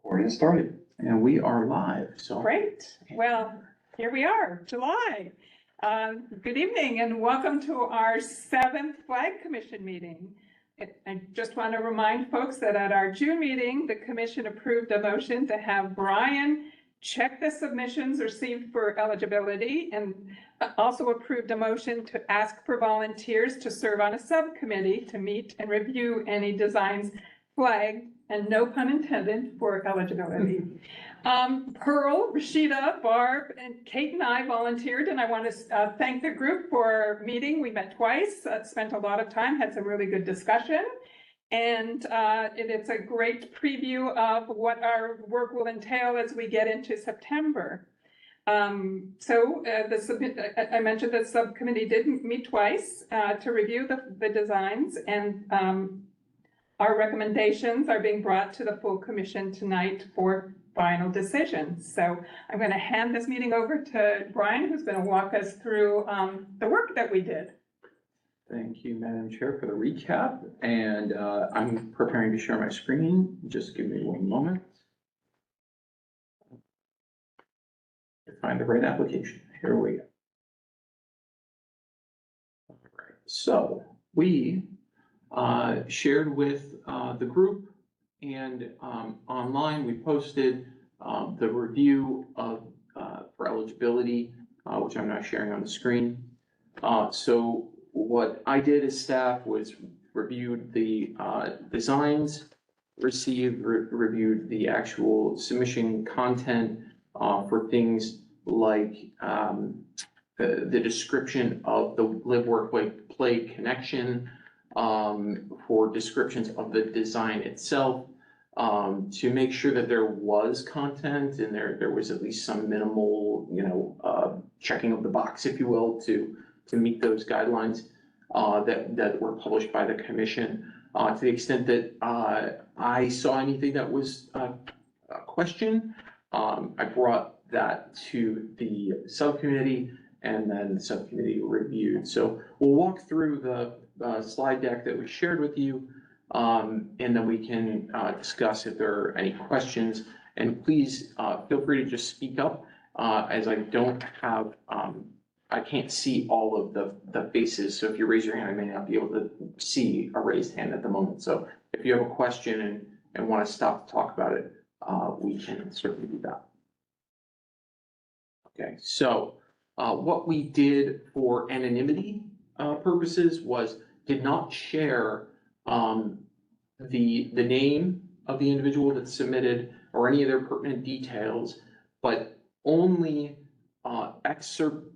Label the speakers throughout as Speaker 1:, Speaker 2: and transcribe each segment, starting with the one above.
Speaker 1: We're getting started and we are live, so.
Speaker 2: Great. Well, here we are, July. Good evening and welcome to our 7th Flag Commission meeting. I just want to remind folks that at our June meeting, the commission approved a motion to have Brian check the submissions received for eligibility and also approved a motion to ask for volunteers to serve on a subcommittee to meet and review any designs flagged, and no pun intended, for eligibility. Pearl, Rashida, Barb, and Kate and I volunteered, and I want to thank the group for meeting. We met twice, spent a lot of time, had some really good discussion. And it's a great preview of what our work will entail as we get into September. I mentioned that subcommittee did meet twice to review the designs, and our recommendations are being brought to the full commission tonight for final decisions. So I'm going to hand this meeting over to Brian, who's going to walk us through the work that we did.
Speaker 1: Thank you, Madam Chair, for the recap. And I'm preparing to share my screen. Just give me one moment to find the right application. Here we go. All right. So we shared with the group and online we posted the review of for eligibility, which I'm not sharing on the screen. So what I did as staff was reviewed the designs, reviewed the actual submission content for things like the description of the live, work, play connection, for descriptions of the design itself, to make sure that there was content and there was at least some minimal, checking of the box, if you will, to meet those guidelines that were published by the commission. To the extent that I saw anything that was a question, I brought that to the subcommittee, and then the subcommittee reviewed. So we'll walk through the slide deck that we shared with you, and then we can discuss if there are any questions. And please feel free to just speak up, as I don't have, I can't see all of the faces. So if you raise your hand, I may not be able to see a raised hand at the moment. So if you have a question and want to stop to talk about it, we can certainly do that. Okay, so what we did for anonymity purposes was did not share the name of the individual that submitted or any of their pertinent details, but only excerpt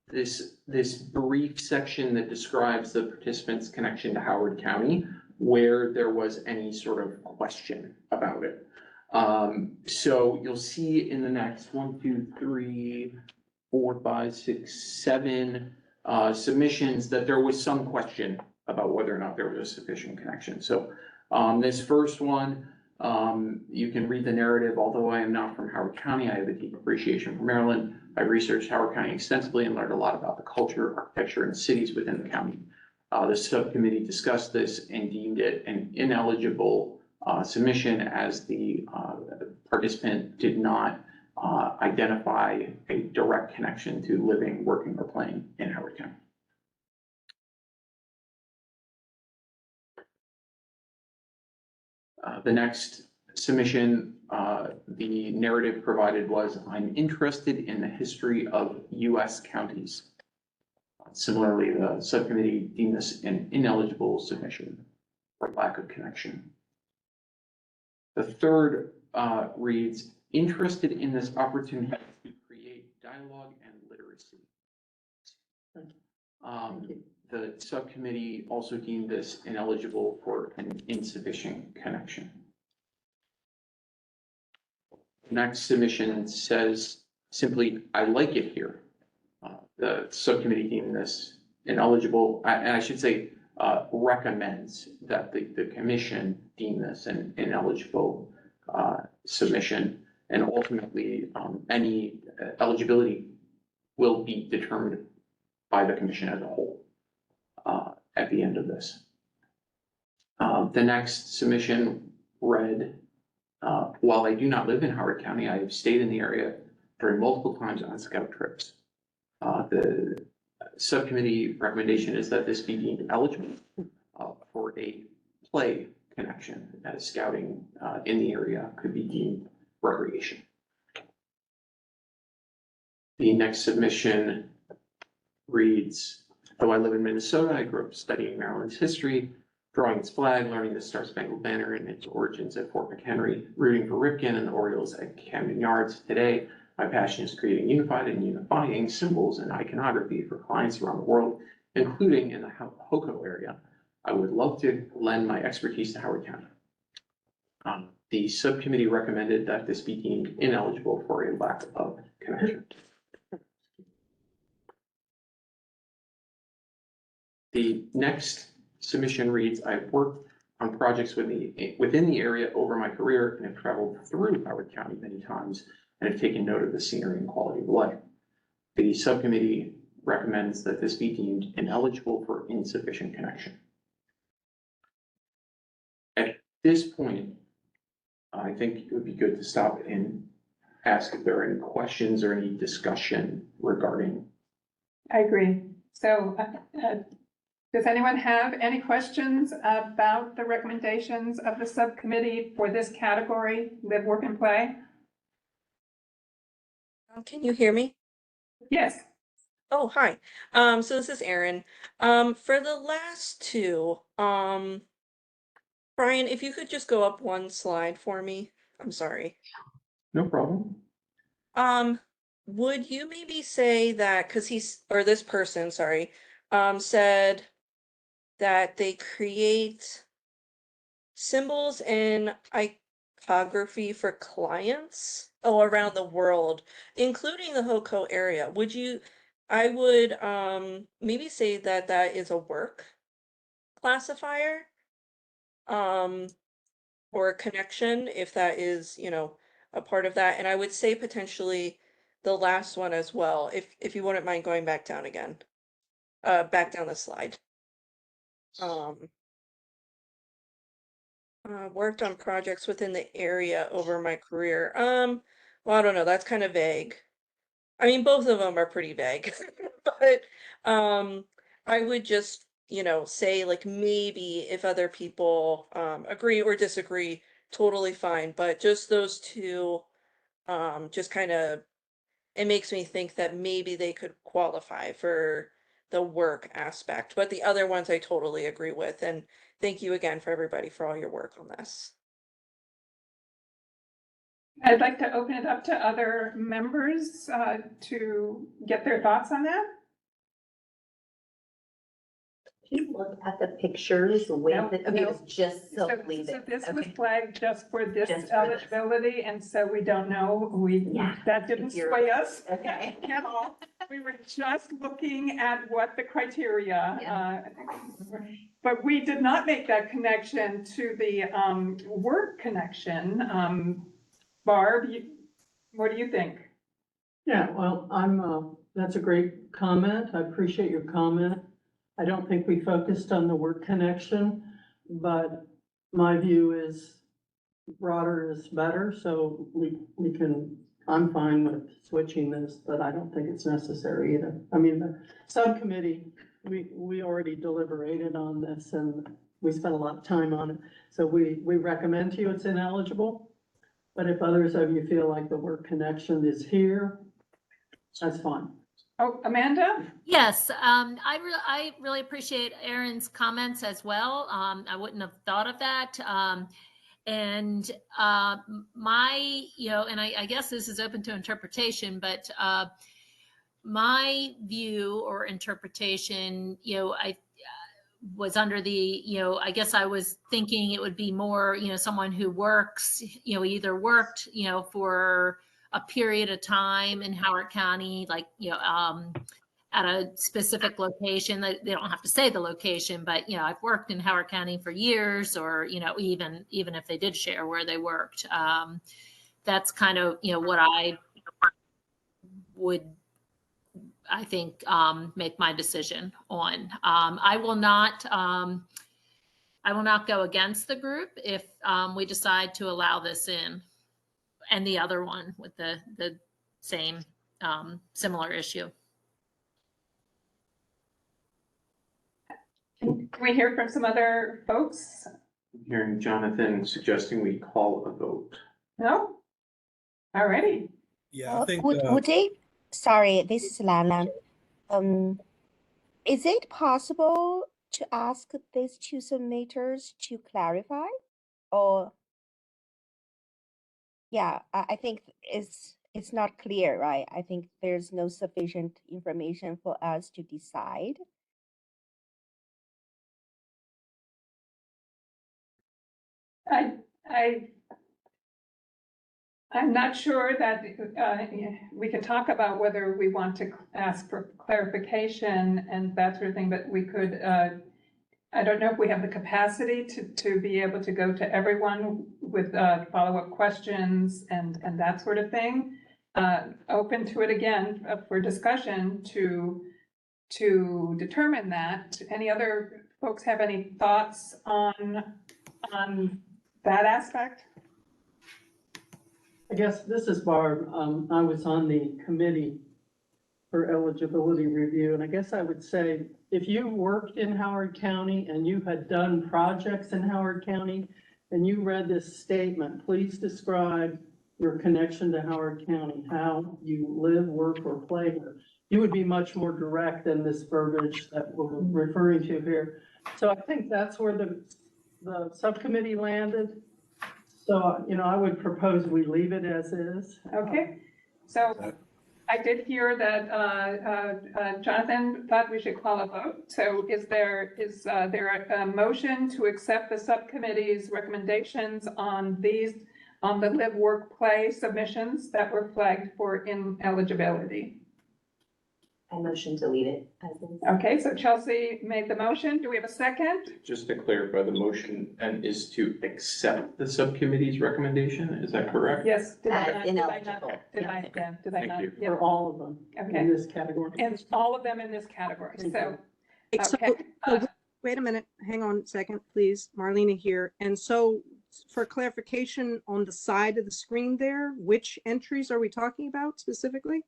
Speaker 1: this brief section that describes the participant's connection to Howard County, where there was any sort of question about it. So you'll see in the next 1, 2, 3, 4, 5, 6, 7 submissions that there was some question about whether or not there was a sufficient connection. So this first one, you can read the narrative. Although I am not from Howard County, I have a deep appreciation for Maryland. I researched Howard County extensively and learned a lot about the culture, architecture, and cities within the county. The subcommittee discussed this and deemed it an ineligible submission as the participant did not identify a direct connection to living, working, or playing in Howard County. The next submission, the narrative provided was, I'm interested in the history of U.S. counties. Similarly, the subcommittee deemed this an ineligible submission for lack of connection. The third reads, interested in this opportunity to create dialogue and literacy. The subcommittee also deemed this ineligible for an insufficient connection. The next submission says simply, I like it here. The subcommittee deemed this ineligible, and I should say recommends that the commission deem this an ineligible submission, and ultimately any eligibility will be determined by the commission as a whole at the end of this. The next submission read, While I do not live in Howard County, I have stayed in the area during multiple times on scout trips. The subcommittee recommendation is that this be deemed eligible for a play connection, as scouting in the area could be deemed recreation. The next submission reads, though I live in Minnesota, I grew up studying Maryland's history, drawing its flag, learning the Star-Spangled Banner and its origins at Fort McHenry, rooting for Ripken and the Orioles at Camden Yards. Today, my passion is creating unified and unifying symbols and iconography for clients around the world, including in the HOCO area. I would love to lend my expertise to Howard County. The subcommittee recommended that this be deemed ineligible for a lack of connection. The next submission reads, I've worked on projects within the area over my career and have traveled through Howard County many times and have taken note of the scenery and quality of life. The subcommittee recommends that this be deemed ineligible for insufficient connection. At this point, I think it would be good to stop and ask if there are any questions or any discussion regarding.
Speaker 2: I agree. So does anyone have any questions about the recommendations of the subcommittee for this category, live, work, and play?
Speaker 3: Can you hear me?
Speaker 2: Yes.
Speaker 3: Oh, hi. So this is Erin. For the last two, Brian, if you could just go up one slide for me. I'm sorry.
Speaker 1: No problem.
Speaker 3: Would you maybe say that, because this person, sorry, said that they create symbols and iconography for clients around the world, including the HOCO area. I would maybe say that that is a work classifier, or a connection, if that is, a part of that. And I would say potentially the last one as well, if you wouldn't mind going back down again, back down the slide. Worked on projects within the area over my career. Well, I don't know, that's kind of vague. I mean, both of them are pretty vague, but I would just, say like maybe if other people agree or disagree, totally fine. But just those two, just kind of, it makes me think that maybe they could qualify for the work aspect. But the other ones I totally agree with. And thank you again for everybody for all your work on this.
Speaker 2: I'd like to open it up to other members to get their thoughts on that.
Speaker 4: If you look at the pictures, the way
Speaker 2: No,
Speaker 4: that, okay,
Speaker 2: no.
Speaker 4: it's just so leave
Speaker 2: So
Speaker 4: it.
Speaker 2: this was
Speaker 4: Okay.
Speaker 2: flagged just for this
Speaker 4: Just for this.
Speaker 2: eligibility, and so we don't know,
Speaker 4: Yeah,
Speaker 2: that didn't
Speaker 4: if you're-
Speaker 2: sway us
Speaker 4: Okay.
Speaker 2: at all. We were just looking at what the criteria, but we did not make that connection to the work connection. Barb, what do you think?
Speaker 5: Yeah, well, that's a great comment. I appreciate your comment. I don't think we focused on the work connection, but my view is broader is better, so I'm fine with switching this, but I don't think it's necessary either. I mean, the subcommittee, we already deliberated on this and we spent a lot of time on it. So we recommend to you it's ineligible. But if others of you feel like the work connection is here, that's fine.
Speaker 2: Oh, Amanda?
Speaker 6: Yes, I really appreciate Erin's comments as well. I wouldn't have thought of that. And I guess this is open to interpretation, but my view or interpretation, I was under I guess I was thinking it would be more, someone who works, either worked, for a period of time in Howard County, like, at a specific location. They don't have to say the location, but, I've worked in Howard County for years, or, even if they did share where they worked. That's kind of, what I would, I think, make my decision on. I will not I will not go against the group if we decide to allow this in. And the other one with the same similar issue.
Speaker 2: Can we hear from some other folks?
Speaker 1: Hearing Jonathan suggesting we call a vote.
Speaker 2: No? Alrighty.
Speaker 7: Yeah, I think,
Speaker 8: Would it, sorry, this is Lana. Is it possible to ask these two submitters to clarify? Or, yeah, I think it's not clear, right? I think there's no sufficient information for us to decide.
Speaker 2: I'm not sure that we can talk about whether we want to ask for clarification and that sort of thing, but we could, I don't know if we have the capacity to be able to go to everyone with follow-up questions and that sort of thing. Open to it again for discussion to determine that. Any other folks have any thoughts on that aspect?
Speaker 5: I guess this is Barb. I was on the committee for eligibility review, and I guess I would say, if you worked in Howard County and you had done projects in Howard County and you read this statement, please describe your connection to Howard County, how you live, work, or play here. You would be much more direct than this verbiage that we're referring to here. So I think that's where the subcommittee landed. So, you know, I would propose we leave it as is.
Speaker 2: Okay, so I did hear that Jonathan thought we should call a vote. So is there a motion to accept the subcommittee's recommendations on the live, work, play submissions that were flagged for ineligibility?
Speaker 4: I motion to leave it as is.
Speaker 2: Okay, so Chelsea made the motion. Do we have a second?
Speaker 1: Just to clarify, the motion and is to accept the subcommittee's recommendation, is that correct?
Speaker 2: Yes. Did I
Speaker 4: As
Speaker 2: not?
Speaker 4: ineligible.
Speaker 2: Did I
Speaker 1: Thank
Speaker 2: not?
Speaker 1: you.
Speaker 2: Yeah.
Speaker 5: For all of them
Speaker 2: Okay.
Speaker 5: in this category.
Speaker 2: And all of them in this category,
Speaker 5: Thank
Speaker 2: so,
Speaker 9: So-
Speaker 2: okay.
Speaker 9: so wait a minute, hang on a second, please. Marlena here. And so for clarification on the side of the screen there, which entries are we talking about specifically?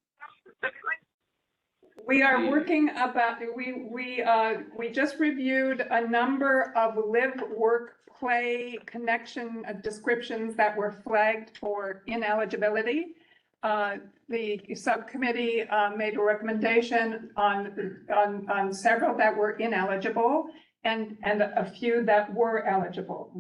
Speaker 2: We are working about, we just reviewed a number of live, work, play connection descriptions that were flagged for ineligibility. The subcommittee made a recommendation on several that were ineligible and a few that were eligible.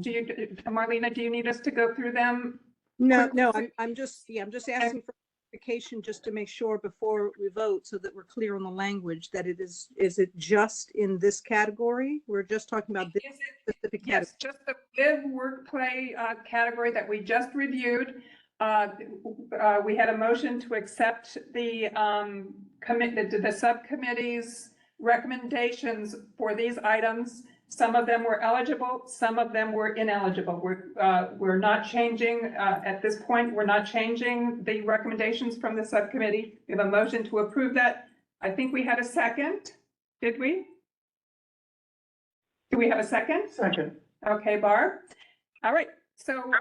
Speaker 2: Marlena, do you need us to go through them?
Speaker 9: No,
Speaker 2: Quick-
Speaker 9: no, I'm just asking for clarification just to make sure before we vote so that we're clear on the language that is it just in this category? We're just talking about this
Speaker 2: Is it-
Speaker 9: specific category.
Speaker 2: Yes, just the live, work, play category that we just reviewed. We had a motion to accept the the subcommittee's recommendations for these items. Some of them were eligible, some of them were ineligible. We're not changing, at this point, we're not changing the recommendations from the subcommittee. We have a motion to approve that. I think we had a second, did we? Do we have a second?
Speaker 5: Second.
Speaker 2: Okay, Barb. All right, so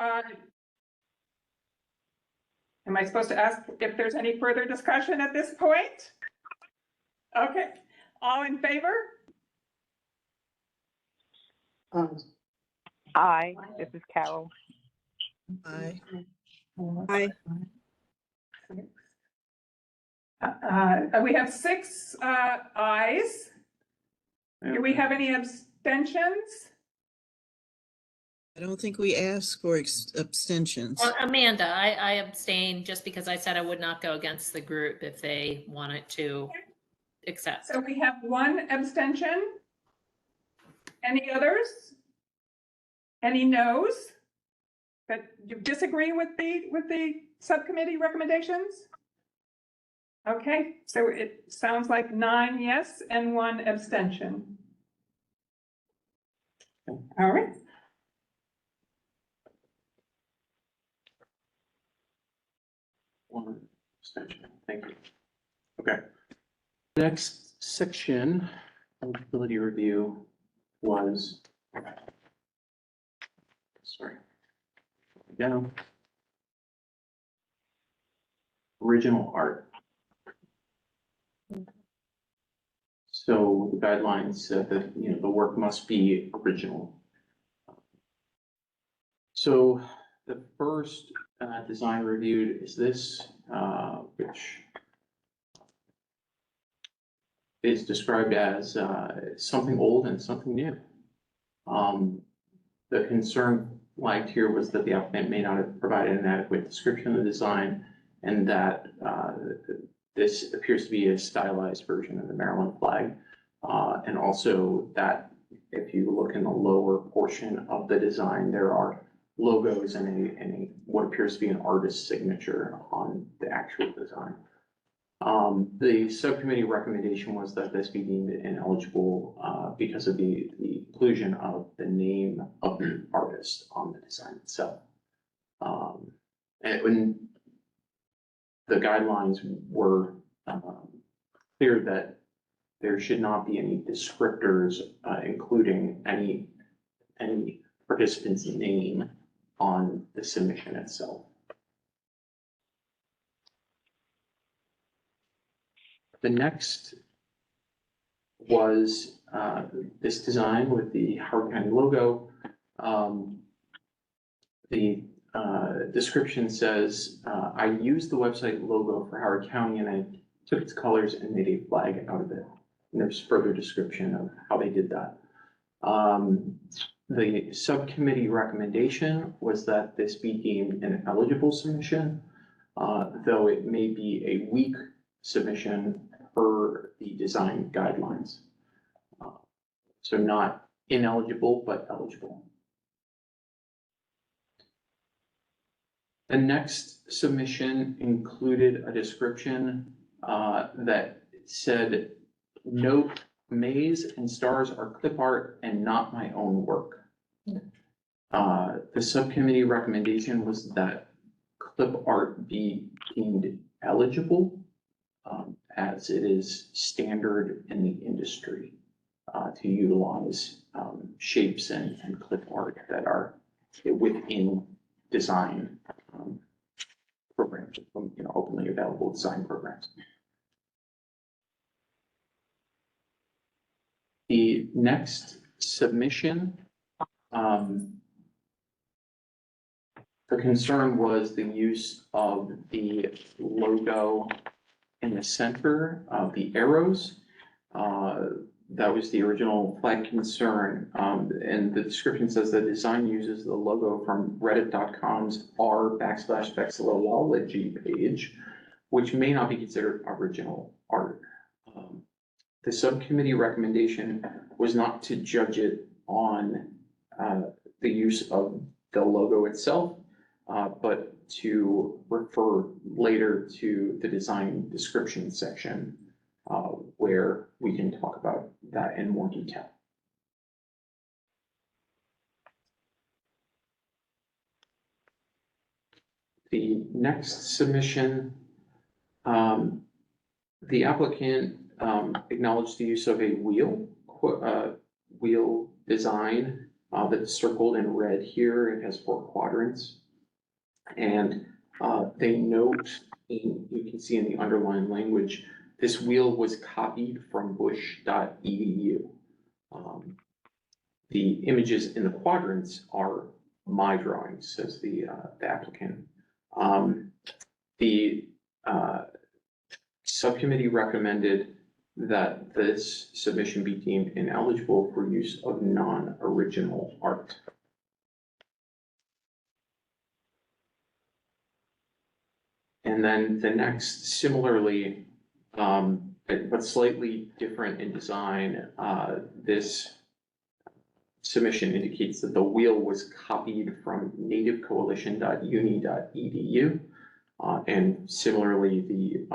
Speaker 2: am I supposed to ask if there's any further discussion at this point? Okay, all in favor?
Speaker 10: Aye, this is Carol.
Speaker 7: aye.
Speaker 9: Aye.
Speaker 2: We have 6 ayes. Do we have any abstentions?
Speaker 11: I don't think we asked for abstentions.
Speaker 6: Well, Amanda, I abstained just because I said I would not go against the group if they wanted to accept.
Speaker 2: So we have 1 abstention. Any others? Any noes? That you disagree with the subcommittee recommendations? Okay, so it sounds like 9 yes and 1 abstention. All right.
Speaker 1: One abstention. Thank you. Okay. Next section, eligibility review was sorry. Down. Original art. So the guidelines said that, you know, the work must be original. So the first design reviewed is this, which is described as something old and something new. The concern flagged here was that the applicant may not have provided an adequate description of the design, and that this appears to be a stylized version of the Maryland flag. And also that if you look in the lower portion of the design, there are logos and what appears to be an artist's signature on the actual design. The subcommittee recommendation was that this be deemed ineligible because of the inclusion of the name of the artist on the design itself. And when the guidelines were clear that there should not be any descriptors, including any participant's name on the submission itself. The next was this design with the Howard County logo. The description says, I used the website logo for Howard County and I took its colors and made a flag out of it. And there's further description of how they did that. The subcommittee recommendation was that this be deemed an eligible submission, though it may be a weak submission per the design guidelines. So not ineligible, but eligible. The next submission included a description that said, note, maze and stars are clip art and not my own work. The subcommittee recommendation was that clip art be deemed eligible, as it is standard in the industry to utilize shapes and clip art that are within design programs, you know, openly available design programs. The next submission, the concern was the use of the logo in the center of the arrows. That was the original flag concern. And the description says the design uses the logo from reddit.com's r/vexillology page, which may not be considered original art. The subcommittee recommendation was not to judge it on the use of the logo itself, but to refer later to the design description section where we can talk about that in more detail. The next submission, the applicant acknowledged the use of a wheel design that's circled in red here. It has 4 quadrants. And they note, you can see in the underlined language, this wheel was copied from bush.edu. The images in the quadrants are my drawings, says the applicant. The subcommittee recommended that this submission be deemed ineligible for use of non-original art. And then the next, similarly, but slightly different in design, this submission indicates that the wheel was copied from nativecoalition.uni.edu. And similarly, the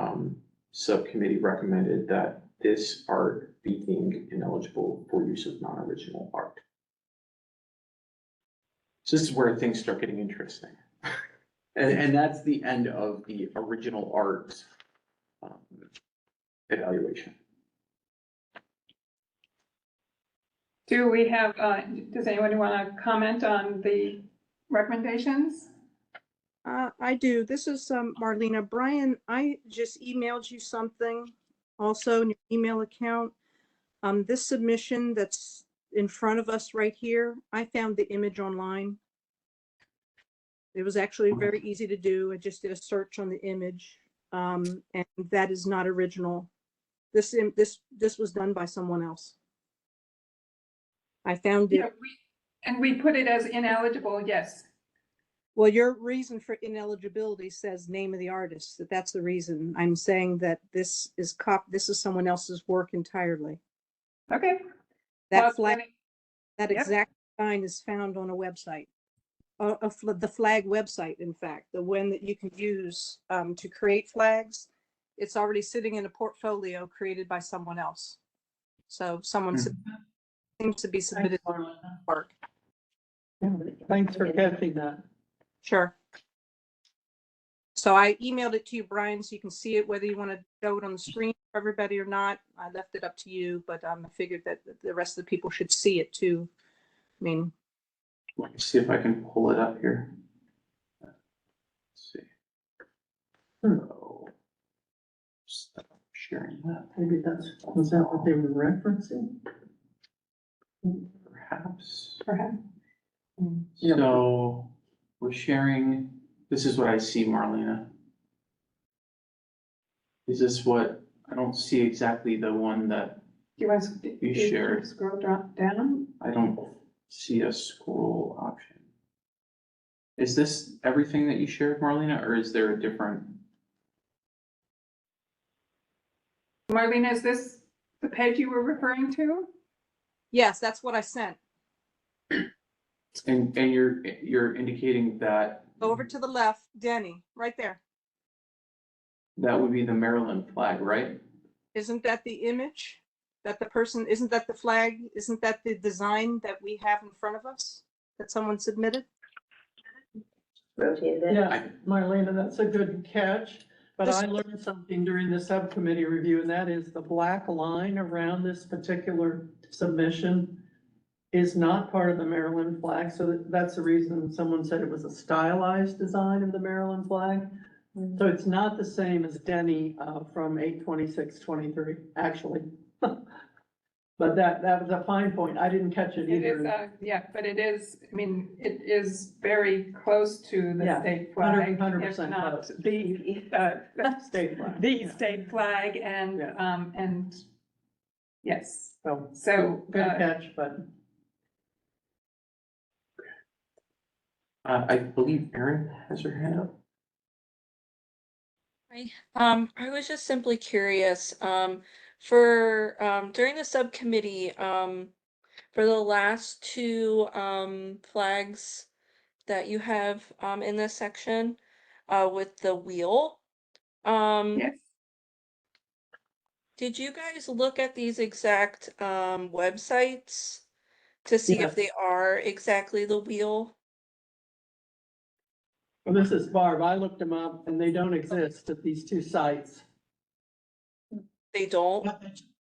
Speaker 1: subcommittee recommended that this art be deemed ineligible for use of non-original art. So this is where things start getting interesting. And that's the end of the original art evaluation.
Speaker 2: Do we have, does anyone want to comment on the recommendations?
Speaker 9: I do. This is Marlena. Brian, I just emailed you something also in your email account. This submission that's in front of us right here, I found the image online. It was actually very easy to do. I just did a search on the image, and that is not original. This was done by someone else. I found it.
Speaker 2: Yeah, and we put it as ineligible, yes.
Speaker 9: Well, your reason for ineligibility says name of the artist. That's the reason. I'm saying that this is someone else's work entirely.
Speaker 2: Okay.
Speaker 9: That
Speaker 2: Well,
Speaker 9: flag,
Speaker 2: then
Speaker 9: that
Speaker 2: yep.
Speaker 9: exact sign is found on a website, the flag website. In fact, the one that you can use to create flags. It's already sitting in a portfolio created by someone else. So someone seems to be submitted work.
Speaker 5: Thanks for catching that.
Speaker 9: Sure. So I emailed it to you, Brian, so you can see it, whether you want to show it on the screen for everybody or not. I left it up to you, but I figured that the rest of the people should see it too. I mean,
Speaker 1: Let me see if I can pull it up here. Let's see. So, stop sharing that.
Speaker 5: Maybe was that what they were referencing?
Speaker 1: Perhaps.
Speaker 2: Perhaps.
Speaker 1: So we're sharing, this is what I see, Marlena. Is this what, I don't see exactly the one that
Speaker 2: Do you want to
Speaker 1: you shared.
Speaker 2: scroll drop down?
Speaker 1: I don't see a scroll option. Is this everything that you shared, Marlena, or is there a different?
Speaker 2: Marlena, is this the page you were referring to?
Speaker 9: yes, that's what I sent.
Speaker 1: And you're indicating that
Speaker 9: Over to the left, Denny, right there.
Speaker 1: that would be the Maryland flag, right?
Speaker 9: Isn't that the image that the person, isn't that the flag? Isn't that the design that we have in front of us that someone submitted?
Speaker 4: Rotated it.
Speaker 5: Yeah, Marlena, that's a good catch. But I learned something during the subcommittee review, and that is the black line around this particular submission is not part of the Maryland flag. So that's the reason someone said it was a stylized design of the Maryland flag. So it's not the same as Denny from 8/26/23, actually. But that was a fine point. I didn't catch it
Speaker 2: It is,
Speaker 5: either.
Speaker 2: yeah, but it is, I mean, it is very close to the
Speaker 5: Yeah,
Speaker 2: state flag.
Speaker 5: 100%
Speaker 2: if not
Speaker 5: close.
Speaker 2: the
Speaker 5: State flag.
Speaker 2: the state flag and,
Speaker 5: Yeah.
Speaker 2: and yes,
Speaker 5: So
Speaker 2: so.
Speaker 5: good catch, but.
Speaker 1: I believe Erin has her hand up.
Speaker 3: I was just simply curious, for, during the subcommittee, for the last two, flags that you have, in this section, with the wheel,
Speaker 2: Yes,
Speaker 3: did you guys look at these exact, websites to see
Speaker 5: Yes.
Speaker 3: if they are exactly the wheel?
Speaker 5: Well, this is Barb. I looked them up and they don't exist at these two sites.
Speaker 3: They don't?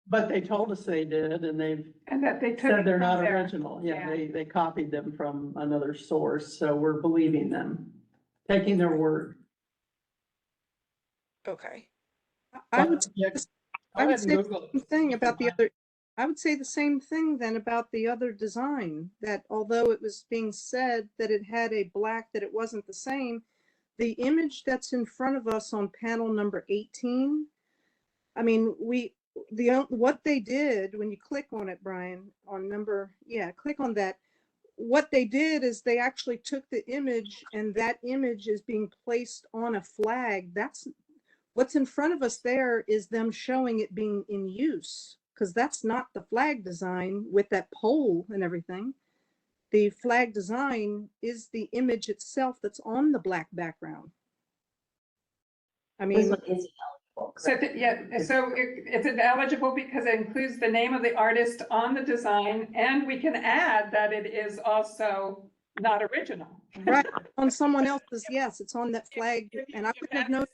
Speaker 5: But they told us they did, and they've
Speaker 2: and that they took.
Speaker 5: said
Speaker 2: it
Speaker 5: they're
Speaker 2: from
Speaker 5: not
Speaker 2: there.
Speaker 5: original. Yeah,
Speaker 2: Yeah.
Speaker 5: they copied them from another source, so we're believing them, taking their word.
Speaker 3: Okay.
Speaker 9: I would,
Speaker 5: Yeah,
Speaker 9: I
Speaker 5: go
Speaker 9: would
Speaker 5: ahead
Speaker 9: say
Speaker 5: and
Speaker 9: the
Speaker 5: Google
Speaker 9: same
Speaker 5: it.
Speaker 9: thing about the other. I would say the same thing then about the other design, that although it was being said that it had a black, that it wasn't the same, the image that's in front of us on panel number 18, I mean, what they did when you click on it, Brian, on number, click on that. What they did is they actually took the image, and that image is being placed on a flag. That's what's in front of us. There is them showing it being in use, because that's not the flag design with that pole and everything. The flag design is the image itself that's on the black background. I
Speaker 4: This
Speaker 9: mean,
Speaker 4: one is eligible.
Speaker 2: So, so it's ineligible because it includes the name of the artist on the design, and we can add that it is also not original.
Speaker 9: right, on someone else's, yes, it's on that flag, and I wouldn't have known.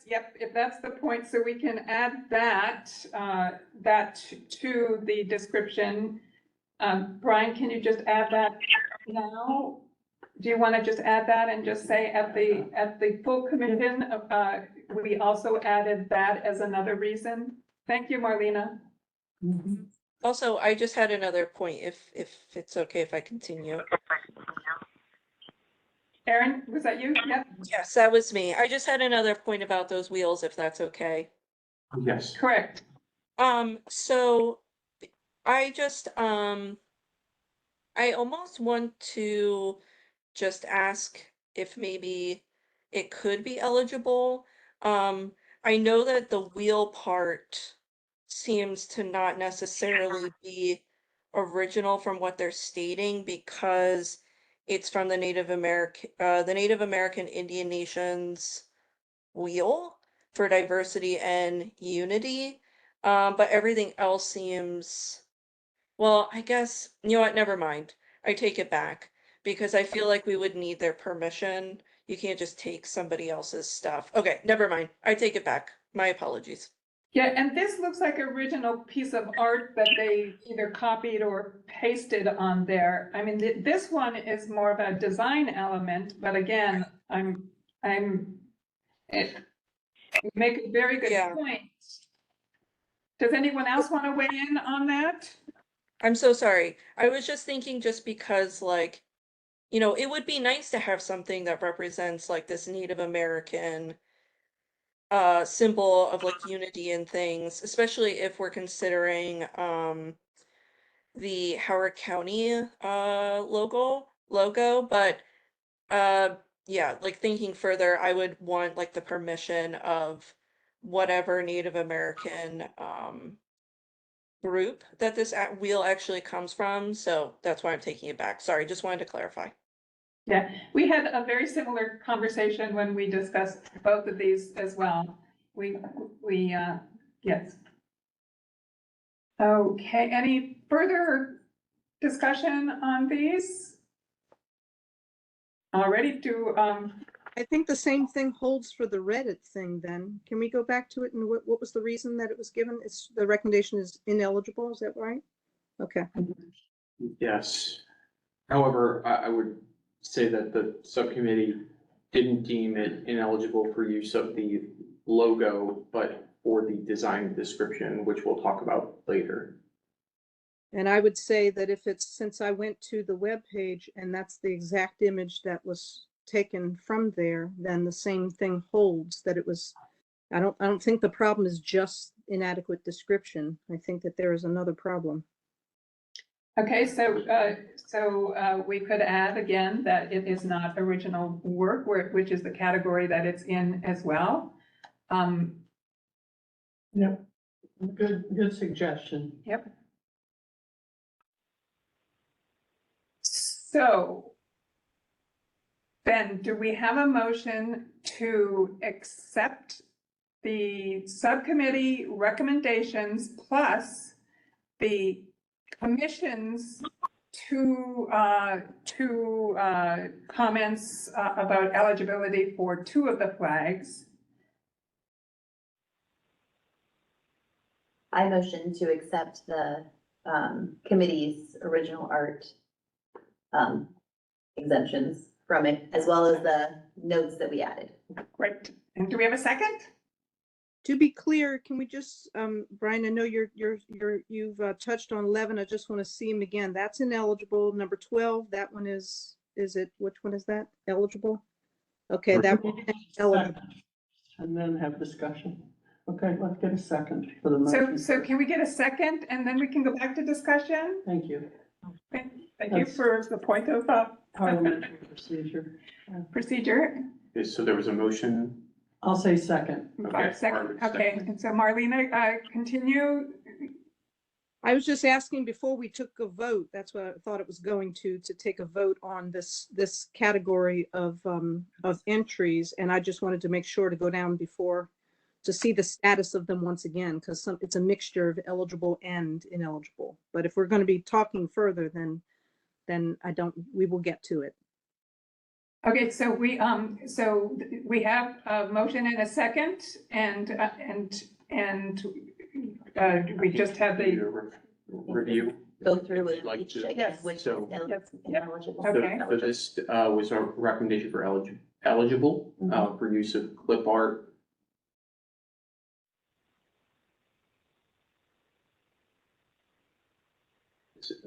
Speaker 2: If that's the point, so we can add that, to the description. Brian, can you just add that now? do you want to just add that and just say at the full commission, we also added that as another reason? Thank you, Marlena.
Speaker 5: Mhm.
Speaker 3: Also, I just had another point, if it's okay if I continue.
Speaker 2: Erin, was that you? Yep,
Speaker 3: Yes, that was me. I just had another point about those wheels, if that's okay.
Speaker 1: Yes.
Speaker 2: correct.
Speaker 3: So I just, I almost want to just ask if maybe it could be eligible. I know that the wheel part seems to not necessarily be original from what they're stating because it's from the Native American Indian nations wheel for diversity and unity. But everything else seems, well, I guess, you know what, never mind. I take it back because I feel like we would need their permission. You can't just take somebody else's stuff. Okay, never mind. I take it back. My apologies.
Speaker 2: Yeah, and this looks like original piece of art that they either copied or pasted on there. I mean, this one is more of a design element, but again, you make a very good
Speaker 3: Yeah.
Speaker 2: point. Does anyone else want to weigh in on that?
Speaker 3: I'm so sorry. I was just thinking just because, like, you know, it would be nice to have something that represents like this Native American symbol of like unity and things, especially if we're considering the Howard County logo, but yeah, like thinking further, I would want like the permission of whatever Native American group that this wheel actually comes from, so that's why I'm taking it back. Sorry, just wanted to clarify.
Speaker 2: Yeah, we had a very similar conversation when we discussed both of these as well. Yes. Okay, any further discussion on these? Already to,
Speaker 9: I think the same thing holds for the Reddit thing then. Can we go back to it and what was the reason that it was given? It's, the recommendation is ineligible, is that right? Okay.
Speaker 1: Yes. However, I would say that the subcommittee didn't deem it ineligible for use of the logo, but for the design description, which we'll talk about later.
Speaker 9: And I would say that if it's, since I went to the webpage and that's the exact image that was taken from there, then the same thing holds, that it was, I don't think the problem is just inadequate description. I think that there is another problem.
Speaker 2: okay, so we could add again that it is not original work, which is the category that it's in as well.
Speaker 5: Yep, good suggestion.
Speaker 2: Yep. So then, do we have a motion to accept the subcommittee recommendations plus the commission's two comments about eligibility for two of the flags?
Speaker 4: I motion to accept the committee's original art exemptions from it, as well as the notes that we added.
Speaker 2: Great. And do we have a second?
Speaker 9: To be clear, can we just, Brian, I know you've touched on 11. I just want to see them again. That's ineligible. Number 12, that one is it, which one is that? Eligible? Okay, that one is eligible.
Speaker 5: And then have discussion. Okay, let's get a second for the motion.
Speaker 2: So can we get a second and then we can go back to discussion?
Speaker 5: Thank you.
Speaker 2: Thank you for the point of
Speaker 5: Parliamentary procedure.
Speaker 2: procedure.
Speaker 1: Okay, so there was a motion.
Speaker 5: I'll say second.
Speaker 1: Okay,
Speaker 2: Second,
Speaker 1: Margaret,
Speaker 2: okay,
Speaker 1: second.
Speaker 2: and so Marlena, continue.
Speaker 9: I was just asking before we took a vote, that's what I thought it was going to take a vote on this category of entries. And I just wanted to make sure to go down before to see the status of them once again, because it's a mixture of eligible and ineligible. But if we're going to be talking further, then we will get to it.
Speaker 2: Okay, so we have a motion and a second, and we just have the
Speaker 1: Review.
Speaker 4: go through with
Speaker 1: Like
Speaker 4: each,
Speaker 1: to-
Speaker 4: I guess, which is
Speaker 1: so-
Speaker 2: Yep.
Speaker 4: ineligible.
Speaker 2: Okay.
Speaker 1: So this was a recommendation for eligible for use of clip art.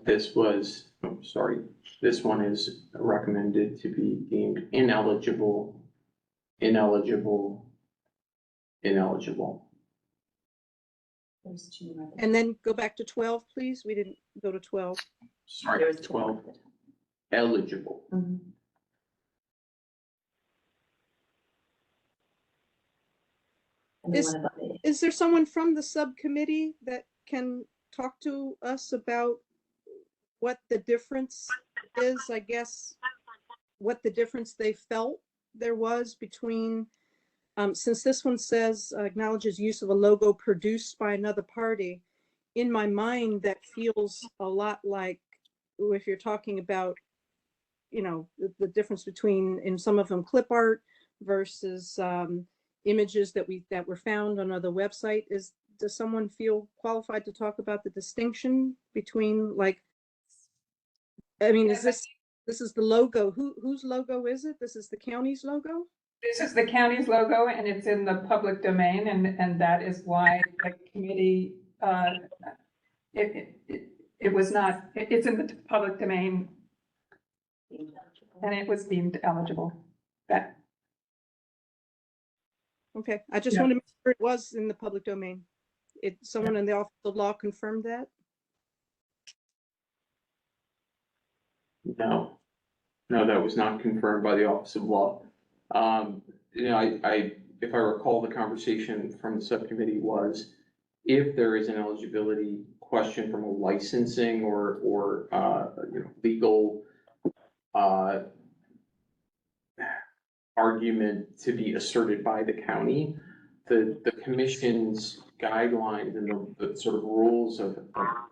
Speaker 1: This was, oh, sorry, this one is recommended to be deemed ineligible, ineligible, ineligible.
Speaker 4: There's two more.
Speaker 9: And then go back to 12, please. We didn't go to 12.
Speaker 1: Sorry,
Speaker 4: There was
Speaker 1: 12, eligible.
Speaker 4: Mhm. And the
Speaker 9: Is-
Speaker 4: one above it.
Speaker 9: Is there someone from the subcommittee that can talk to us about what the difference is, I guess, what the difference they felt there was between, since this one says acknowledges use of a logo produced by another party, in my mind, that feels a lot like if you're talking about, you know, the difference between, in some of them, clip art versus images that were found on other website. Does someone feel qualified to talk about the distinction between, like, I mean, is this is the logo? Whose logo is it? This is the county's logo?
Speaker 2: This is the county's logo and it's in the public domain and that is why the committee, it was not, it's in the public domain and it was deemed eligible. That,
Speaker 9: Okay, I just
Speaker 2: Yeah.
Speaker 9: want to make sure it was in the public domain. Someone in the office of law confirmed that?
Speaker 1: No, that was not confirmed by the Office of Law. You know, if I recall, the conversation from the subcommittee was if there is an eligibility question from a licensing or you know, legal argument to be asserted by the county, the commission's guidelines and the sort of rules of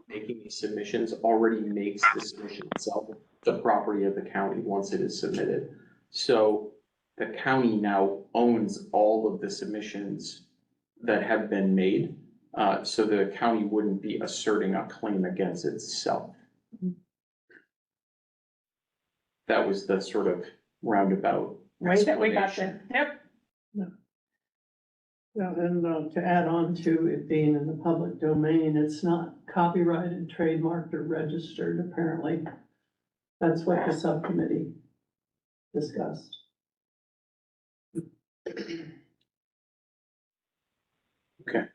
Speaker 1: making these submissions already makes the submission itself the property of the county once it is submitted. So the county now owns all of the submissions that have been made. So the county wouldn't be asserting a claim against itself. That was the sort of roundabout
Speaker 2: way that we got
Speaker 1: explanation.
Speaker 2: there. Yep.
Speaker 5: Yeah, and to add on to it being in the public domain, it's not copyrighted, trademarked, or registered, apparently. That's what the subcommittee discussed.
Speaker 1: Okay.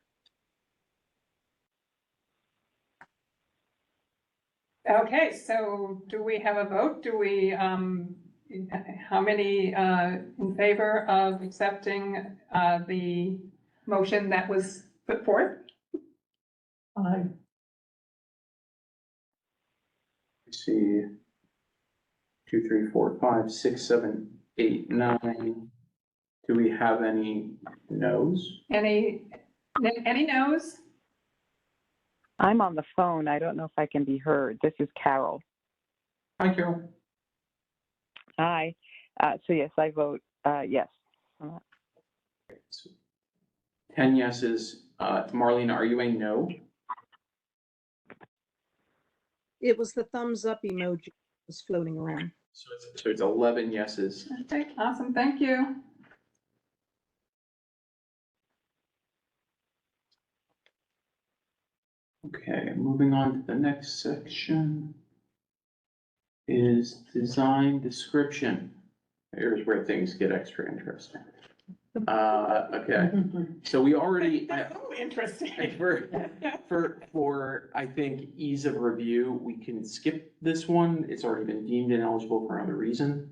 Speaker 2: Okay, so do we have a vote? Do we, how many in favor of accepting the motion that was put forth?
Speaker 5: I
Speaker 1: See, 2, 3, 4, 5, 6, 7, 8, 9. Do we have any no's?
Speaker 2: Any no's?
Speaker 10: I'm on the phone. I don't know if I can be heard. This is Carol.
Speaker 1: Hi, Carol.
Speaker 10: Hi. So yes, I vote yes.
Speaker 1: 10 yeses. Marlene, are you a no?
Speaker 9: It was the thumbs up emoji that was floating around.
Speaker 1: So it's 11 yeses.
Speaker 2: Okay, awesome, thank you.
Speaker 1: Okay, moving on to the next section is design description. Here's where things get extra interesting. Okay, so we already,
Speaker 2: Oh, interesting.
Speaker 1: for, I think, ease of review, we can skip this one. It's already been deemed ineligible for another reason.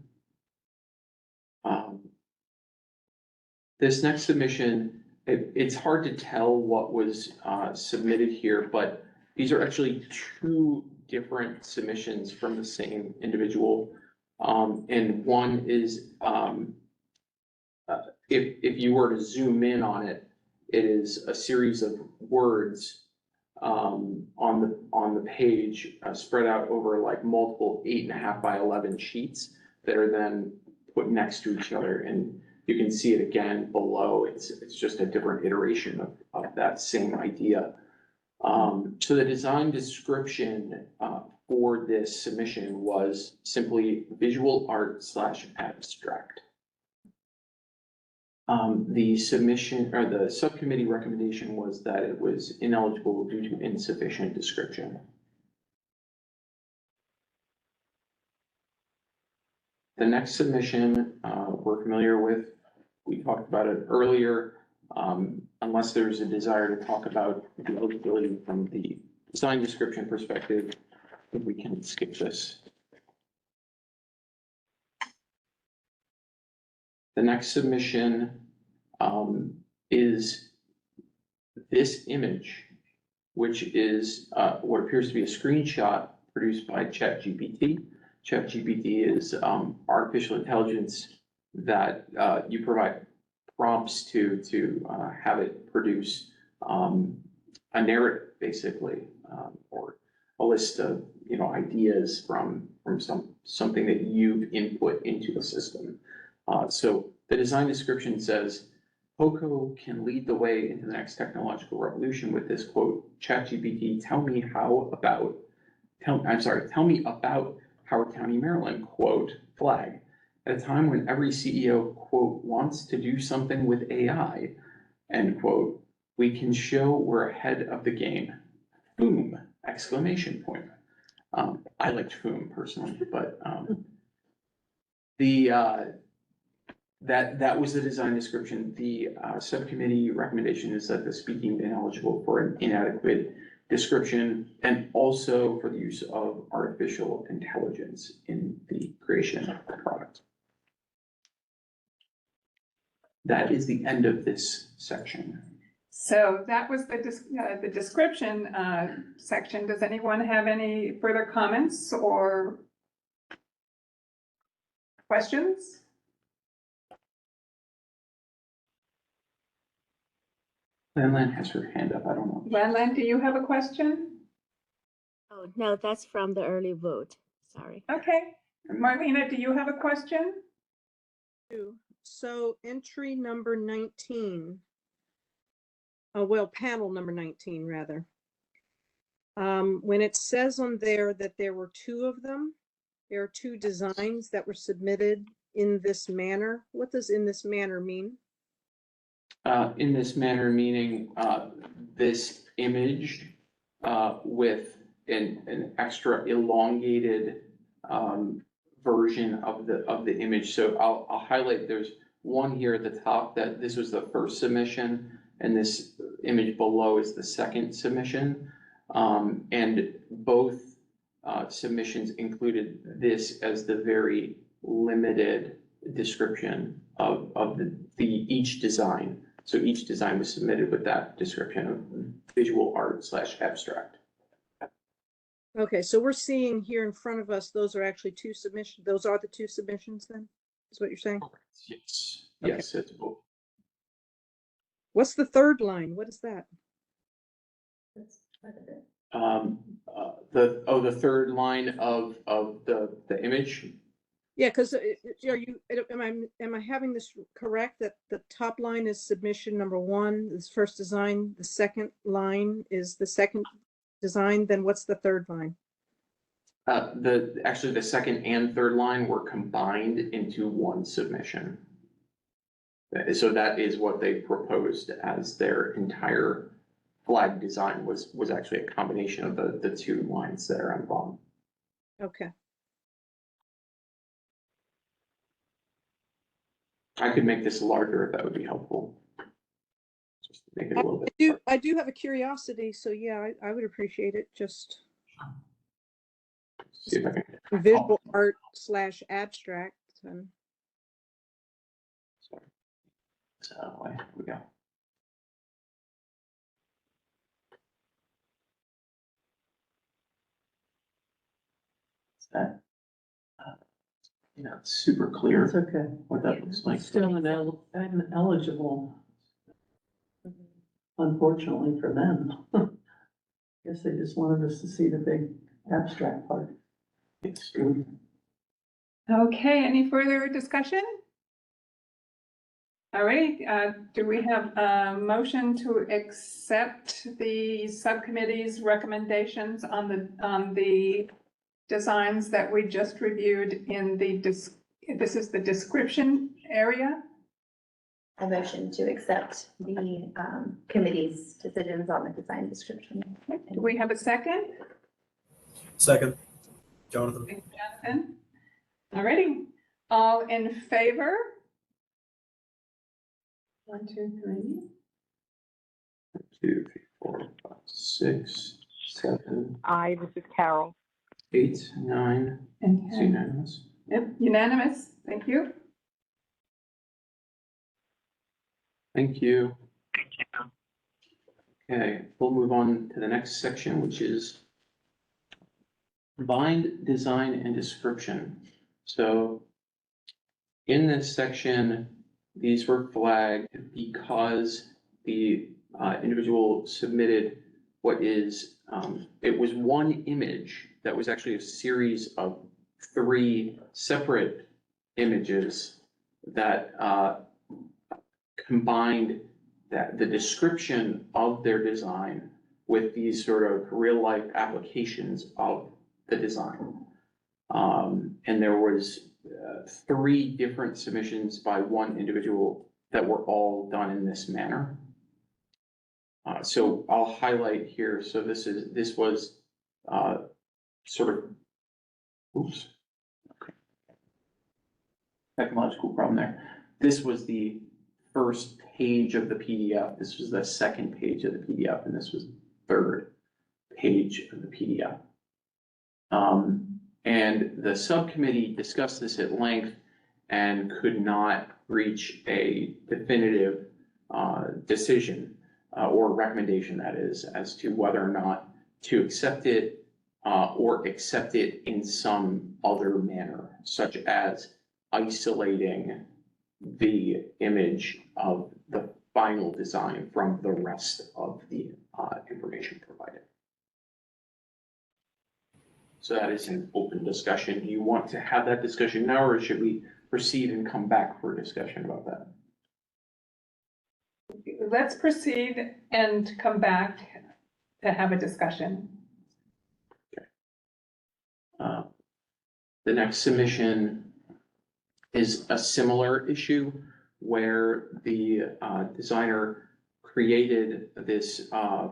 Speaker 1: This next submission, it's hard to tell what was submitted here, but these are actually two different submissions from the same individual. And one is, if you were to zoom in on it, it is a series of words on the page spread out over like multiple 8.5 by 11 sheets that are then put next to each other. And you can see it again below. It's just a different iteration of that same idea. So the design description for this submission was simply visual art / abstract. The submission or the subcommittee recommendation was that it was ineligible due to insufficient description. The next submission, we're familiar with, we talked about it earlier. Unless there's a desire to talk about the eligibility from the design description perspective, I think we can skip this. The next submission is this image, which is what appears to be a screenshot produced by ChatGPT. ChatGPT is artificial intelligence that you provide prompts to have it produce a narrative, basically, or a list of ideas from something that you've input into the system. So the design description says, POCO can lead the way into the next technological revolution with this quote, ChatGPT, tell me about Howard County, Maryland, quote, flag. At a time when every CEO, quote, wants to do something with AI, end quote, we can show we're ahead of the game. Boom, exclamation point. I liked FOOM personally, but that was the design description. The subcommittee recommendation is that the speaking ineligible for an inadequate description and also for the use of artificial intelligence in the creation of the product. That is the end of this section.
Speaker 2: So that was the description section. Does anyone have any further comments or questions?
Speaker 1: Lan has her hand up, I don't know.
Speaker 2: Lan, do you have a question?
Speaker 8: Oh, no, that's from the early vote. Sorry.
Speaker 2: Okay. Marlena, do you have a question?
Speaker 9: So entry number 19. Oh, well, panel number 19, rather. When it says on there that there were two of them, there are two designs that were submitted in this manner. What does in this manner mean?
Speaker 1: In this manner, meaning this image with an extra elongated version of the image. So I'll highlight, there's one here at the top that this was the first submission, and this image below is the second submission. And both submissions included this as the very limited description of each design. So each design was submitted with that description of visual art / abstract.
Speaker 9: Okay, so we're seeing here in front of us, those are actually two submissions. Those are the two submissions then, is what you're saying?
Speaker 1: Yes,
Speaker 9: Okay.
Speaker 1: yes, it's both.
Speaker 9: What's the third line? What is that?
Speaker 1: The third line of the image.
Speaker 9: Yeah, because am I having this correct, that the top line is submission number 1, this first design, the second line is the second design, then what's the third line?
Speaker 1: Actually the second and third line were combined into one submission. So that is what they proposed as their entire flag design was actually a combination of the two lines that are on the bottom.
Speaker 9: Okay.
Speaker 1: I could make this larger if that would be helpful. Just to make it a little bit.
Speaker 9: I do have a curiosity, so yeah, I would appreciate it. Just
Speaker 1: See if I can.
Speaker 9: visual art / abstract. And
Speaker 1: Sorry. So here we go. Is that it's super clear
Speaker 5: It's okay.
Speaker 1: what that looks like.
Speaker 5: Still ineligible. Unfortunately for them. Guess they just wanted us to see the big abstract part.
Speaker 1: It's
Speaker 2: Okay, any further discussion? All right, do we have a motion to accept the subcommittee's recommendations on the designs that we just reviewed in the, this is the description area?
Speaker 4: A motion to accept the committee's decisions on the design description.
Speaker 2: Do we have a second?
Speaker 7: Second, Jonathan.
Speaker 2: Thank you, Jonathan. All righty, all in favor? 1, 2, 3.
Speaker 1: 2, 3, 4, 5, 6, 7,
Speaker 10: Aye, this is Carol.
Speaker 1: 8, 9. It's
Speaker 2: Okay.
Speaker 1: unanimous.
Speaker 2: Yep, unanimous, thank you.
Speaker 1: Thank you. Okay, we'll move on to the next section, which is combined design and description. So in this section, these were flagged because the individual submitted what is, it was one image that was actually a series of 3 separate images that combined that the description of their design with these sort of real life applications of the design. And there was 3 different submissions by one individual that were all done in this manner. So I'll highlight here. So this was sort of, oops. Okay. Technological problem there. This was the first page of the PDF. This was the second page of the PDF, and this was the third page of the PDF. And the subcommittee discussed this at length and could not reach a definitive decision or recommendation, that is, as to whether or not to accept it or accept it in some other manner, such as isolating the image of the final design from the rest of the information provided. So that is an open discussion. Do you want to have that discussion now, or should we proceed and come back for a discussion about that?
Speaker 2: Let's proceed and come back to have a discussion.
Speaker 1: The next submission is a similar issue where the designer created this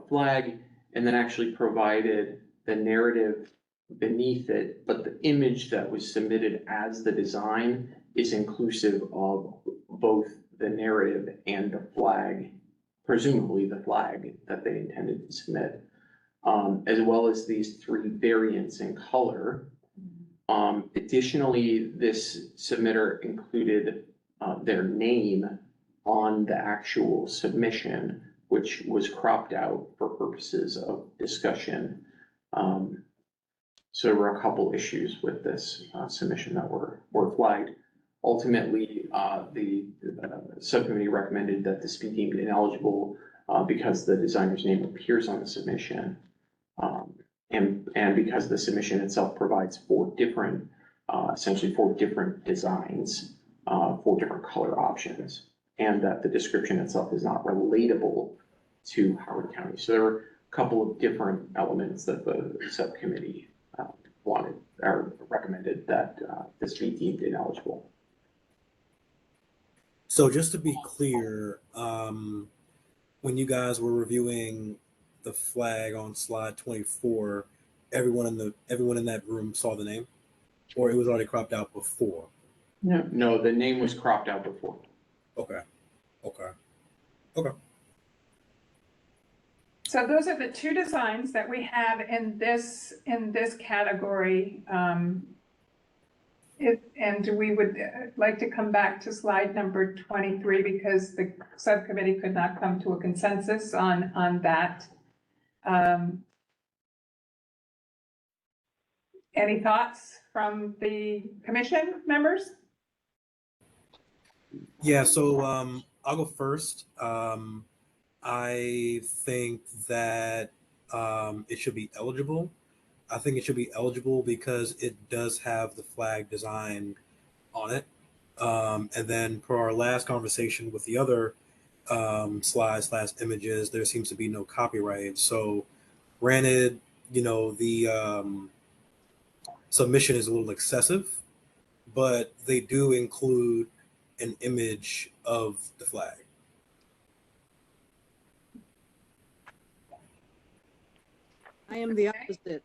Speaker 1: flag and then actually provided the narrative beneath it, but the image that was submitted as the design is inclusive of both the narrative and the flag, presumably the flag that they intended to submit, as well as these 3 variants in color. Additionally, this submitter included their name on the actual submission, which was cropped out for purposes of discussion. So there were a couple issues with this submission that were flagged. Ultimately, the subcommittee recommended that this be deemed ineligible because the designer's name appears on the submission. And because the submission itself provides 4 different, essentially 4 different designs, 4 different color options, and that the description itself is not relatable to Howard County. So there were a couple of different elements that the subcommittee wanted or recommended that this be deemed ineligible.
Speaker 7: So just to be clear, when you guys were reviewing the flag on slide 24, everyone in that room saw the name, or it was already cropped out before?
Speaker 1: No, the name was cropped out before.
Speaker 7: Okay.
Speaker 2: So those are the 2 designs that we have in this category. And we would like to come back to slide number 23 because the subcommittee could not come to a consensus on that. Any thoughts from the commission members?
Speaker 7: Yeah, so I'll go first. I think that it should be eligible. I think it should be eligible because it does have the flag design on it. And then per our last conversation with the other slides/images, there seems to be no copyright. So granted, the submission is a little excessive, but they do include an image of the flag.
Speaker 9: I am the opposite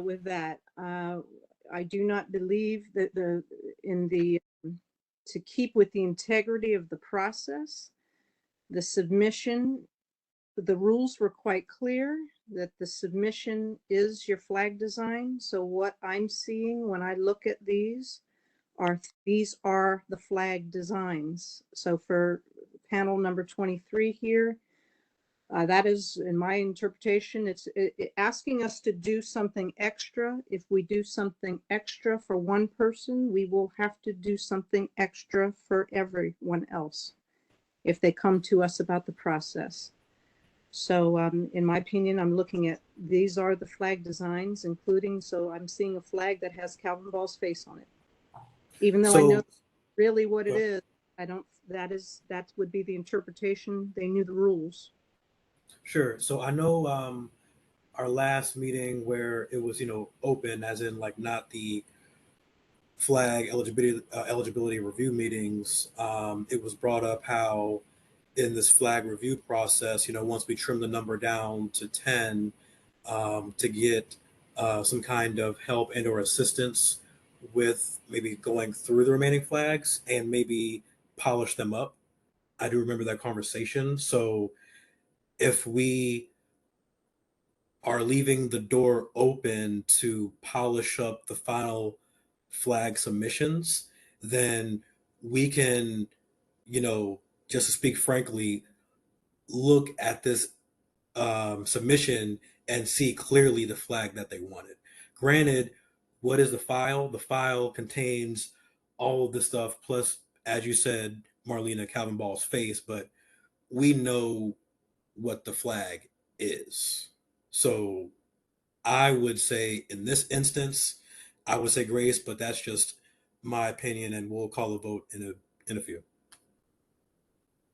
Speaker 9: with that. I do not believe that to keep with the integrity of the process, the submission, the rules were quite clear that the submission is your flag design. So what I'm seeing when I look at these are the flag designs. So for panel number 23 here, that is, in my interpretation, it's asking us to do something extra. If we do something extra for one person, we will have to do something extra for everyone else if they come to us about the process. So in my opinion, I'm looking at, these are the flag designs, including, so I'm seeing a flag that has Calvin Ball's face on it. Even though I know really what it is, I don't, that would be the interpretation. They knew the rules.
Speaker 7: Sure. So I know our last meeting where it was, open, as in like not the flag eligibility review meetings, it was brought up how in this flag review process, once we trim the number down to 10, to get some kind of help and or assistance with maybe going through the remaining flags and maybe polish them up. I do remember that conversation. So if we are leaving the door open to polish up the final flag submissions, then we can, just to speak frankly, look at this submission and see clearly the flag that they wanted. Granted, what is the file? The file contains all of this stuff, plus, as you said, Marlena, Calvin Ball's face, but we know what the flag is. So I would say in this instance, I would say Grace, but that's just my opinion, and we'll call a vote in a few.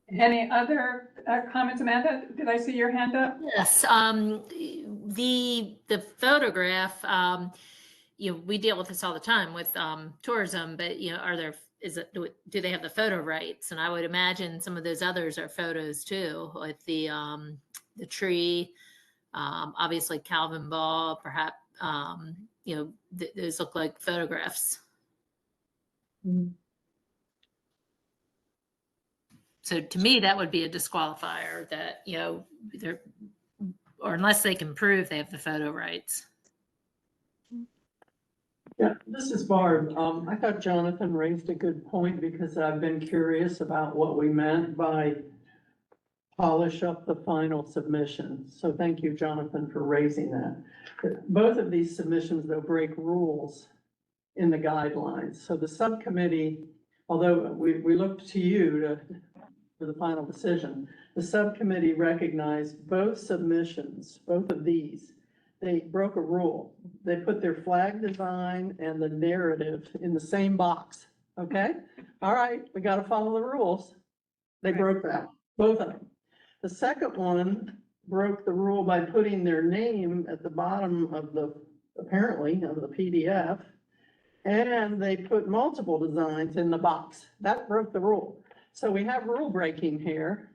Speaker 2: Any other comments, Amanda? Did I see your hand up?
Speaker 6: Yes, the photograph, we deal with this all the time with tourism, but do they have the photo rights? And I would imagine some of those others are photos too, with the tree, obviously Calvin Ball, perhaps, those look like photographs.
Speaker 2: Mm-hmm.
Speaker 6: So to me, that would be a disqualifier that, or unless they can prove they have the photo rights.
Speaker 5: Yeah, this is Barb. I thought Jonathan raised a good point because I've been curious about what we meant by polish up the final submission. So thank you, Jonathan, for raising that. Both of these submissions, though, break rules in the guidelines. So the subcommittee, although we looked to you for the final decision, the subcommittee recognized both submissions, both of these. They broke a rule. They put their flag design and the narrative in the same box. Okay? All right, we got to follow the rules. They broke that, both of them. The second one broke the rule by putting their name at the bottom of apparently, of the PDF. And they put multiple designs in the box. That broke the rule. So we have rule breaking here.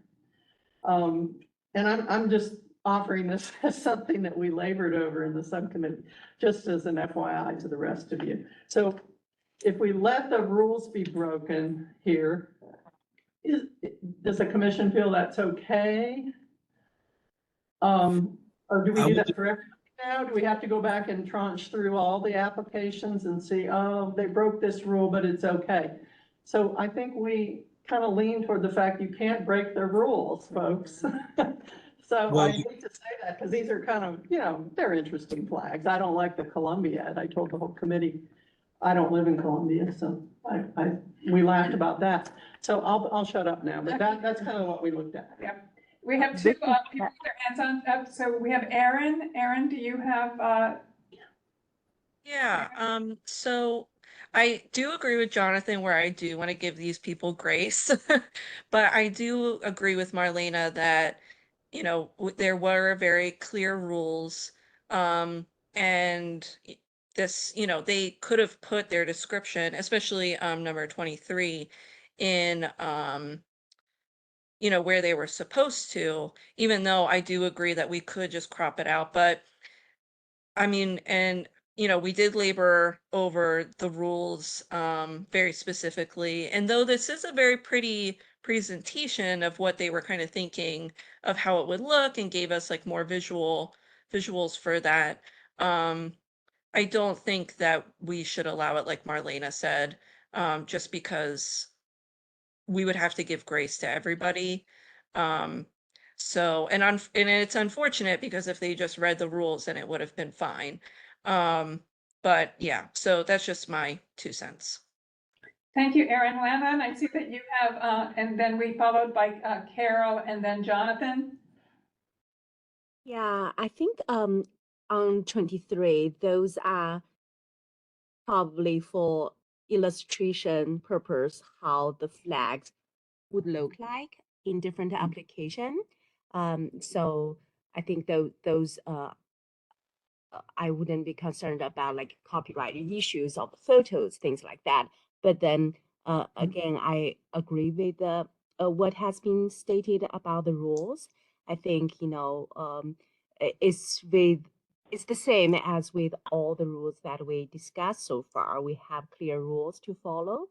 Speaker 5: And I'm just offering this as something that we labored over in the subcommittee, just as an FYI to the rest of you. So if we let the rules be broken here, does the commission feel that's okay? Or do we do that for everybody now? Do we have to go back and tranche through all the applications and see, oh, they broke this rule, but it's okay? So I think we kind of lean toward the fact you can't break the rules, folks. So I hate to say that because these are kind of, they're interesting flags. I don't like the Columbiad. I told the whole committee, I don't live in Columbia, so we laughed about that. So I'll shut up now, but that's kind of what we looked at.
Speaker 2: Yeah. We have two people with their hands on up. So we have Aaron. Aaron, do you have?
Speaker 3: Yeah, so I do agree with Jonathan where I do want to give these people grace. But I do agree with Marlena that, there were very clear rules. And this, they could have put their description, especially number 23, in where they were supposed to, even though I do agree that we could just crop it out. But I mean, and we did labor over the rules very specifically. And though this is a very pretty presentation of what they were kind of thinking of how it would look and gave us like more visuals for that, I don't think that we should allow it, like Marlena said, just because we would have to give grace to everybody. Um, and it's unfortunate because if they just read the rules, then it would have been fine. But yeah, so that's just my 2 cents.
Speaker 2: Thank you, Erin. Landon, I see that you have, and then we followed by Carol and then Jonathan.
Speaker 8: Yeah, I think on 23, those are probably for illustration purpose, how the flags would look like in different application. So I think those I wouldn't be concerned about like copyright issues of photos, things like that. But then again, I agree with what has been stated about the rules. I think it's the same as with all the rules that we discussed so far. We have clear rules to follow.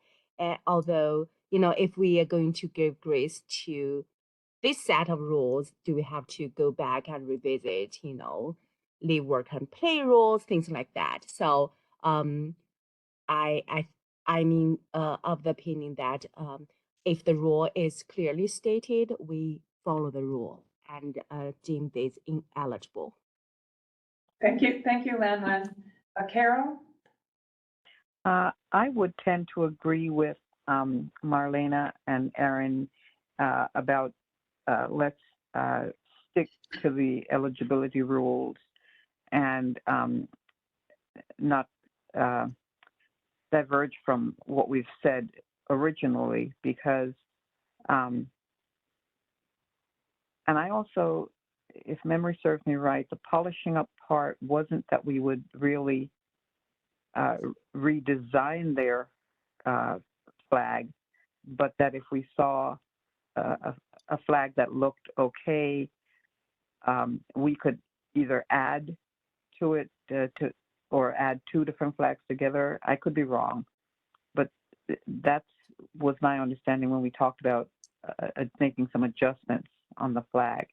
Speaker 8: Although if we are going to give grace to this set of rules, do we have to go back and revisit, leave work and play rules, things like that? So I mean of the opinion that if the rule is clearly stated, we follow the rule and deem this ineligible.
Speaker 2: Thank you, Landon. Carol?
Speaker 10: I would tend to agree with Marlena and Erin about let's stick to the eligibility rules and not diverge from what we've said originally, because and I also, if memory serves me right, the polishing up part wasn't that we would really redesign their flag, but that if we saw a flag that looked okay, we could either add to it or add 2 different flags together. I could be wrong, but that was my understanding when we talked about making some adjustments on the flag.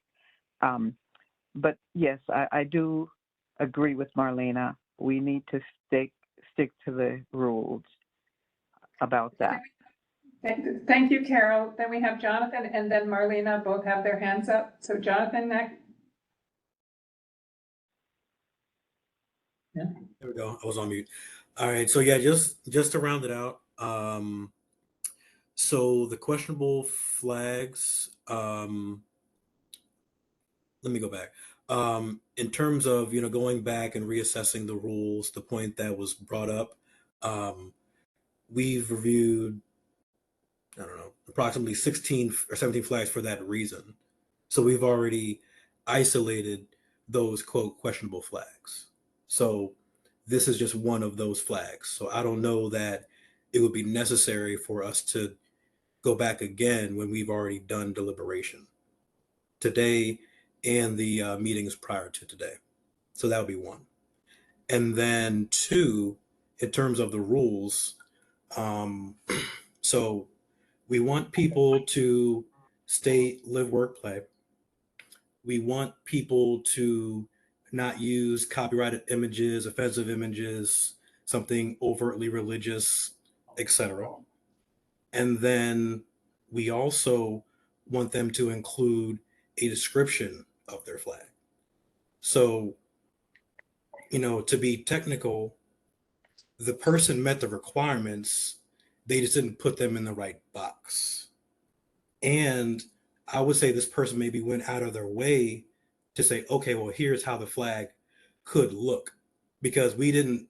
Speaker 10: But yes, I do agree with Marlena. We need to stick to the rules about that.
Speaker 2: Thank you, Carol. Then we have Jonathan and then Marlena both have their hands up. So Jonathan next.
Speaker 7: There we go. I was on mute. All right. So yeah, just to round it out. So the questionable flags, let me go back. In terms of, going back and reassessing the rules, the point that was brought up, we've reviewed, I don't know, approximately 16 or 17 flags for that reason. So we've already isolated those, quote, questionable flags. So this is just one of those flags. So I don't know that it would be necessary for us to go back again when we've already done deliberation today and the meetings prior to today. So that would be 1. And then 2, in terms of the rules, so we want people to stay, live, work, play. We want people to not use copyrighted images, offensive images, something overtly religious, etc. And then we also want them to include a description of their flag. So, to be technical, the person met the requirements, they just didn't put them in the right box. And I would say this person maybe went out of their way to say, okay, well, here's how the flag could look, because we didn't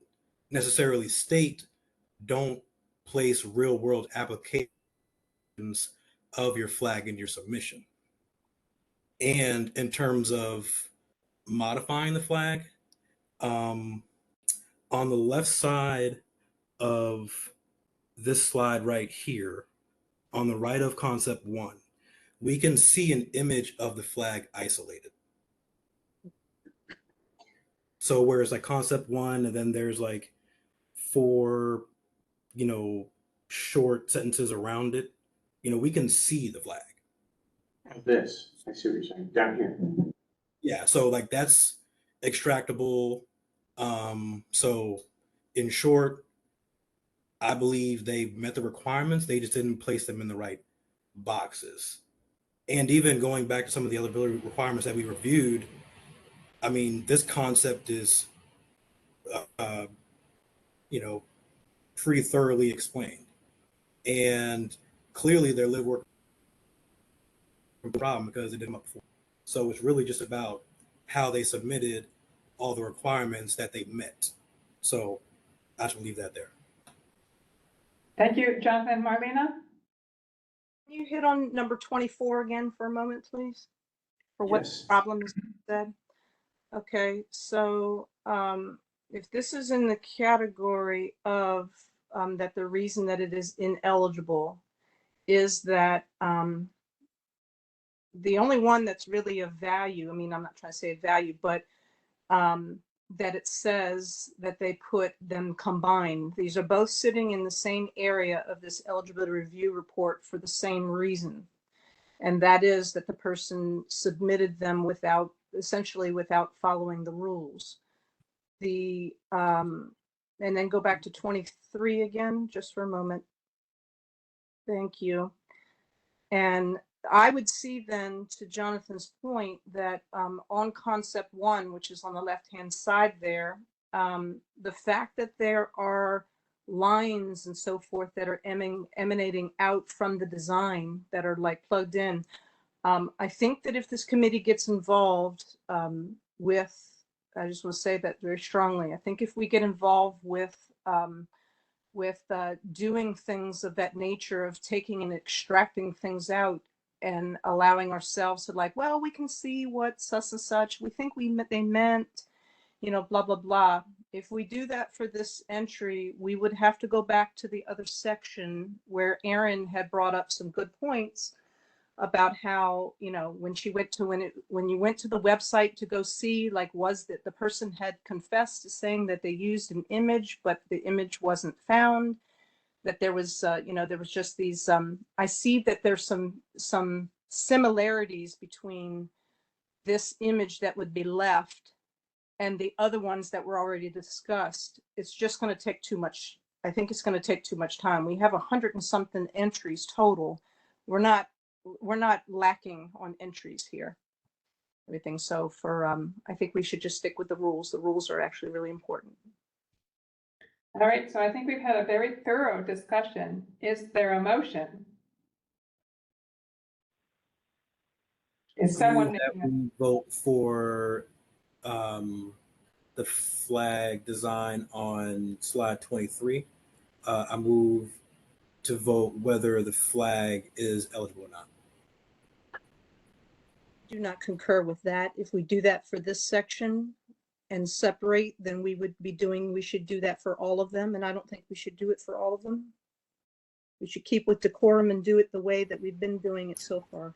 Speaker 7: necessarily state don't place real world applications of your flag in your submission. And in terms of modifying the flag, on the left side of this slide right here, on the right of concept 1, we can see an image of the flag isolated. So whereas like concept 1, and then there's like 4, short sentences around it, we can see the flag.
Speaker 1: This, I see what you're saying, down here.
Speaker 7: Yeah, so like that's extractable. So in short, I believe they met the requirements. They just didn't place them in the right boxes. And even going back to some of the eligibility requirements that we reviewed, I mean, this concept is, pretty thoroughly explained. And clearly their live work problem because they did them up before. So it's really just about how they submitted all the requirements that they met. So I should leave that there.
Speaker 2: Thank you, Jonathan. Marlena?
Speaker 9: Can you hit on number 24 again for a moment, please? For what
Speaker 1: Yes.
Speaker 9: problem is said? Okay, so if this is in the category of that the reason that it is ineligible is that the only one that's really of value, I mean, I'm not trying to say of value, but that it says that they put them combined. These are both sitting in the same area of this eligibility review report for the same reason. And that is that the person submitted them essentially without following the rules. And then go back to 23 again, just for a moment. Thank you. And I would see then, to Jonathan's point, that on concept 1, which is on the left-hand side there, the fact that there are lines and so forth that are emanating out from the design that are like plugged in, I think that if this committee gets involved with, I just want to say that very strongly, I think if we get involved with doing things of that nature, of taking and extracting things out and allowing ourselves to like, well, we can see what such and such, we think they meant, blah, blah, blah. If we do that for this entry, we would have to go back to the other section where Erin had brought up some good points about how, when you went to the website to go see, like, was that the person had confessed to saying that they used an image, but the image wasn't found, that there was, there was just these, I see that there's some similarities between this image that would be left and the other ones that were already discussed. It's just going to take too much. I think it's going to take too much time. We have 100 and something entries total. We're not lacking on entries here. Everything. So I think we should just stick with the rules. The rules are actually really important.
Speaker 2: All right, so I think we've had a very thorough discussion. Is there a motion? Is someone making
Speaker 7: We vote for the flag design on slide 23. I move to vote whether the flag is eligible or not.
Speaker 9: Do not concur with that. If we do that for this section and separate, then we should do that for all of them. And I don't think we should do it for all of them. We should keep with decorum and do it the way that we've been doing it so far.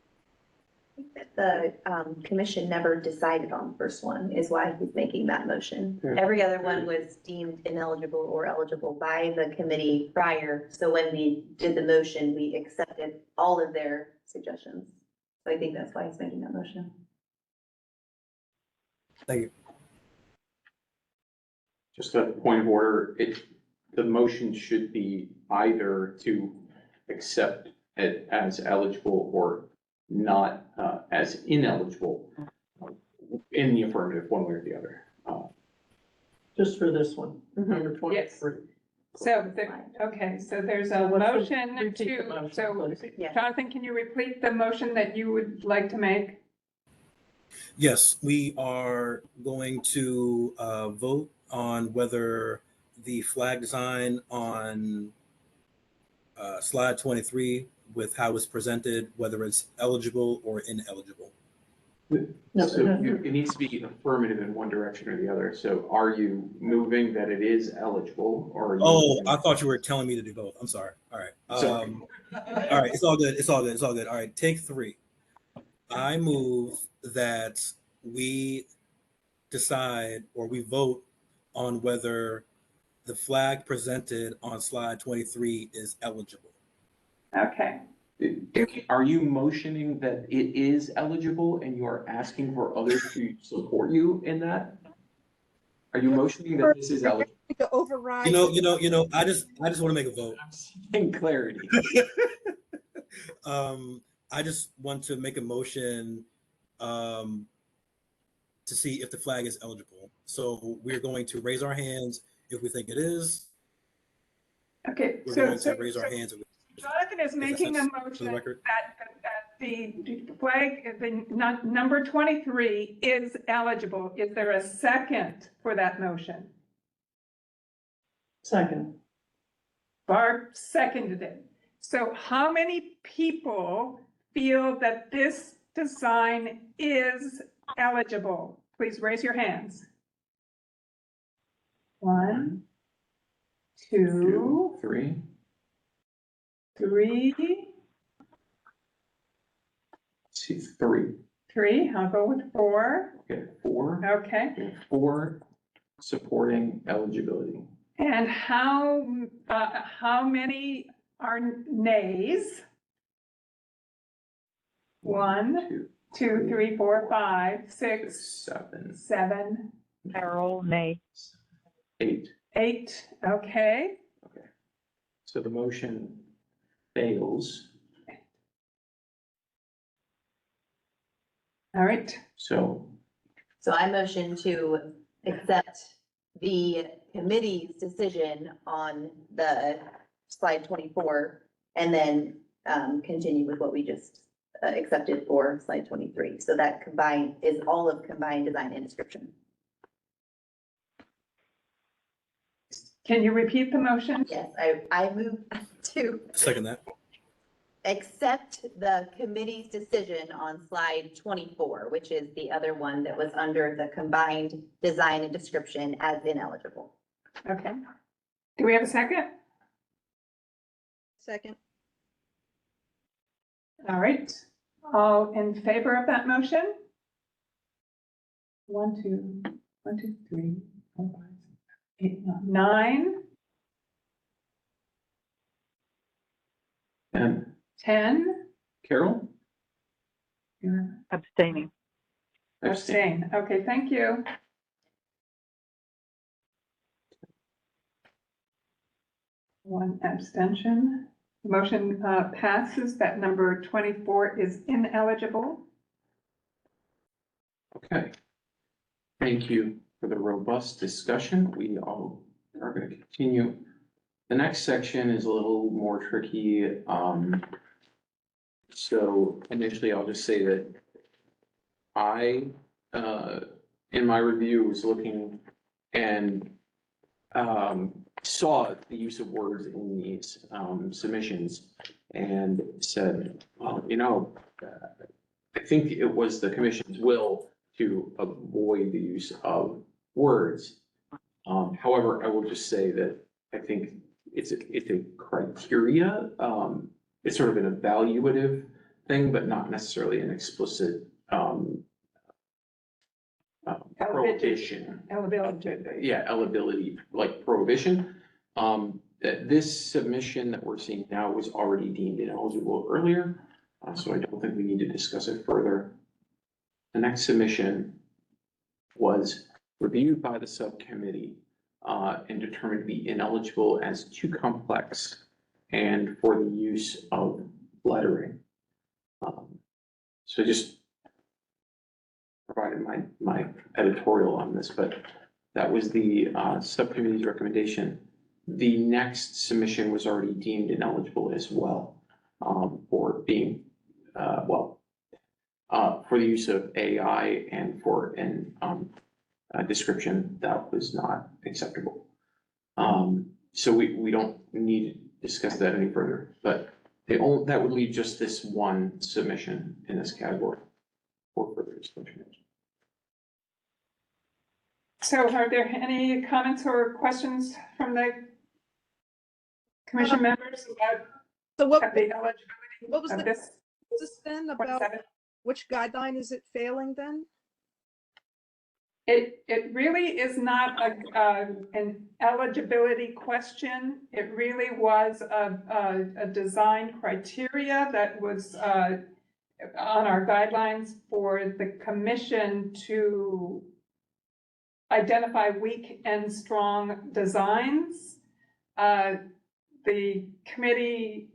Speaker 4: I think that the commission never decided on the first one, is why he's making that motion.
Speaker 1: Yeah.
Speaker 4: Every other one was deemed ineligible or eligible by the committee prior. So when we did the motion, we accepted all of their suggestions. So I think that's why he's making that motion.
Speaker 7: Thank you.
Speaker 1: Just a point of order, the motion should be either to accept it as eligible or not as ineligible, in the affirmative, one way or the other.
Speaker 5: Just for this one, number
Speaker 2: Yes.
Speaker 5: 23.
Speaker 2: So, okay, so there's a motion
Speaker 5: Repeat the motion,
Speaker 2: so
Speaker 5: please.
Speaker 4: Yeah.
Speaker 2: Jonathan, can you repeat the motion that you would like to make?
Speaker 7: Yes, we are going to vote on whether the flag design on slide 23 with how it's presented, whether it's eligible or ineligible?
Speaker 5: No,
Speaker 1: So it needs to be affirmative in one direction or the other. So are you moving that it is eligible or? Are you
Speaker 7: Oh,
Speaker 1: moving-
Speaker 7: I thought you were telling me to do both. I'm sorry. All right.
Speaker 1: Sorry.
Speaker 7: All right. It's all good. It's all good. It's all good. All right. Take 3. I move that we decide or we vote on whether the flag presented on slide 23 is eligible.
Speaker 2: Okay,
Speaker 1: Are you motioning that it is eligible and you are asking for others to support you in that? Are you motioning that this is eligible?
Speaker 9: To override.
Speaker 7: I just want to make a vote.
Speaker 1: I'm seeking clarity.
Speaker 7: I just want to make a motion to see if the flag is eligible. So we're going to raise our hands if we think it is.
Speaker 2: okay.
Speaker 7: We're
Speaker 2: So,
Speaker 7: going to
Speaker 2: so
Speaker 7: raise our hands.
Speaker 2: Jonathan is making a
Speaker 7: sense for
Speaker 2: motion
Speaker 7: the
Speaker 2: that
Speaker 7: record?
Speaker 2: the flag, number 23 is eligible. Is there a second for that motion?
Speaker 5: second,
Speaker 2: Barb seconded it. So how many people feel that this design is eligible? Please raise your hands. 1, 2,
Speaker 1: 3.
Speaker 2: 3,
Speaker 1: See, 3.
Speaker 2: 3. I'll go with 4.
Speaker 1: Okay, 4.
Speaker 2: Okay.
Speaker 1: Okay, 4 supporting eligibility.
Speaker 2: And how many are nays? 1, 2, 3, 4, 5, 6,
Speaker 1: 7,
Speaker 2: 7,
Speaker 10: Carol, nay.
Speaker 1: 8.
Speaker 2: 8. Okay.
Speaker 1: Okay. So the motion fails.
Speaker 2: All right.
Speaker 1: So
Speaker 4: So I motion to accept the committee's decision on the slide 24 and then continue with what we just accepted for slide 23. So that combined is all of combined design and description.
Speaker 2: Can you repeat the motion?
Speaker 4: Yes, I move to
Speaker 7: Second that.
Speaker 4: accept the committee's decision on slide 24, which is the other one that was under the combined design and description as ineligible.
Speaker 2: Okay. Do we have a second?
Speaker 9: Second.
Speaker 2: All right. All in favor of that motion? 1, 2, 1, 2, 3, 4, 5, 6, 8, 9,
Speaker 1: and
Speaker 2: 10.
Speaker 1: Carol?
Speaker 2: You're
Speaker 10: Abstaining.
Speaker 2: abstain. Okay, thank you. One abstention. Motion passes. That number 24 is ineligible.
Speaker 1: Okay. Thank you for the robust discussion. We all are going to continue. The next section is a little more tricky. So initially, I'll just say that I, in my review, was looking and saw the use of words in these submissions and said, well, I think it was the commission's will to avoid the use of words. However, I will just say that I think it's a criteria. It's sort of an evaluative thing, but not necessarily an explicit prohibition.
Speaker 2: Eligibility.
Speaker 1: Yeah, eligibility, like prohibition. This submission that we're seeing now was already deemed ineligible earlier, so I don't think we need to discuss it further. The next submission was reviewed by the subcommittee and determined to be ineligible as too complex and for the use of lettering. So just provided my editorial on this, but that was the subcommittee's recommendation. The next submission was already deemed ineligible as well for being, for the use of AI and for a description that was not acceptable. So we don't need to discuss that any further, but that would leave just this one submission in this category for further discussion.
Speaker 2: So are there any comments or questions from the commission members about
Speaker 9: So what
Speaker 2: the eligibility
Speaker 9: was
Speaker 2: of
Speaker 9: the
Speaker 2: this?
Speaker 9: this then about
Speaker 2: 27?
Speaker 9: which guideline is it failing then?
Speaker 2: It really is not an eligibility question. It really was a design criteria that was on our guidelines for the commission to identify weak and strong designs. The committee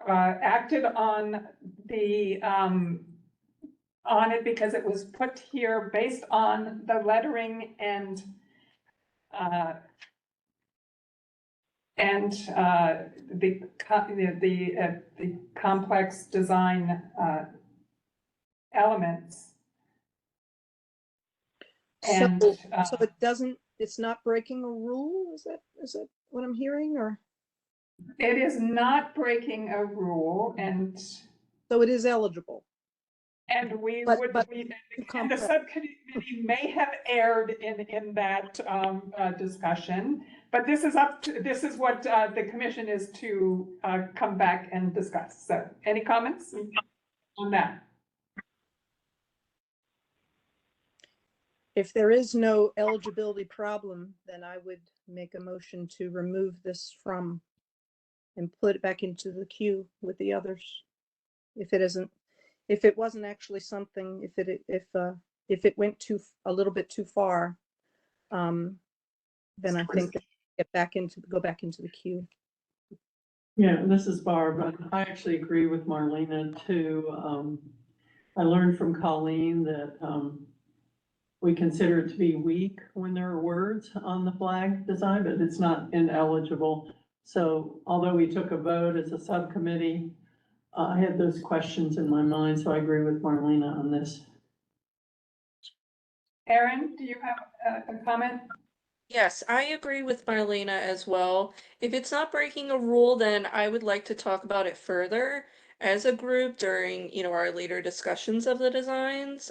Speaker 2: acted on it because it was put here based on the lettering and the complex design elements. And
Speaker 9: So it doesn't, it's not breaking a rule? Is that what I'm hearing, or?
Speaker 2: it is not breaking a rule, and
Speaker 9: So it is eligible.
Speaker 2: we
Speaker 9: But-
Speaker 2: would,
Speaker 9: but
Speaker 2: and the
Speaker 9: complex.
Speaker 2: subcommittee may have erred in that discussion, but this is what the commission is to come back and discuss. So any comments on that?
Speaker 9: If there is no eligibility problem, then I would make a motion to remove this from and put it back into the queue with the others. If it wasn't actually something, if it went a little bit too far, then I think go back into the queue.
Speaker 5: Yeah, this is Barb. I actually agree with Marlena too. I learned from Colleen that, we consider it to be weak when there are words on the flag design, but it's not ineligible. So although we took a vote as a subcommittee, I had those questions in my mind, so I agree with Marlena on this.
Speaker 2: Erin, do you have a comment?
Speaker 3: Yes, I agree with Marlena as well. If it's not breaking a rule, then I would like to talk about it further as a group during, our later discussions of the designs.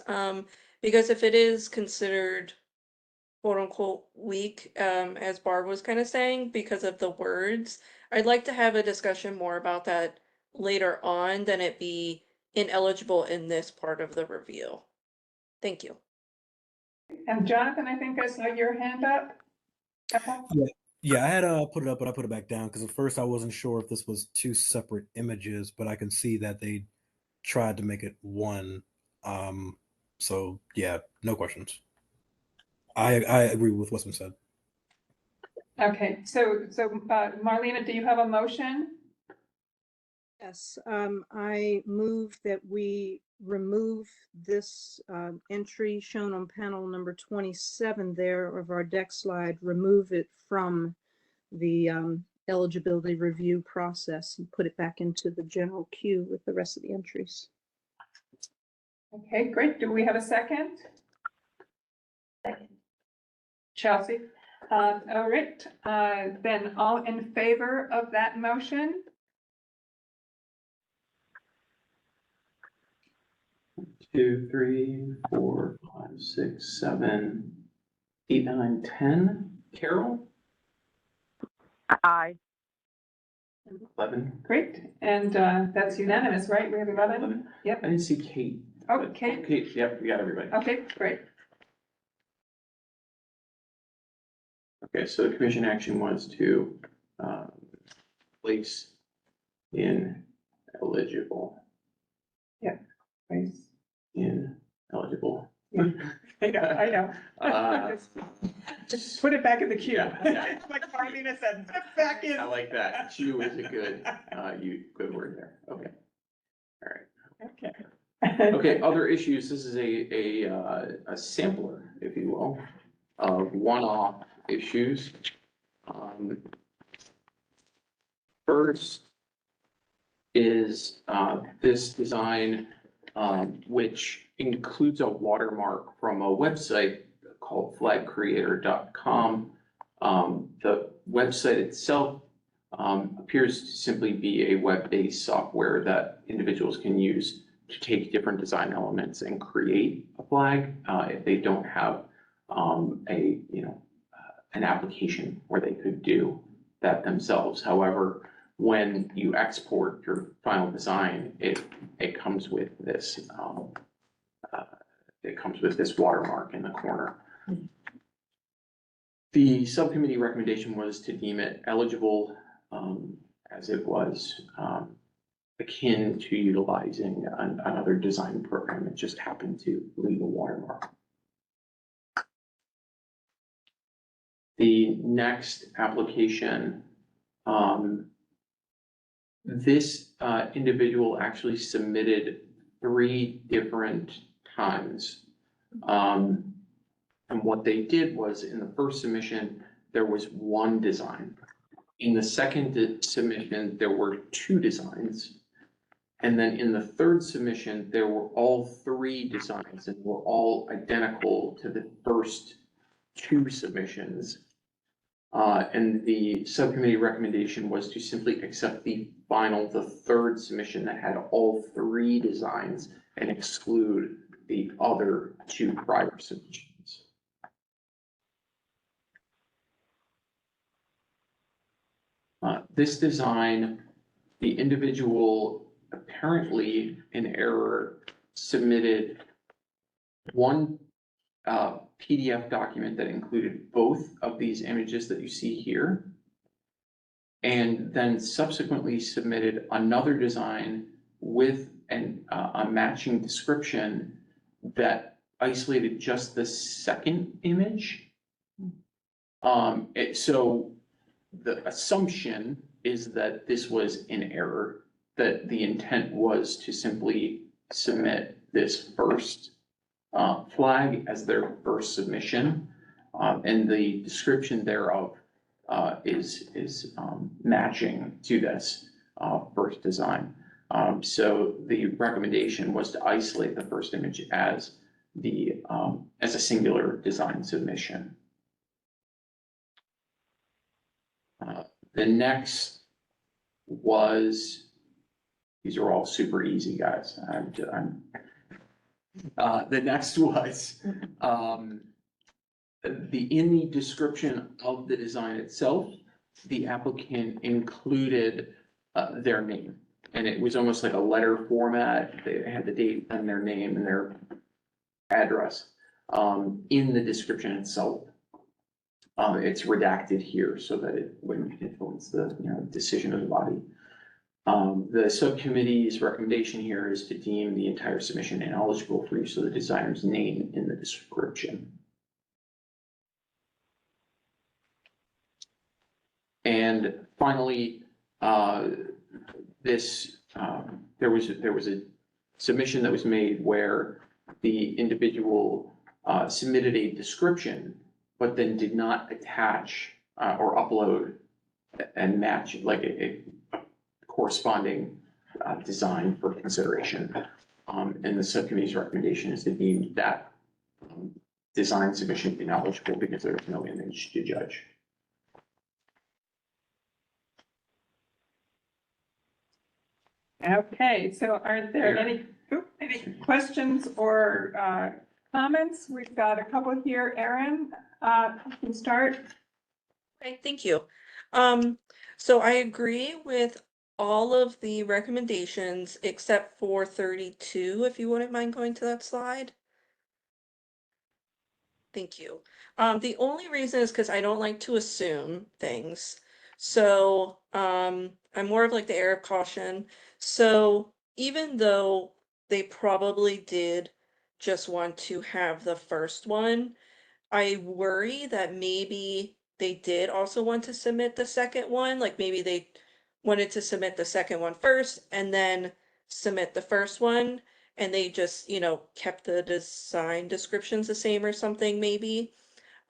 Speaker 3: Because if it is considered quote unquote weak, as Barb was kind of saying, because of the words, I'd like to have a discussion more about that later on than it be ineligible in this part of the review. Thank you.
Speaker 2: And Jonathan, I think I saw your hand up.
Speaker 7: Yeah, I had put it up, but I put it back down because at first I wasn't sure if this was two separate images, but I can see that they tried to make it one. So yeah, no questions. I agree with what's been said.
Speaker 2: Okay, so Marlena, do you have a motion?
Speaker 9: Yes, I move that we remove this entry shown on panel number 27 there of our deck slide, remove it from the eligibility review process and put it back into the general queue with the rest of the entries.
Speaker 2: Okay, great. Do we have a second?
Speaker 4: Second.
Speaker 2: Chelsea? All right, then all in favor of that motion?
Speaker 1: Two, three, 4, 5, 6, 7, 8, 9, 10. Carol?
Speaker 10: Aye.
Speaker 1: 11.
Speaker 2: Great, and that's unanimous, right? We have 11?
Speaker 1: 11.
Speaker 2: Yep.
Speaker 1: I didn't see Kate.
Speaker 2: Oh, Kate?
Speaker 1: Kate, yep, we got everybody.
Speaker 2: Okay, great.
Speaker 1: Okay, so the commission action was to place ineligible.
Speaker 2: Please.
Speaker 1: Ineligible.
Speaker 2: I know.
Speaker 1: Uh,
Speaker 2: Just put it back in the queue.
Speaker 1: Yeah.
Speaker 2: Like Marlena said, put it back in.
Speaker 1: I like that. Queue is a good, good word there. Okay. All right.
Speaker 2: Okay.
Speaker 1: Okay, other issues. This is a sampler, if you will, of one-off issues. First is this design, which includes a watermark from a website called flagcreator.com. The website itself appears to simply be a web-based software that individuals can use to take different design elements and create a flag if they don't have an application where they could do that themselves. However, when you export your final design, it comes with this watermark in the corner. The subcommittee recommendation was to deem it eligible as it was akin to utilizing another design program. It just happened to leave a watermark. The next application, this individual actually submitted 3 different times. And what they did was, in the first submission, there was 1 design. In the second submission, there were 2 designs. And then in the third submission, there were all 3 designs and were all identical to the first 2 submissions. And the subcommittee recommendation was to simply accept the third submission that had all 3 designs and exclude the other 2 prior submissions. This design, the individual apparently in error submitted 1 PDF document that included both of these images that you see here, and then subsequently submitted another design with a matching description that isolated just the second image. So the assumption is that this was in error, that the intent was to simply submit this first flag as their first submission, and the description thereof is matching to this first design. So the recommendation was to isolate the first image as a singular design submission. The next was, these are all super easy, guys. The next was in the description of the design itself, the applicant included their name, and it was almost like a letter format. They had the date and their name and their address in the description itself. It's redacted here so that it wouldn't influence the decision of the body. The subcommittee's recommendation here is to deem the entire submission ineligible for use of the designer's name in the description. And finally, there was a submission that was made where the individual submitted a description, but then did not attach or upload and match like a corresponding design for consideration. And the subcommittee's recommendation is to deem that design submission ineligible because there is no image to judge.
Speaker 2: Okay, so are there any questions or comments? We've got a couple here. Erin, you can start.
Speaker 3: Okay, thank you. So I agree with all of the recommendations except for 32, if you wouldn't mind going to that slide. Thank you. The only reason is because I don't like to assume things. So I'm more of like the air of caution. So even though they probably did just want to have the first one, I worry that maybe they did also want to submit the second one. Like maybe they wanted to submit the second one first and then submit the first one. And they just, kept the design descriptions the same or something maybe.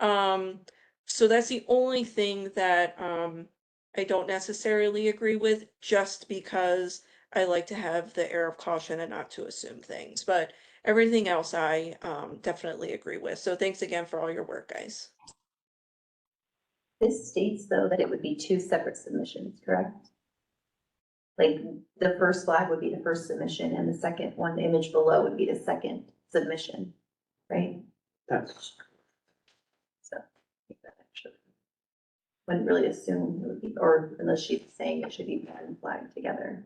Speaker 3: So that's the only thing that I don't necessarily agree with, just because I like to have the air of caution and not to assume things. But everything else I definitely agree with. So thanks again for all your work, guys.
Speaker 4: This states though that it would be two separate submissions, correct? Like the first flag would be the first submission and the second one, the image below would be the second submission, right?
Speaker 1: That's,
Speaker 4: So. I think that actually wouldn't really assume it would be, or unless she's saying it should be one flag together.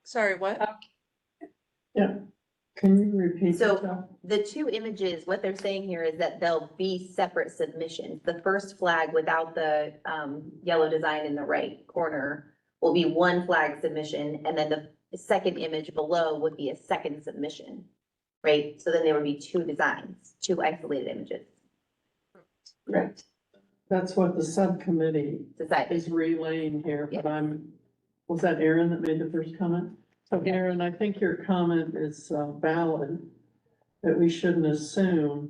Speaker 3: Sorry, what?
Speaker 5: Can you repeat?
Speaker 4: So-
Speaker 5: that?
Speaker 4: The two images, what they're saying here is that they'll be separate submissions. The first flag without the yellow design in the right corner will be one flag submission, and then the second image below would be a second submission, right? So then there would be two designs, two isolated images. Correct.
Speaker 5: That's what the subcommittee
Speaker 4: Decided.
Speaker 5: is relaying here, but was that Aaron that made the first comment? So Aaron, I think your comment is valid, that we shouldn't assume.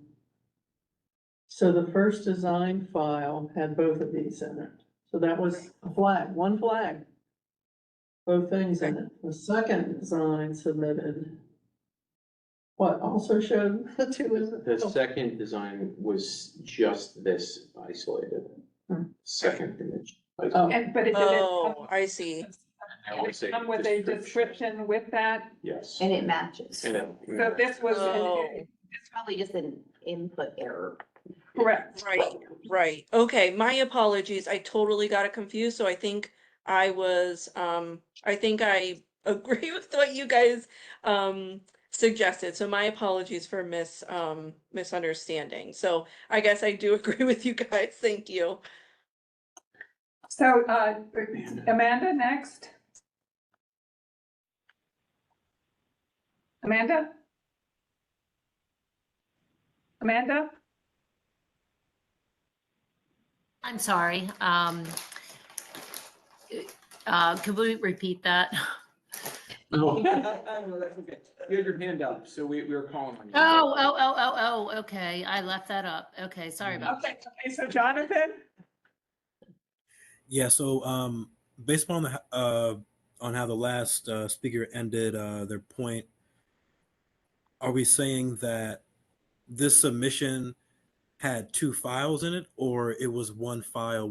Speaker 5: So the first design file had both of these in it. So that was a flag, one flag. Both things in it. The second design submitted, what, also showed the two in it?
Speaker 1: the second design was just this isolated, second image.
Speaker 5: Oh.
Speaker 2: And, but it
Speaker 3: Oh, I see.
Speaker 1: And it was a
Speaker 2: come with a description with that.
Speaker 1: Yes.
Speaker 4: And it matches.
Speaker 1: And
Speaker 4: It's
Speaker 1: it-
Speaker 2: So this was,
Speaker 3: Oh.
Speaker 4: probably just an input error.
Speaker 2: correct.
Speaker 3: Right. Okay, my apologies. I totally got it confused. So I think I was, I think I agree with what you guys suggested. So my apologies for misunderstanding. So I guess I do agree with you guys. Thank you.
Speaker 2: So, Amanda, next. Amanda? Amanda?
Speaker 6: I'm sorry. Could we repeat that?
Speaker 1: No, that's okay. You had your hand up, so we were calling on you.
Speaker 6: Oh, okay. I left that up. Okay, sorry about that.
Speaker 2: Okay, so Jonathan?
Speaker 7: Yeah, so based upon the on how the last speaker ended their point, are we saying that this submission had two files in it, or it was one file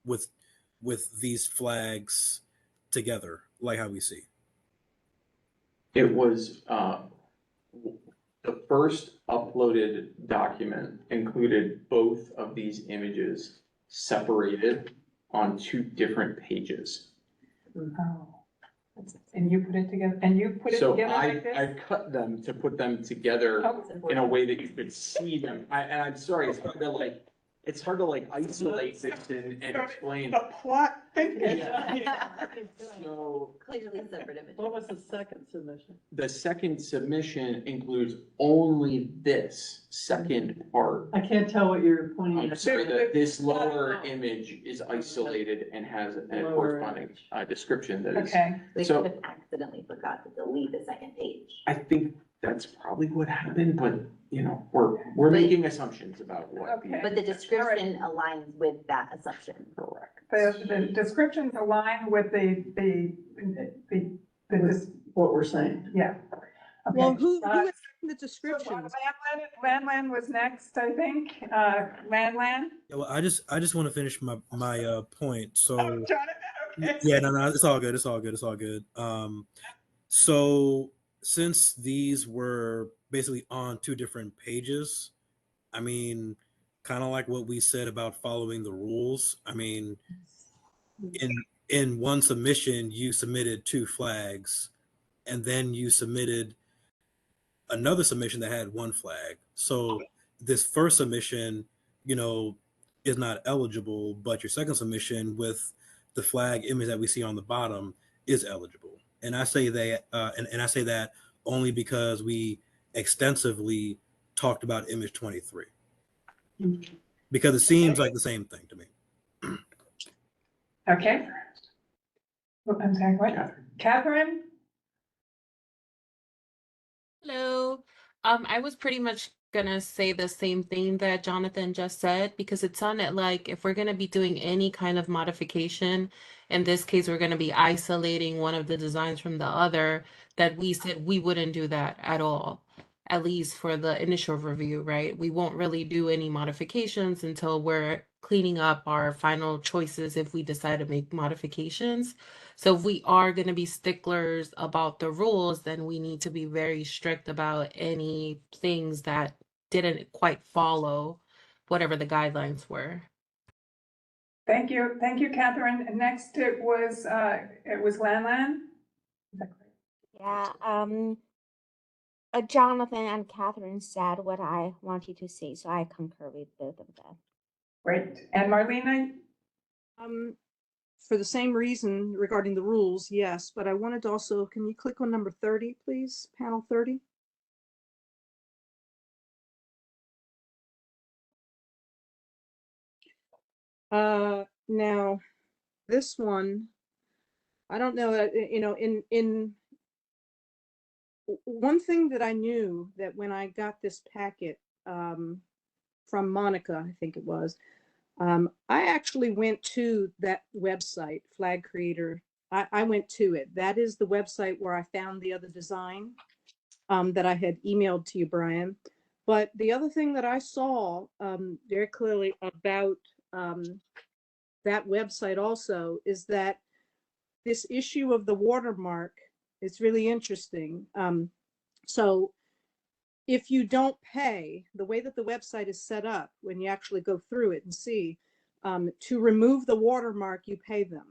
Speaker 7: with these flags together, like how we see?
Speaker 1: It was, the first uploaded document included both of these images separated on two different pages.
Speaker 2: Oh. And you put it together, and you put it
Speaker 1: So
Speaker 2: together
Speaker 1: I
Speaker 2: like this?
Speaker 1: cut them to put them together
Speaker 2: Oh,
Speaker 1: in a way that you could see them. And I'm sorry, it's hard to isolate this and explain.
Speaker 2: The plot thickness.
Speaker 1: So
Speaker 4: Clearly separate images.
Speaker 5: What was the second submission?
Speaker 1: the second submission includes only this second part.
Speaker 5: I can't tell what you're pointing
Speaker 1: I'm
Speaker 5: at.
Speaker 1: sorry, this lower image is isolated and has a
Speaker 5: Lower
Speaker 1: corresponding
Speaker 5: image.
Speaker 1: description that is.
Speaker 2: Okay,
Speaker 4: They
Speaker 1: So-
Speaker 4: could have accidentally forgot to delete the second page.
Speaker 1: I think that's probably what happened, but we're making assumptions about what.
Speaker 2: Okay.
Speaker 4: But the description aligns with that assumption.
Speaker 1: Correct.
Speaker 2: the descriptions align with the,
Speaker 5: What we're saying.
Speaker 2: yeah.
Speaker 9: Well,
Speaker 2: Okay.
Speaker 9: who
Speaker 2: Uh,
Speaker 9: is in the descriptions?
Speaker 2: Landland was next, I think. Landland?
Speaker 7: Yeah, well, I just want to finish my point. So
Speaker 2: Jonathan, okay.
Speaker 7: yeah, no, it's all good. It's all good. It's all good. So since these were basically on two different pages, I mean, kind of like what we said about following the rules. I mean, in one submission, you submitted two flags, and then you submitted another submission that had one flag. So this first submission, is not eligible, but your second submission with the flag image that we see on the bottom is eligible. And I say that, and I say that only because we extensively talked about image 23, because it seems like the same thing to me.
Speaker 2: Okay. I'm sorry, what? Catherine?
Speaker 12: Hello. I was pretty much gonna say the same thing that Jonathan just said, because it sounded like if we're gonna be doing any kind of modification, in this case, we're gonna be isolating one of the designs from the other, that we said we wouldn't do that at all. at least for the initial review, right? We won't really do any modifications until we're cleaning up our final choices if we decide to make modifications. So if we are going to be sticklers about the rules, then we need to be very strict about any things that didn't quite follow whatever the guidelines were.
Speaker 2: Thank you, Catherine. And next it was Lan Lan. Is that correct?
Speaker 8: Yeah, Jonathan and Catherine said what I wanted to say, so I concur with both of them.
Speaker 2: Great. And Marlena?
Speaker 9: For the same reason regarding the rules, yes, but I wanted to also, can you click on number 30, please? Panel 30. Now, this one, I don't know, you know, in one thing that I knew that when I got this packet from Monica, I think it was, I actually went to that website, Flag Creator. I went to it. That is the website where I found the other design that I had emailed to you, Brian. But the other thing that I saw very clearly about that website also is that this issue of the watermark is really interesting. So if you don't pay, the way that the website is set up, when you actually go through it and see, to remove the watermark, you pay them.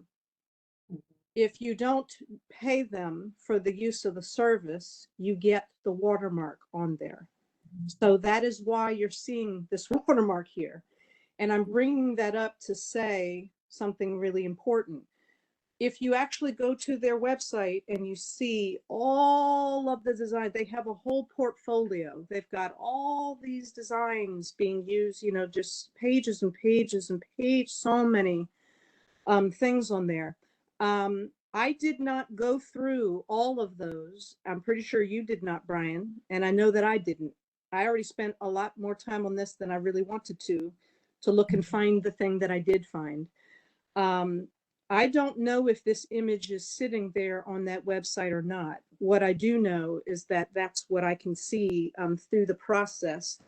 Speaker 9: If you don't pay them for the use of the service, you get the watermark on there. So that is why you're seeing this watermark here. And I'm bringing that up to say something really important. If you actually go to their website and you see all of the design, they have a whole portfolio. They've got all these designs being used, you know, just pages and pages and pages, so many things on there. I did not go through all of those. I'm pretty sure you did not, Brian, and I know that I didn't. I already spent a lot more time on this than I really wanted to look and find the thing that I did find. I don't know if this image is sitting there on that website or not. What I do know is that that's what I can see through the process,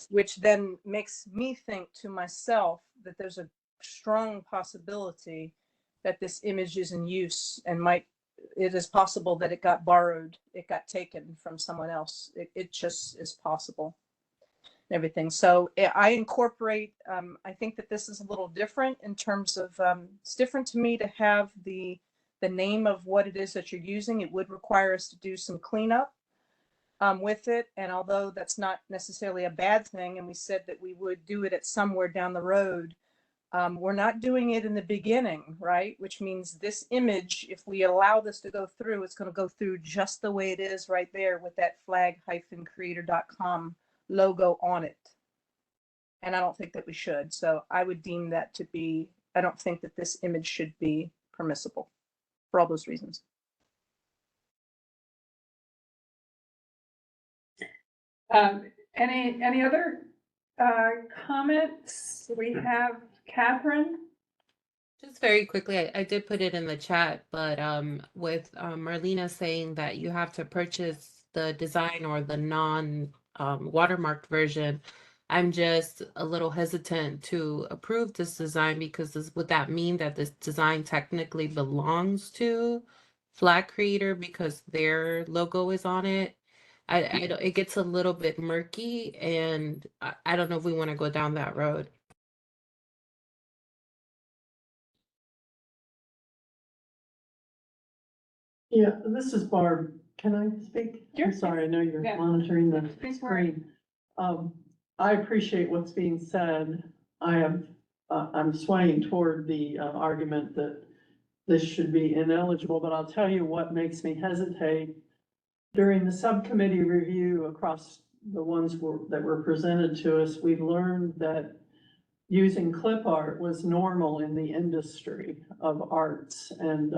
Speaker 9: which then makes me think to myself that there's a strong possibility that this image is in use and it is possible that it got borrowed, it got taken from someone else. It just is possible. Everything. So I incorporate, I think that this is a little different in terms of, it's different to me to have the name of what it is that you're using. It would require us to do some cleanup with it. And although that's not necessarily a bad thing, and we said that we would do it at somewhere down the road, we're not doing it in the beginning, right? Which means this image, if we allow this to go through, it's going to go through just the way it is right there with that flag-creator.com logo on it. And I don't think that we should. So I would deem that to be, I don't think that this image should be permissible for all those reasons.
Speaker 2: Any other comments? We have Catherine.
Speaker 12: Just very quickly, I did put it in the chat, but with Marlena saying that you have to purchase the design or the non-watermarked version, I'm just a little hesitant to approve this design because would that mean that this design technically belongs to Flag Creator because their logo is on it? I don't, it gets a little bit murky, and I don't know if we want to go down that road.
Speaker 5: Yeah, this is Barb. Can I speak?
Speaker 2: Sure.
Speaker 5: I'm sorry, I know you're
Speaker 2: Yeah.
Speaker 5: monitoring the
Speaker 2: Please go ahead.
Speaker 5: screen. I appreciate what's being said. I'm swaying toward the argument that this should be ineligible, but I'll tell you what makes me hesitate. During the subcommittee review across the ones that were presented to us, we learned that using clip art was normal in the industry of arts and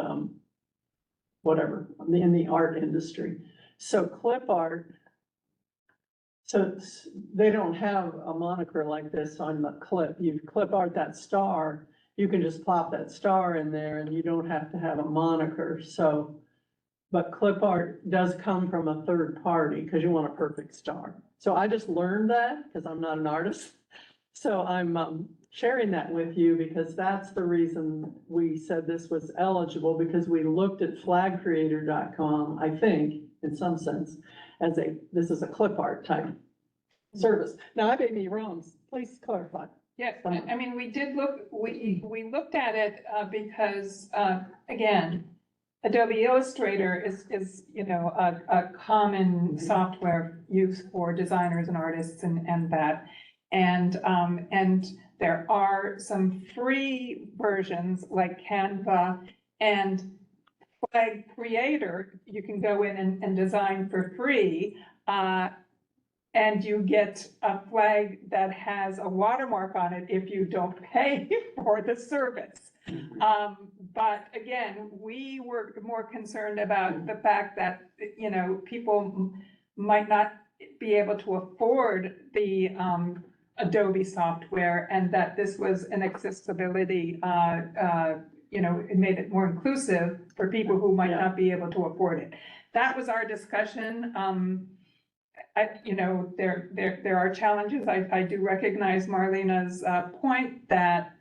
Speaker 5: whatever, in the art industry. So clip art, so they don't have a moniker like this on the clip. You clip art that star, you can just plop that star in there and you don't have to have a moniker. So, but clip art does come from a third party because you want a perfect star. So I just learned that because I'm not an artist. So I'm sharing that with you because that's the reason we said this was eligible, because we looked at flagcreator.com, I think, in some sense, as this is a clip art type service. Now, I may be wrong, please clarify.
Speaker 2: Yes, I mean, we did look, we looked at it because, again, Adobe Illustrator is, you know, a common software used for designers and artists and that. And there are some free versions like Canva and Flag Creator. You can go in and design for free. And you get a flag that has a watermark on it if you don't pay for the service. But again, we were more concerned about the fact that, you know, people might not be able to afford the Adobe software, and that this was an accessibility, you know, it made it more inclusive for people who might not be able to afford it. That was our discussion. You know, there are challenges. I do recognize Marlena's point that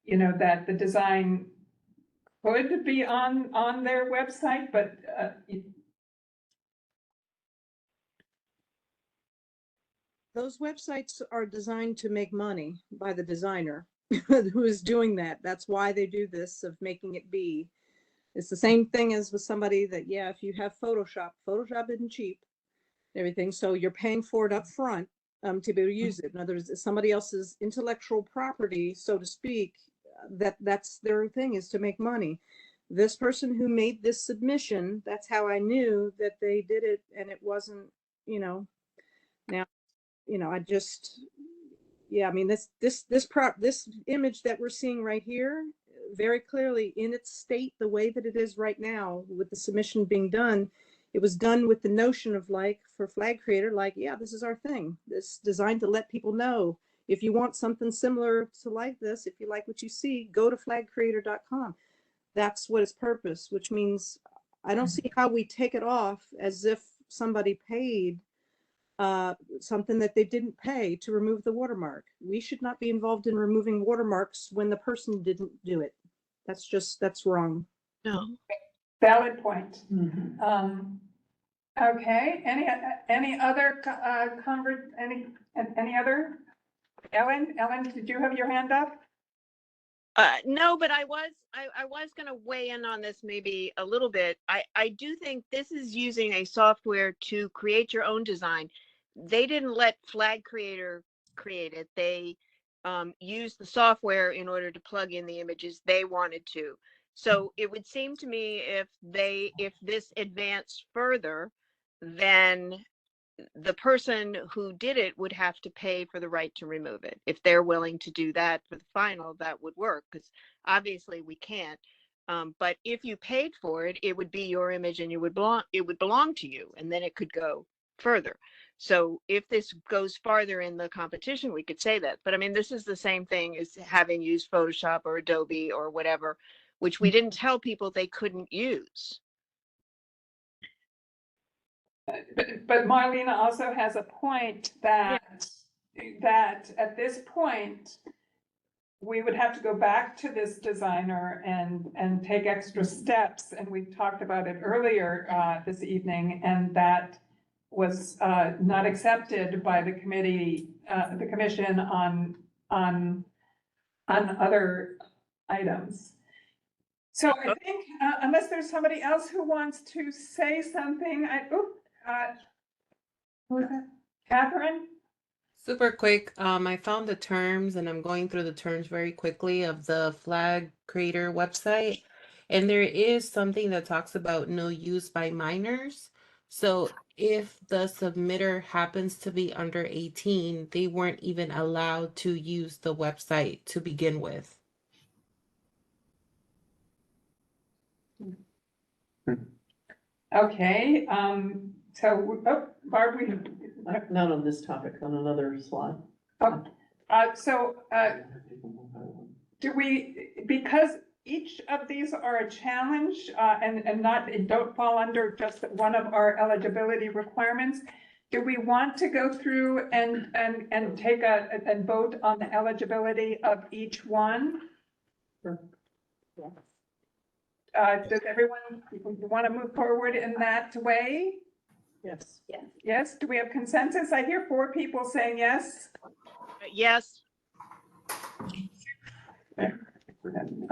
Speaker 2: you know, that the design could be on their website, but
Speaker 9: Those websites are designed to make money by the designer who is doing that. That's why they do this, of making it be. It's the same thing as with somebody that, yeah, if you have Photoshop isn't cheap, everything. So you're paying for it up front to be able to use it. In other words, it's somebody else's intellectual property, so to speak, that's their thing, is to make money. This person who made this submission, that's how I knew that they did it, and it wasn't, you know, now, you know, I just, yeah, I mean, this image that we're seeing right here, very clearly in its state, the way that it is right now with the submission being done, it was done with the notion of, like, for Flag Creator, like, yeah, this is our thing. This designed to let people know, if you want something similar to like this, if you like what you see, go to flagcreator.com. That's what its purpose, which means I don't see how we take it off as if somebody paid something that they didn't pay to remove the watermark. We should not be involved in removing watermarks when the person didn't do it. That's wrong.
Speaker 11: No.
Speaker 2: valid point.
Speaker 5: Mhm.
Speaker 2: Okay, any other any other? Ellen, did you have your hand up?
Speaker 13: No, but I was going to weigh in on this maybe a little bit. I do think this is using a software to create your own design. They didn't let Flag Creator create it. They used the software in order to plug in the images they wanted to. So it would seem to me if this advanced further, then the person who did it would have to pay for the right to remove it. If they're willing to do that for the final, that would work, because obviously we can't. But if you paid for it, it would be your image and it would belong to you, and then it could go further. So if this goes farther in the competition, we could say that. But I mean, this is the same thing as having used Photoshop or Adobe or whatever, which we didn't tell people they couldn't use.
Speaker 2: But Marlena also has a point that at this point, we would have to go back to this designer and take extra steps. And we talked about it earlier this evening, and that was not accepted by the committee, the commission on other items. So I think unless there's somebody else who wants to say something, who is that? Catherine?
Speaker 12: Super quick, I found the terms and I'm going through the terms very quickly of the Flag Creator website. And there is something that talks about no use by minors. So if the submitter happens to be under 18, they weren't even allowed to use the website to begin with.
Speaker 2: Okay, so, Barb,
Speaker 5: Not on this topic, on another slide.
Speaker 2: do we, because each of these are a challenge, and don't fall under just one of our eligibility requirements. Do we want to go through and take and vote on the eligibility of each one?
Speaker 5: Sure.
Speaker 2: Does everyone want to move forward in that way?
Speaker 5: Yes.
Speaker 4: Yes.
Speaker 2: Yes, do we have consensus? I hear 4 people saying yes.
Speaker 13: Yes.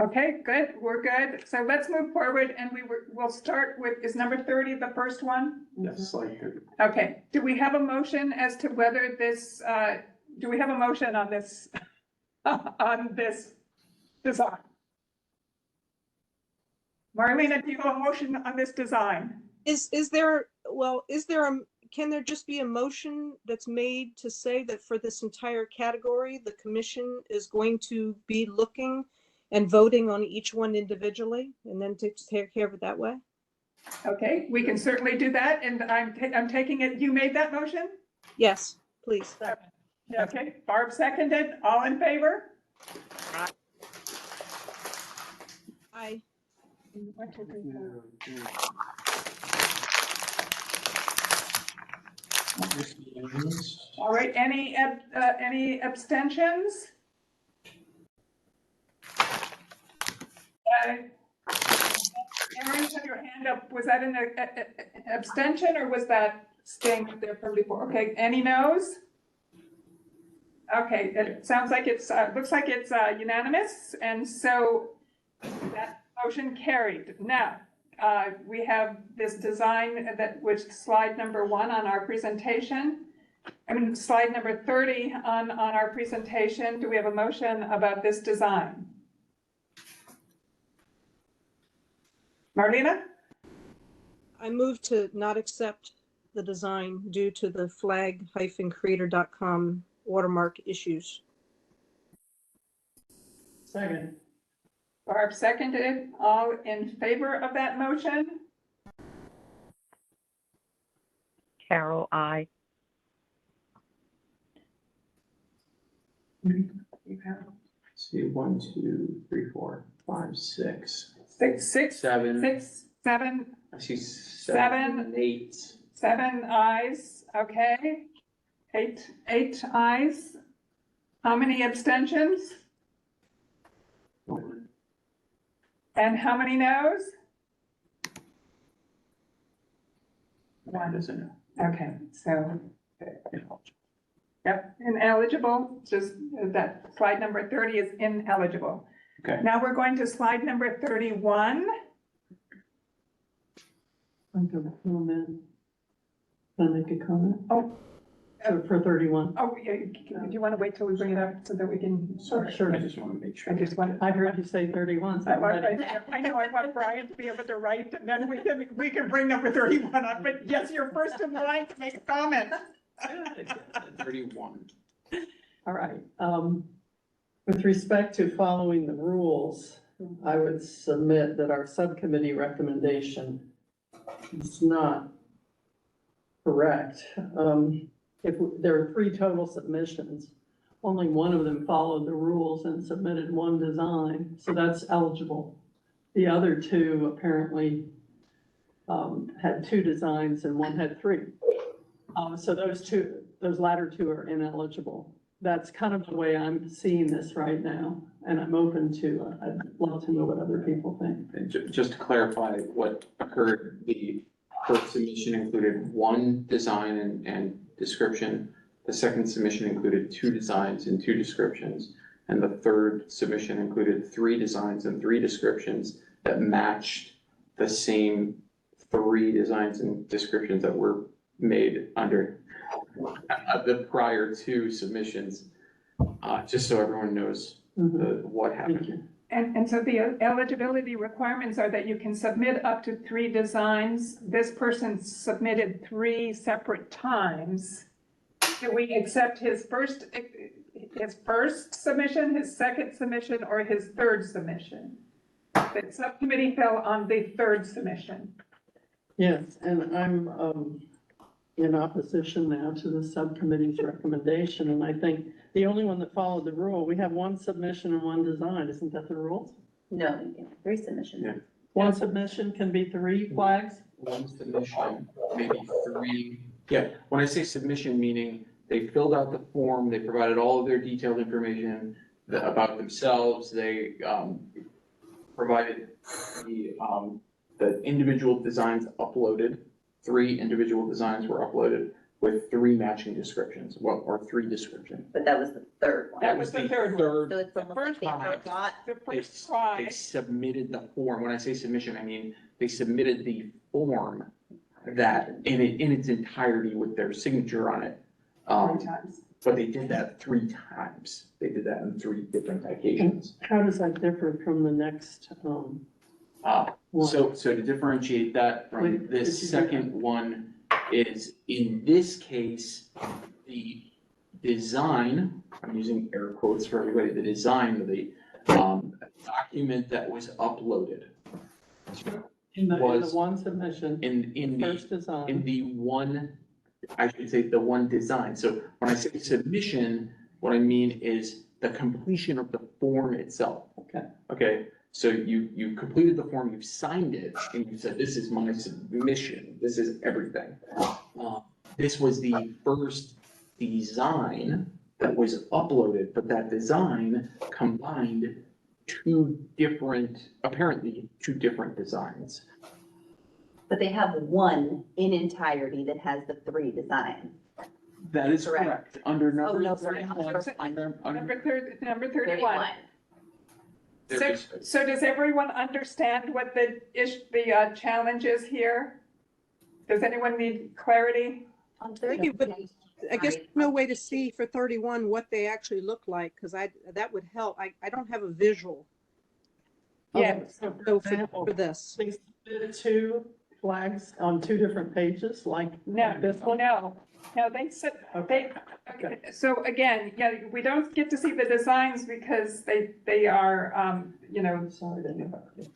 Speaker 2: Okay, good, we're good. So let's move forward and we'll start with, is number 30 the first one?
Speaker 1: Yes, slide 30.
Speaker 2: Okay, do we have a motion as to whether this, do we have a motion on this, on this design? Marlena, do you have a motion on this design?
Speaker 9: Is there can there just be a motion that's made to say that for this entire category, the commission is going to be looking and voting on each one individually and then to take care of it that way?
Speaker 2: Okay, we can certainly do that, and I'm taking it, you made that motion?
Speaker 9: Yes, please.
Speaker 2: Okay, Barb seconded, all in favor?
Speaker 9: Aye.
Speaker 2: All right, any abstentions? Aaron, put your hand up. Was that an abstention or was that staying there from before? Okay, any no's? Okay, it sounds like it's, looks like it's unanimous, and so that motion carried. Now, we have this design that was slide number 1 on our presentation. I mean, slide number 30 on our presentation. Do we have a motion about this design? Marlena?
Speaker 9: I move to not accept the design due to the flag-creator.com watermark issues.
Speaker 5: Second.
Speaker 2: Barb seconded. All in favor of that motion?
Speaker 10: Carol, I.
Speaker 1: See, 1, 2, 3, 4, 5, 6.
Speaker 2: 6,
Speaker 1: 7.
Speaker 2: 7,
Speaker 1: I see
Speaker 2: 7.
Speaker 1: 7 and 8.
Speaker 2: 7 ayes, okay. 8 ayes. How many abstentions? And how many noes?
Speaker 1: One isn't it?
Speaker 2: Okay, so, yep, ineligible, just that slide number 30 is ineligible.
Speaker 1: Okay.
Speaker 2: Now we're going to slide number 31.
Speaker 5: I'm going to comment. Can I make a comment?
Speaker 2: Oh.
Speaker 5: So for 31.
Speaker 2: Oh, yeah, do you want to wait till we bring it up so that we can?
Speaker 5: Sure.
Speaker 1: I just want to make sure.
Speaker 2: I just want.
Speaker 5: I heard you say 31. So I'm ready.
Speaker 2: I know, I want Brian to be able to write, and then we can bring number 31 up, but yes, you're first in line to make a comment.
Speaker 1: 31.
Speaker 5: All right. With respect to following the rules, I would submit that our subcommittee recommendation is not correct. If there are 3 total submissions, only one of them followed the rules and submitted one design, so that's eligible. The other 2 apparently had 2 designs and one had 3. So those latter 2 are ineligible. That's kind of the way I'm seeing this right now, and I'm open to, I'd love to know what other people think.
Speaker 1: And just to clarify what occurred, the first submission included 1 design and description. The second submission included 2 designs and 2 descriptions. And the third submission included 3 designs and 3 descriptions that matched the same 3 designs and descriptions that were made under the prior 2 submissions, just so everyone knows what happened.
Speaker 2: And so the eligibility requirements are that you can submit up to 3 designs. This person submitted 3 separate times. Do we accept his first submission, his second submission, or his third submission? The subcommittee fell on the 3rd submission.
Speaker 5: Yes, and I'm in opposition now to the subcommittee's recommendation, and I think the only one that followed the rule, we have 1 submission and 1 design, isn't that the rule?
Speaker 4: No, you can have 3 submissions.
Speaker 1: Yeah.
Speaker 5: One submission can be 3 flags?
Speaker 1: One submission, maybe 3. Yeah, when I say submission, meaning they filled out the form, they provided all of their detailed information about themselves, they, provided the individual designs uploaded. 3 individual designs were uploaded with 3 matching descriptions, well, or 3 descriptions.
Speaker 4: But that was the 3rd one.
Speaker 2: That was the third one.
Speaker 4: So it's almost like they
Speaker 1: time.
Speaker 4: forgot.
Speaker 2: The
Speaker 1: They,
Speaker 2: first try.
Speaker 1: they submitted the form. When I say submission, I mean, they submitted the form that in its entirety with their signature on it.
Speaker 2: 3 times.
Speaker 1: But they did that 3 times. They did that on 3 different occasions.
Speaker 5: How does that differ from the next, one?
Speaker 1: So to differentiate that from
Speaker 5: Wait, did you
Speaker 1: this
Speaker 5: do
Speaker 1: second one is, in this case, the design, I'm using air quotes for everybody, the design of the, document that was uploaded
Speaker 5: In the
Speaker 1: was
Speaker 5: one submission,
Speaker 1: in
Speaker 5: first
Speaker 1: the,
Speaker 5: design.
Speaker 1: in the one, I should say, the one design. So when I say submission, what I mean is the completion of the form itself.
Speaker 5: Okay.
Speaker 1: Okay, so you completed the form, you've signed it, and you said, this is my submission, this is everything. This was the first design that was uploaded, but that design combined apparently two different designs.
Speaker 4: But they have one in entirety that has the 3 designs.
Speaker 1: That is
Speaker 4: Correct.
Speaker 1: correct. Under
Speaker 4: Oh,
Speaker 1: number
Speaker 4: no, sorry.
Speaker 1: 31,
Speaker 2: Number 31.
Speaker 1: there
Speaker 2: So,
Speaker 1: is-
Speaker 2: so does everyone understand what the challenge is here? Does anyone need clarity?
Speaker 4: On
Speaker 9: Thank you, but
Speaker 4: 31,
Speaker 9: I guess
Speaker 4: sorry.
Speaker 9: no way to see for 31 what they actually look like, because that would help. I don't have a visual.
Speaker 2: Yeah.
Speaker 5: So
Speaker 9: So
Speaker 5: for example,
Speaker 9: for this.
Speaker 5: they submitted 2 flags on 2 different pages, like
Speaker 2: No,
Speaker 5: this one?
Speaker 2: no, they said,
Speaker 5: Okay.
Speaker 2: okay, so again, yeah, we don't get to see the designs because they are,
Speaker 5: I'm sorry to interrupt you.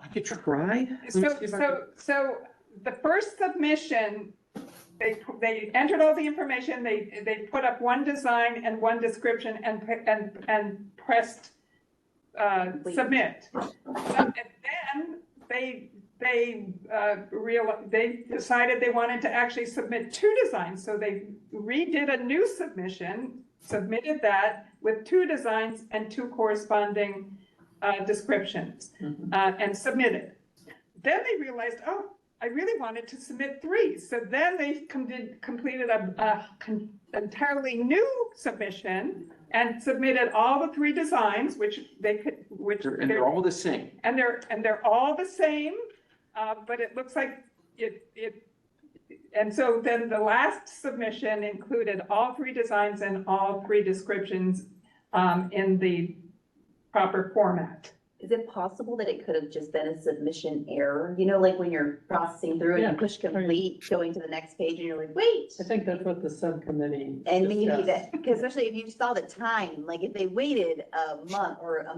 Speaker 1: I could try.
Speaker 2: so the first submission, they entered all the information, they put up one design and one description and pressed submit. And then they decided they wanted to actually submit 2 designs, so they redid a new submission, submitted that with 2 designs and 2 corresponding descriptions, and submitted. Then they realized, oh, I really wanted to submit 3. So then they completed a entirely new submission and submitted all the 3 designs, which
Speaker 1: And they're all the same.
Speaker 2: and they're all the same, but it looks like and so then the last submission included all 3 designs and all 3 descriptions in the proper format.
Speaker 4: Is it possible that it could have just been a submission error? You know, like when you're processing through and
Speaker 5: Yeah.
Speaker 4: you push complete, going to the next page and you're like, wait.
Speaker 5: I think that's what the subcommittee.
Speaker 4: And maybe
Speaker 5: discussed.
Speaker 4: that, because especially if you saw the time, like if they waited a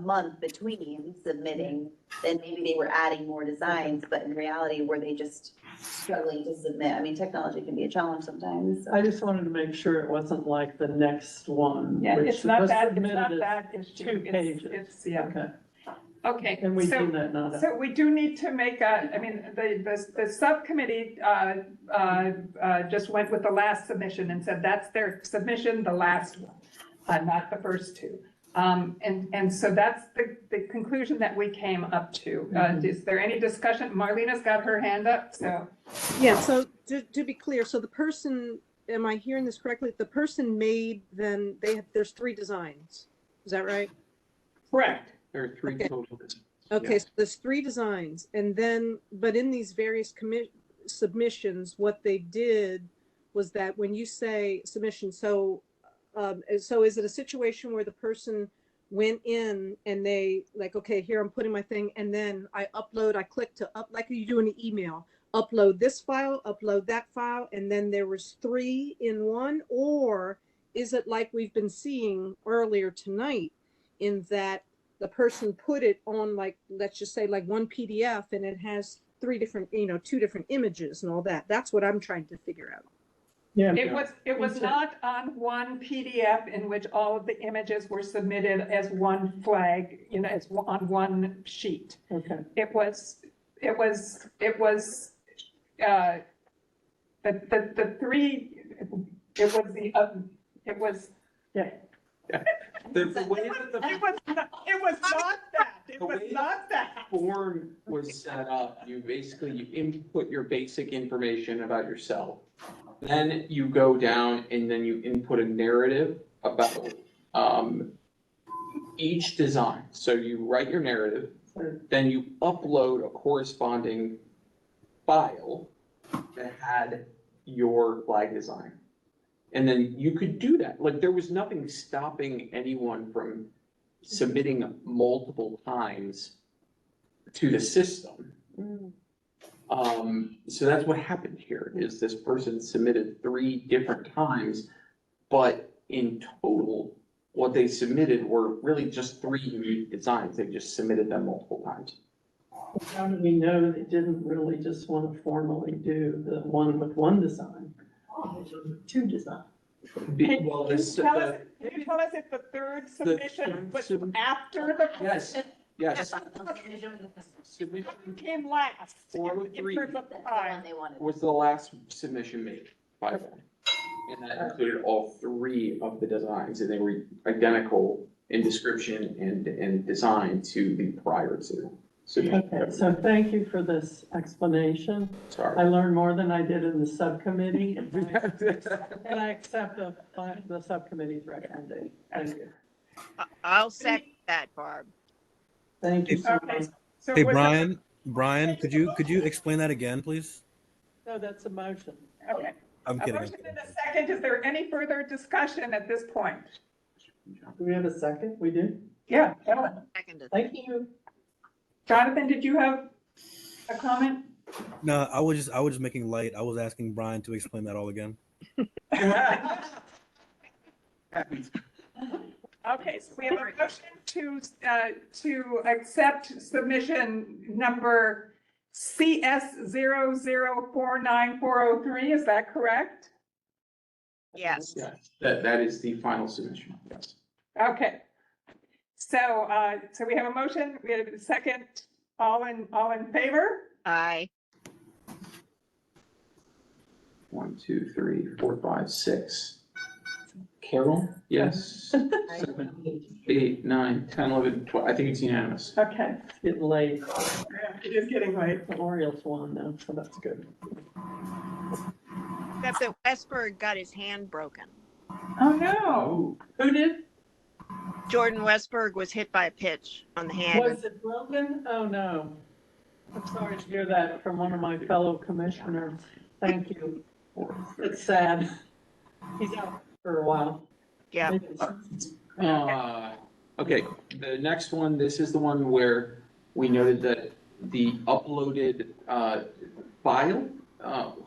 Speaker 4: month between submitting, then maybe they were adding more designs, but in reality, were they just struggling to submit? I mean, technology can be a challenge sometimes.
Speaker 5: I just wanted to make sure it wasn't like the next one.
Speaker 2: Yeah,
Speaker 5: which
Speaker 2: it's not
Speaker 5: was
Speaker 2: that,
Speaker 5: submitted as
Speaker 2: issue.
Speaker 5: 2 pages.
Speaker 2: It's, yeah,
Speaker 5: Okay,
Speaker 2: okay.
Speaker 5: and we
Speaker 2: so-
Speaker 5: do that now.
Speaker 2: So we do need to make the subcommittee just went with the last submission and said that's their submission, the last one, not the first 2. And so that's the conclusion that we came up to. Is there any discussion? Marlena's got her hand up, so.
Speaker 9: Yeah, so to be clear, so the person, am I hearing this correctly? The person made, then there's 3 designs. Is that right?
Speaker 2: Correct.
Speaker 1: There are 3
Speaker 9: Okay.
Speaker 1: total designs.
Speaker 9: Okay,
Speaker 1: Yes.
Speaker 9: so there's 3 designs, and then, but in these various submissions, what they did was that when you say submission, so is it a situation where the person went in and they like, okay, here I'm putting my thing, and then I click to up, like you do in an email, upload this file, upload that file, and then there was 3 in one? Or is it like we've been seeing earlier tonight, in that the person put it on, like, let's just say like one PDF and it has 3 different, 2 different images and all that? That's what I'm trying to figure out.
Speaker 5: Yeah.
Speaker 2: It was
Speaker 5: too.
Speaker 2: not on one PDF in which all of the images were submitted as one flag, you know, on one sheet.
Speaker 5: Okay.
Speaker 2: It was, the three, it was,
Speaker 5: Yeah.
Speaker 1: The way that the
Speaker 2: it was not that, it
Speaker 1: The
Speaker 2: was
Speaker 1: way
Speaker 2: not that.
Speaker 1: form was set up, you input your basic information about yourself. Then you go down and then you input a narrative about, each design. So you write your narrative, then you upload a corresponding file that had your flag design. And then you could do that. Like, there was nothing stopping anyone from submitting multiple times to the system. So that's what happened here, is this person submitted 3 different times, but in total, what they submitted were really just 3 unique designs. They just submitted them multiple times.
Speaker 5: How do we know they didn't really just want to formally do the one with one design? 2 designs.
Speaker 1: Well,
Speaker 2: Can
Speaker 1: this,
Speaker 2: you tell us if the third submission was after the?
Speaker 1: yes, yes.
Speaker 2: Submission came last. in
Speaker 1: 403
Speaker 2: terms of
Speaker 4: That's the
Speaker 2: time.
Speaker 4: one they wanted.
Speaker 1: was the last submission made by them. And that included all 3 of the designs, and they were identical in description and design to the prior to submission.
Speaker 5: Okay, so thank you for this explanation. I
Speaker 1: Sorry.
Speaker 5: learned more than I did in the subcommittee. And I accept the subcommittee's recommendation. Thank you.
Speaker 13: I'll second that, Barb.
Speaker 5: Thank you so
Speaker 2: Okay,
Speaker 5: much.
Speaker 2: so
Speaker 7: Hey,
Speaker 2: was it-
Speaker 7: Brian, could you explain that again, please?
Speaker 5: No, that's a motion.
Speaker 2: Okay.
Speaker 7: I'm
Speaker 2: A
Speaker 7: kidding.
Speaker 2: motion and a second. Is there any further discussion at this point?
Speaker 5: Do we have a second? We do?
Speaker 2: Yeah, Ellen.
Speaker 13: Seconded.
Speaker 5: Thank you.
Speaker 2: Jonathan, did you have a comment?
Speaker 7: No, I was just making light. I was asking Brian to explain that all again.
Speaker 2: Okay, so we have a motion to accept submission number CS 0049-403, is that correct?
Speaker 13: Yes.
Speaker 1: Yes, that is the final submission, yes.
Speaker 2: Okay. So, so we have a motion, we have a second, all in favor?
Speaker 13: Aye.
Speaker 1: 1, 2, 3, 4, 5, 6. Carol? Yes. 7, 8, 9, 10, 11, 12. I think it's unanimous.
Speaker 2: Okay,
Speaker 5: It's getting late.
Speaker 2: yeah, it is getting late.
Speaker 5: The Orioles won now, so that's good.
Speaker 13: Except that Westberg got his hand broken.
Speaker 2: Oh, no. Who did?
Speaker 13: Jordan Westberg was hit by a pitch on the hand.
Speaker 5: Was it broken? Oh, no. I'm sorry to hear that from one of my fellow commissioners. Thank you. It's sad. He's out for a while.
Speaker 13: Yeah.
Speaker 1: Okay, the next one, this is the one where we noted that the uploaded file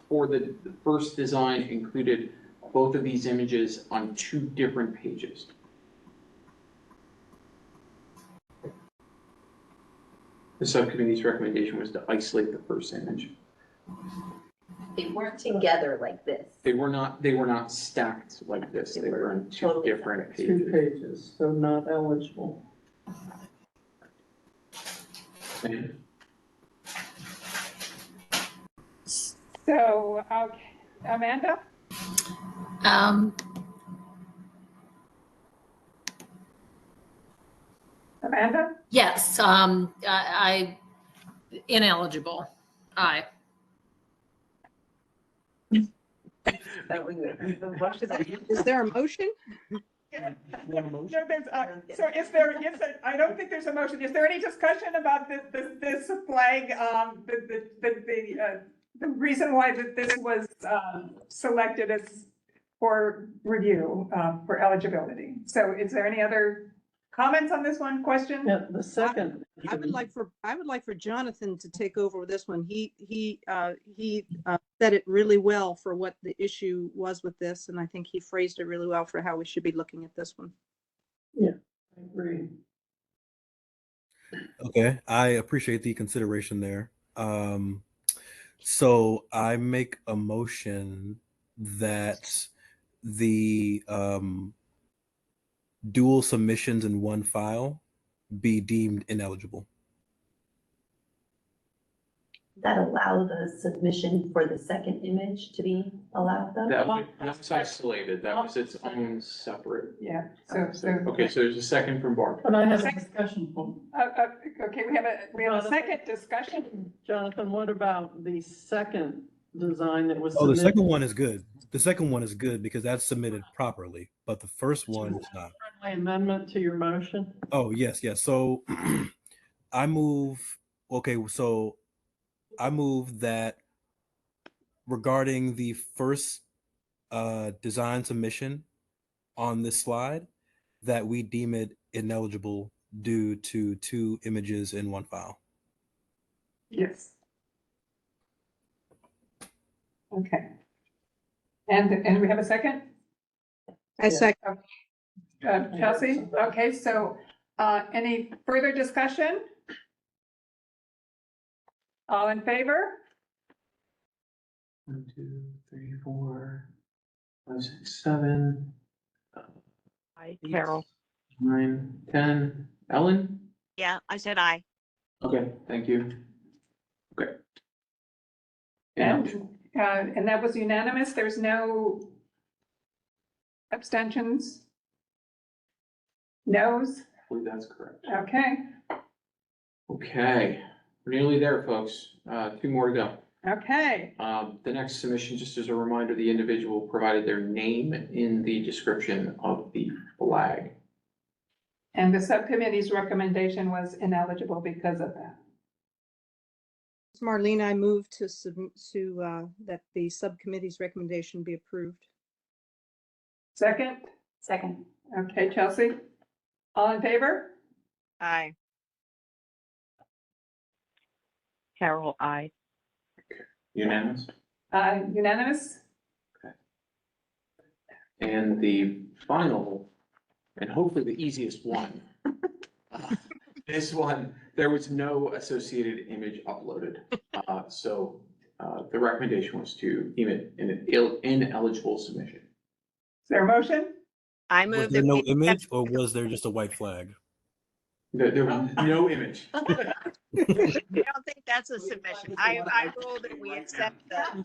Speaker 1: for the first design included both of these images on 2 different pages. The subcommittee's recommendation was to isolate the first image.
Speaker 4: They weren't together like this.
Speaker 1: They were not stacked like this. They were on 2
Speaker 4: Totally
Speaker 1: different
Speaker 4: separate.
Speaker 5: 2
Speaker 1: pages.
Speaker 5: pages, so not eligible.
Speaker 1: And
Speaker 2: So, okay, Amanda? Amanda?
Speaker 6: Yes, I ineligible. Aye.
Speaker 9: Is there a motion?
Speaker 2: No, there's, so I don't think there's a motion. Is there any discussion about this flag, the reason why this was, selected as for review, for eligibility? So is there any other comments on this one, question?
Speaker 5: Yeah, the second.
Speaker 9: I would like for Jonathan to take over this one. He said it really well for what the issue was with this, and I think he phrased it really well for how we should be looking at this one.
Speaker 5: I agree.
Speaker 7: Okay, I appreciate the consideration there. So I make a motion that the dual submissions in one file be deemed ineligible.
Speaker 4: That allow the submission for the second image to be allowed though?
Speaker 1: That was isolated, that was its own separate.
Speaker 2: Yeah,
Speaker 1: Okay, so there's a second from Barb.
Speaker 5: But I have a discussion point.
Speaker 2: okay, we have a second discussion.
Speaker 5: Jonathan, what about the second design that was
Speaker 7: Oh, the
Speaker 5: submitted?
Speaker 7: second one is good. The second one is good because that's submitted properly, but the first one is not.
Speaker 5: Friendly amendment to your motion?
Speaker 7: Oh, yes, yes. So I move that regarding the first design submission on this slide, that we deem it ineligible due to 2 images in one file.
Speaker 2: Yes. Okay. And we have a second?
Speaker 9: I second.
Speaker 2: Chelsea? Okay, so any further discussion? All in favor?
Speaker 1: 1, 2, 3, 4, 5, 6, 7.
Speaker 10: Hi, Carol.
Speaker 1: 9, 10. Ellen?
Speaker 13: Yeah, I said aye.
Speaker 1: Okay, thank you. Okay.
Speaker 2: And that was unanimous. There's no abstentions? Noes?
Speaker 1: I believe that's correct.
Speaker 2: Okay,
Speaker 1: Okay, we're nearly there, folks. 2 more to go.
Speaker 2: okay.
Speaker 1: The next submission, just as a reminder, the individual provided their name in the description of the flag.
Speaker 2: And the subcommittee's recommendation was ineligible because of that.
Speaker 9: Marlene, I move to that the subcommittee's recommendation be approved.
Speaker 2: Second?
Speaker 4: Second.
Speaker 2: Okay, Chelsea? All in favor?
Speaker 13: Aye.
Speaker 10: Carol, I.
Speaker 1: Unanimous?
Speaker 2: Unanimous?
Speaker 1: And the final, and hopefully the easiest one. This one, there was no associated image uploaded. So the recommendation was to deem it an ineligible submission.
Speaker 2: Is there a motion?
Speaker 13: I
Speaker 7: Was
Speaker 13: move
Speaker 7: there
Speaker 13: that
Speaker 7: no
Speaker 13: we
Speaker 7: image or was there just a white flag?
Speaker 1: There was no image.
Speaker 13: I don't think that's a submission. I rule that we accept the.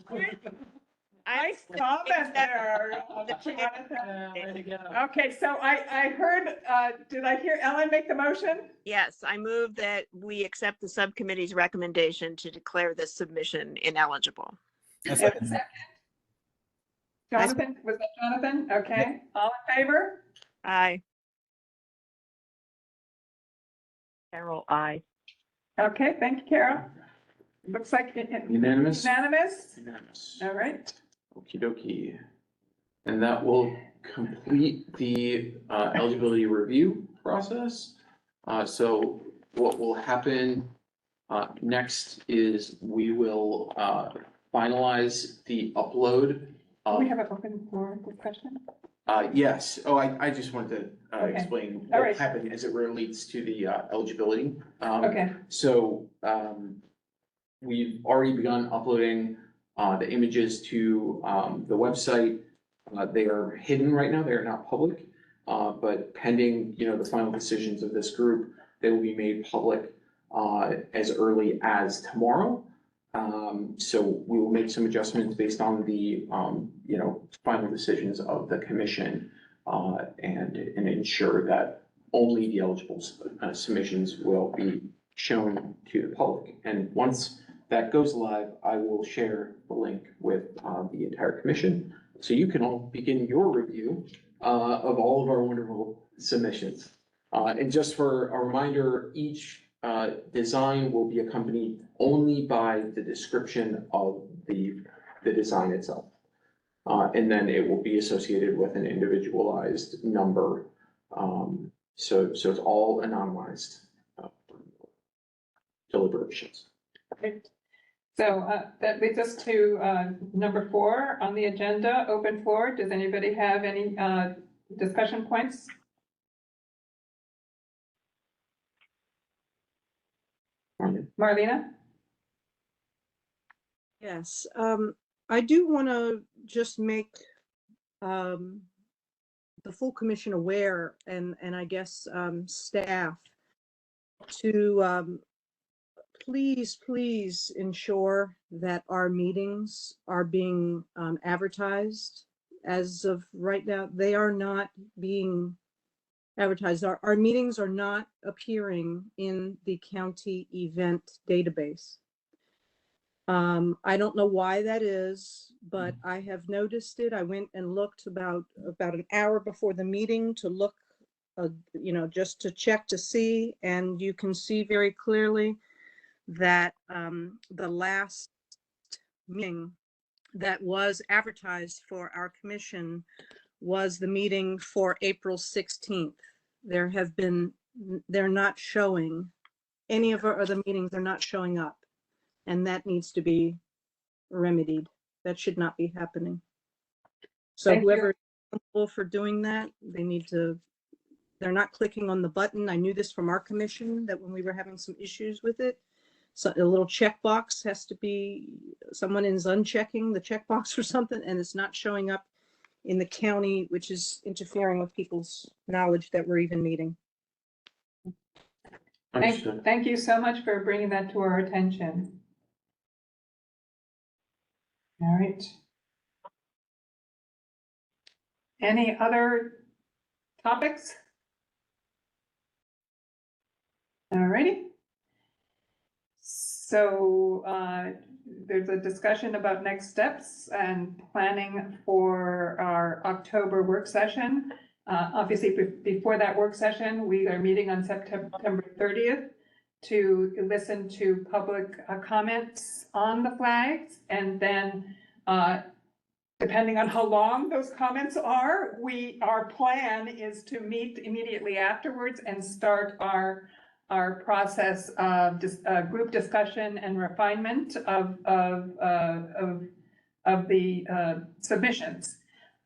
Speaker 2: Nice comment there. Jonathan. Okay, so I heard, did I hear Ellen make the motion?
Speaker 13: Yes, I move that we accept the subcommittee's recommendation to declare this submission ineligible.
Speaker 7: That's
Speaker 2: And second? Jonathan, was that Jonathan? Okay, all in favor?
Speaker 13: Aye.
Speaker 10: Carol, I.
Speaker 2: Okay, thank you, Carol. Looks like
Speaker 1: Unanimous?
Speaker 2: unanimous.
Speaker 1: Unanimous.
Speaker 2: All right.
Speaker 1: Okie dokie. And that will complete the eligibility review process. So what will happen next is we will finalize the upload.
Speaker 2: We have it open for discussion.
Speaker 1: Yes. Oh, I just wanted to
Speaker 2: Okay.
Speaker 1: explain
Speaker 2: All
Speaker 1: what
Speaker 2: right.
Speaker 1: happened as it relates to the eligibility.
Speaker 2: Okay,
Speaker 1: So we've already begun uploading the images to the website. They are hidden right now, they are not public. But pending, the final decisions of this group, they will be made public as early as tomorrow. So we will make some adjustments based on the, final decisions of the commission and ensure that only the eligible submissions will be shown to the public. And once that goes live, I will share the link with the entire commission. So you can all begin your review of all of our wonderful submissions. And just for a reminder, each design will be accompanied only by the description of the design itself. And then it will be associated with an individualized number. So it's all anonymized deliberations.
Speaker 2: great. So that leads us to number 4 on the agenda, open floor. Does anybody have any discussion points?
Speaker 1: Marlene?
Speaker 2: Marlena?
Speaker 9: Yes, I do want to just make the full commission aware and I guess staff to please ensure that our meetings are being advertised. As of right now, they are not being advertised. Our meetings are not appearing in the county event database. I don't know why that is, but I have noticed it. I went and looked about an hour before the meeting to look, just to check to see, and you can see very clearly that the last meeting that was advertised for our commission was the meeting for April 16th. They're not showing, any of our other meetings are not showing up. And that needs to be remedied. That should not be happening. So
Speaker 2: Thank you.
Speaker 9: whoever is responsible for doing that, they're not clicking on the button. I knew this from our commission, that when we were having some issues with it, so a little checkbox has to be, someone is unchecking the checkbox or something, and it's not showing up in the county, which is interfering with people's knowledge that we're even meeting.
Speaker 1: Understood.
Speaker 2: Thank you so much for bringing that to our attention. All right. Any other topics? All righty. So there's a discussion about next steps and planning for our October work session. Obviously, before that work session, we are meeting on September 30th to listen to public comments on the flags, and then depending on how long those comments are, our plan is to meet immediately afterwards and start our process of group discussion and refinement of the submissions.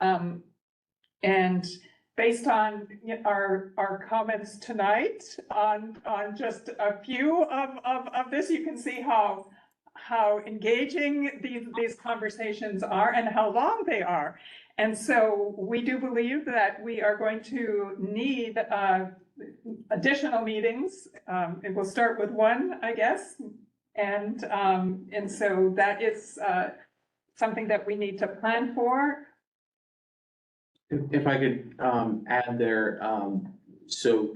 Speaker 2: And based on our comments tonight on just a few of this, you can see how engaging these conversations are and how long they are. And so we do believe that we are going to need additional meetings. And we'll start with one, I guess. And so that is something that we need to plan for.
Speaker 1: If I could add there, so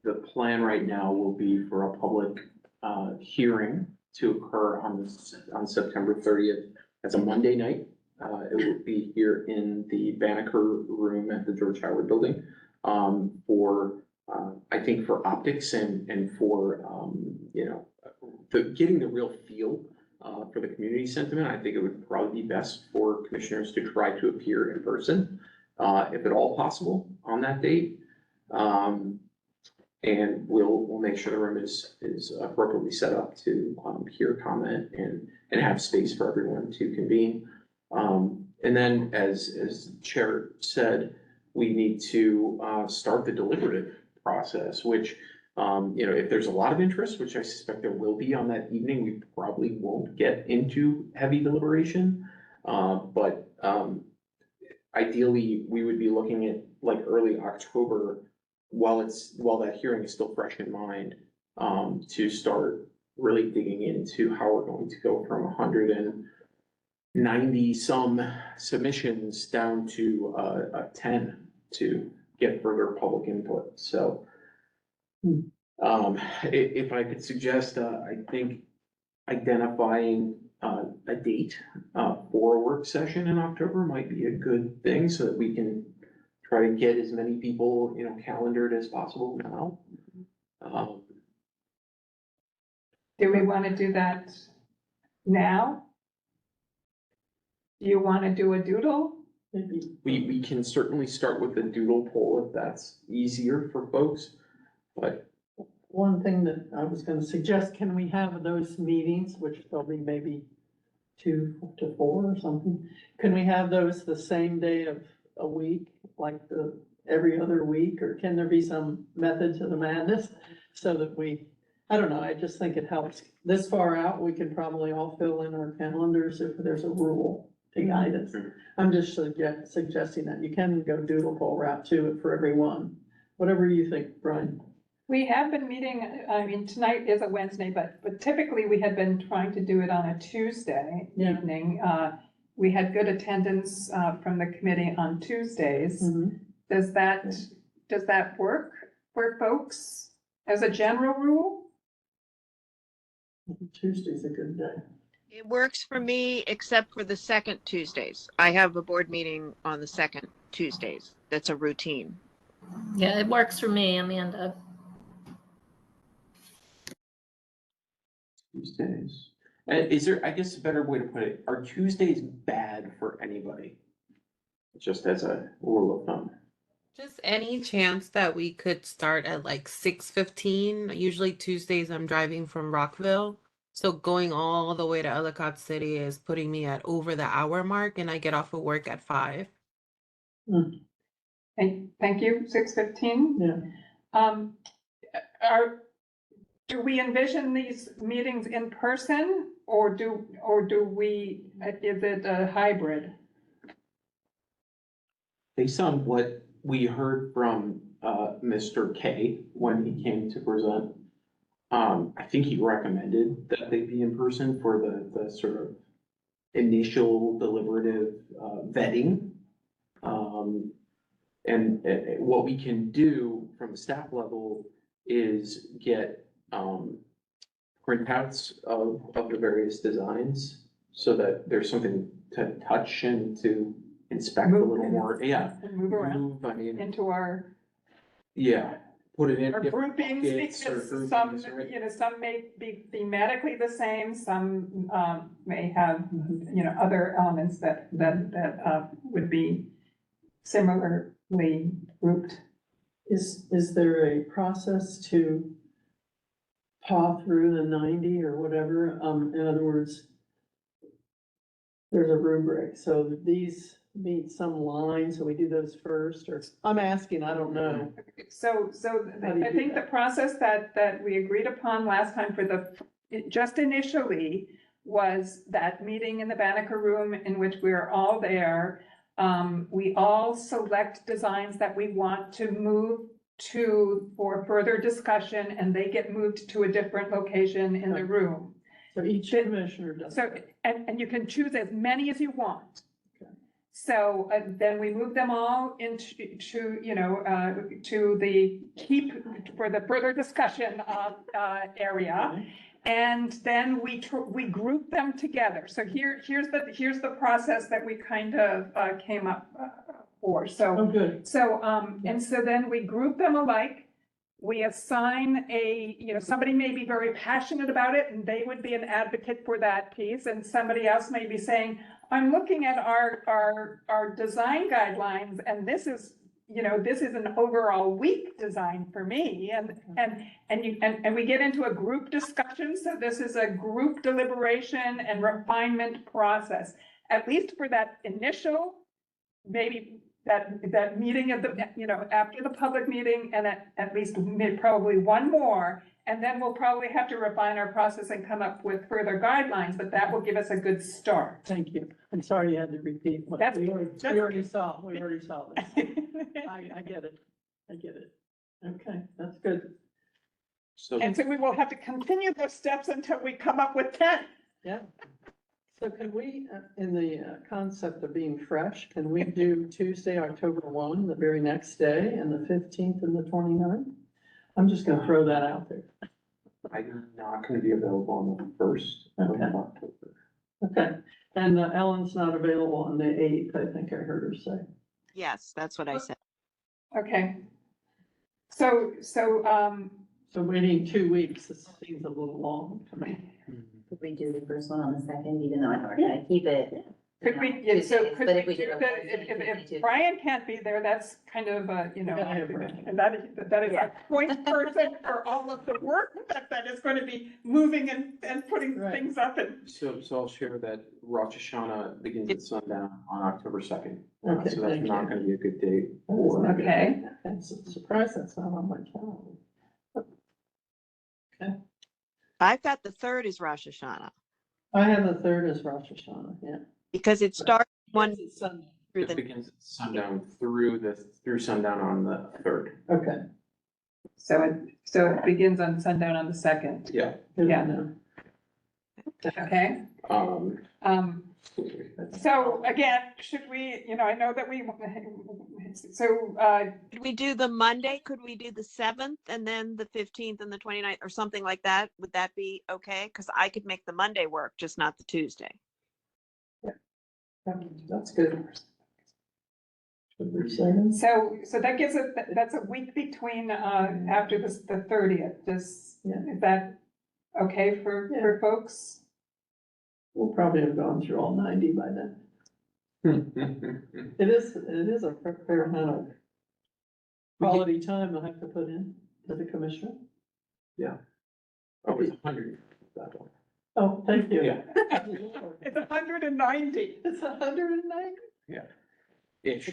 Speaker 1: the plan right now will be for a public hearing to occur on September 30th. That's a Monday night. It will be here in the Banneker room at the George Howard Building for I think for optics and for getting the real feel for the community sentiment. I think it would probably be best for commissioners to try to appear in person, if at all possible, on that date. And we'll make sure the room is appropriately set up to hear comment and have space for everyone to convene. And then, as the chair said, we need to start the deliberative process, which, if there's a lot of interest, which I suspect there will be on that evening, we probably won't get into heavy deliberation. But ideally, we would be looking at like early October, while that hearing is still fresh in mind, to start really digging into how we're going to go from 190 some submissions down to 10 to get further public input. So if I could suggest, I think identifying a date for a work session in October might be a good thing, so that we can try to get as many people, calendared as possible now.
Speaker 2: Do we want to do that now? Do you want to do a doodle?
Speaker 1: We can certainly start with the doodle poll if that's easier for folks, but
Speaker 5: One thing that I was gonna suggest, can we have those meetings, which there'll be maybe 2 to 4 or something? Can we have those the same day of a week, like every other week, or can there be some method to the madness so that I don't know, I just think it helps. This far out, we can probably all fill in our calendars if there's a rule. to guide us. I'm just suggesting that you can go doodle poll route too for everyone. Whatever you think, Brian.
Speaker 2: We have been meeting, I mean, tonight is a Wednesday, but typically we had been trying to do it on a Tuesday
Speaker 5: Yeah.
Speaker 2: evening. We had good attendance, from the committee on Tuesdays.
Speaker 5: Mhm.
Speaker 2: Does that work for folks as a general rule?
Speaker 5: Tuesday's a good day.
Speaker 13: It works for me, except for the second Tuesdays. I have a board meeting on the second Tuesdays. That's a routine.
Speaker 6: Yeah, it works for me, Amanda.
Speaker 1: Tuesdays. Is there, I guess a better way to put it, are Tuesdays bad for anybody? Just as a rule of thumb.
Speaker 12: Just any chance that we could start at like 6:15. Usually Tuesdays I'm driving from Rockville. So going all the way to Ellicott City is putting me at over the hour mark, and I get off of work at 5.
Speaker 2: Thank you, 6:15.
Speaker 5: Yeah.
Speaker 2: Do we envision these meetings in person or do we, is it a hybrid?
Speaker 1: Based on what we heard from Mr. K when he came to present, I think he recommended that they be in person for the sort of initial deliberative vetting. And what we can do from the staff level is get printouts of the various designs so that there's something to touch and to inspect a little more. Yeah.
Speaker 2: And move around
Speaker 1: I mean,
Speaker 2: into our
Speaker 1: put it in
Speaker 2: our
Speaker 1: different
Speaker 2: groupings,
Speaker 1: buckets or
Speaker 2: because some,
Speaker 1: groupings, right?
Speaker 2: some may be thematically the same, some may have, other elements that would be similarly grouped.
Speaker 5: Is there a process to paw through the 90 or whatever? In other words, there's a rubric, so these meet some line, so we do those first, or I'm asking, I don't know.
Speaker 2: So
Speaker 5: How do you
Speaker 2: I
Speaker 5: do
Speaker 2: think the
Speaker 5: that?
Speaker 2: process that we agreed upon last time just initially was that meeting in the Banneker room in which we are all there. We all select designs that we want to move to for further discussion, and they get moved to a different location in the room.
Speaker 5: So each commissioner does.
Speaker 2: So, and you can choose as many as you want.
Speaker 5: Okay.
Speaker 2: So then we move them all into, to the for the further discussion area.
Speaker 5: Okay.
Speaker 2: And then we group them together. So here's the process that we kind of came up for. So.
Speaker 5: Oh, good.
Speaker 2: So, and so then we group them alike. We assign somebody may be very passionate about it and they would be an advocate for that piece. And somebody else may be saying, I'm looking at our design guidelines and this is an overall weak design for me. And we get into a group discussion. So this is a group deliberation and refinement process, at least for that initial, maybe that meeting of after the public meeting, and at least probably one more, and then we'll probably have to refine our process and come up with further guidelines, but that will give us a good start.
Speaker 5: Thank you. I'm sorry you had to repeat. What
Speaker 2: That's-
Speaker 5: we already saw this. I get it. Okay, that's good.
Speaker 1: So
Speaker 2: And so we will have to continue those steps until we come up with 10.
Speaker 5: Yeah. So can we, in the concept of being fresh, can we do Tuesday, October 1, the very next day, and the 15th and the 29th? I'm just gonna throw that out there.
Speaker 1: I'm not gonna be available on the 1st of
Speaker 5: Okay.
Speaker 1: October.
Speaker 5: Okay, and Ellen's not available on the 8th, I think I heard her say.
Speaker 13: Yes, that's what I said.
Speaker 2: Okay. So
Speaker 5: waiting 2 weeks, this seems a little long to me.
Speaker 4: Could we do the first one on the second, even though I know we're gonna keep it?
Speaker 2: could we, could
Speaker 4: But
Speaker 2: we
Speaker 4: if we
Speaker 2: do
Speaker 4: did a
Speaker 2: that,
Speaker 4: Wednesday,
Speaker 2: if Brian can't be there, that's kind of,
Speaker 5: We gotta have Brian.
Speaker 2: and that is
Speaker 4: Yeah.
Speaker 2: a point person for all of the work that is going to be moving and putting
Speaker 5: Right.
Speaker 2: things up and.
Speaker 1: So I'll share that Rosh Hashanah begins at sundown on October 2nd.
Speaker 5: Okay,
Speaker 1: So that's
Speaker 5: thank
Speaker 1: not
Speaker 5: you.
Speaker 1: gonna be a good date.
Speaker 2: Okay.
Speaker 5: That's a surprise, that's not on my calendar.
Speaker 13: I've got the 3rd is Rosh Hashanah.
Speaker 5: I have the 3rd as Rosh Hashanah, yeah.
Speaker 13: Because it starts one
Speaker 5: It's Sunday.
Speaker 13: through
Speaker 1: It
Speaker 13: the,
Speaker 1: begins at sundown through sundown on the 3rd.
Speaker 5: Okay.
Speaker 2: So it begins on sundown on the 2nd.
Speaker 1: Yeah.
Speaker 5: Good to
Speaker 2: Yeah.
Speaker 5: know.
Speaker 2: Okay. So again, should we, I know that
Speaker 13: could we do the Monday? Could we do the 7th and then the 15th and the 29th or something like that? Would that be okay? Because I could make the Monday work, just not the Tuesday.
Speaker 5: That's good.
Speaker 2: so that gives it, that's a week between, after the 30th. Is that okay for folks?
Speaker 5: We'll probably have gone through all 90 by then. It is a fair amount of quality time I have to put in to the commissioner.
Speaker 1: Yeah. Oh, it's 100. That one.
Speaker 5: Oh, thank you.
Speaker 1: Yeah.
Speaker 2: It's 190.
Speaker 5: It's 190?
Speaker 1: Yeah. Ish.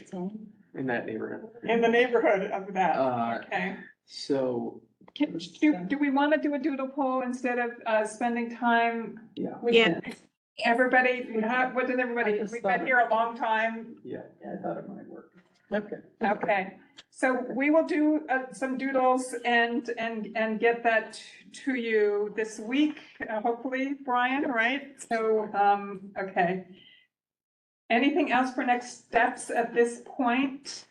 Speaker 1: In that neighborhood.
Speaker 2: In the neighborhood of that,
Speaker 1: Uh,
Speaker 2: okay.
Speaker 1: So,
Speaker 2: Do we want to do a doodle poll instead of spending time?
Speaker 1: yeah.
Speaker 13: Yeah.
Speaker 2: Everybody, what did everybody,
Speaker 5: I just
Speaker 2: we've
Speaker 5: thought
Speaker 2: been here a long time.
Speaker 1: Yeah.
Speaker 5: I thought it might work. Okay.
Speaker 2: Okay, so we will do some doodles and get that to you this week, hopefully, Brian, right? So, okay. Anything else for next steps at this point?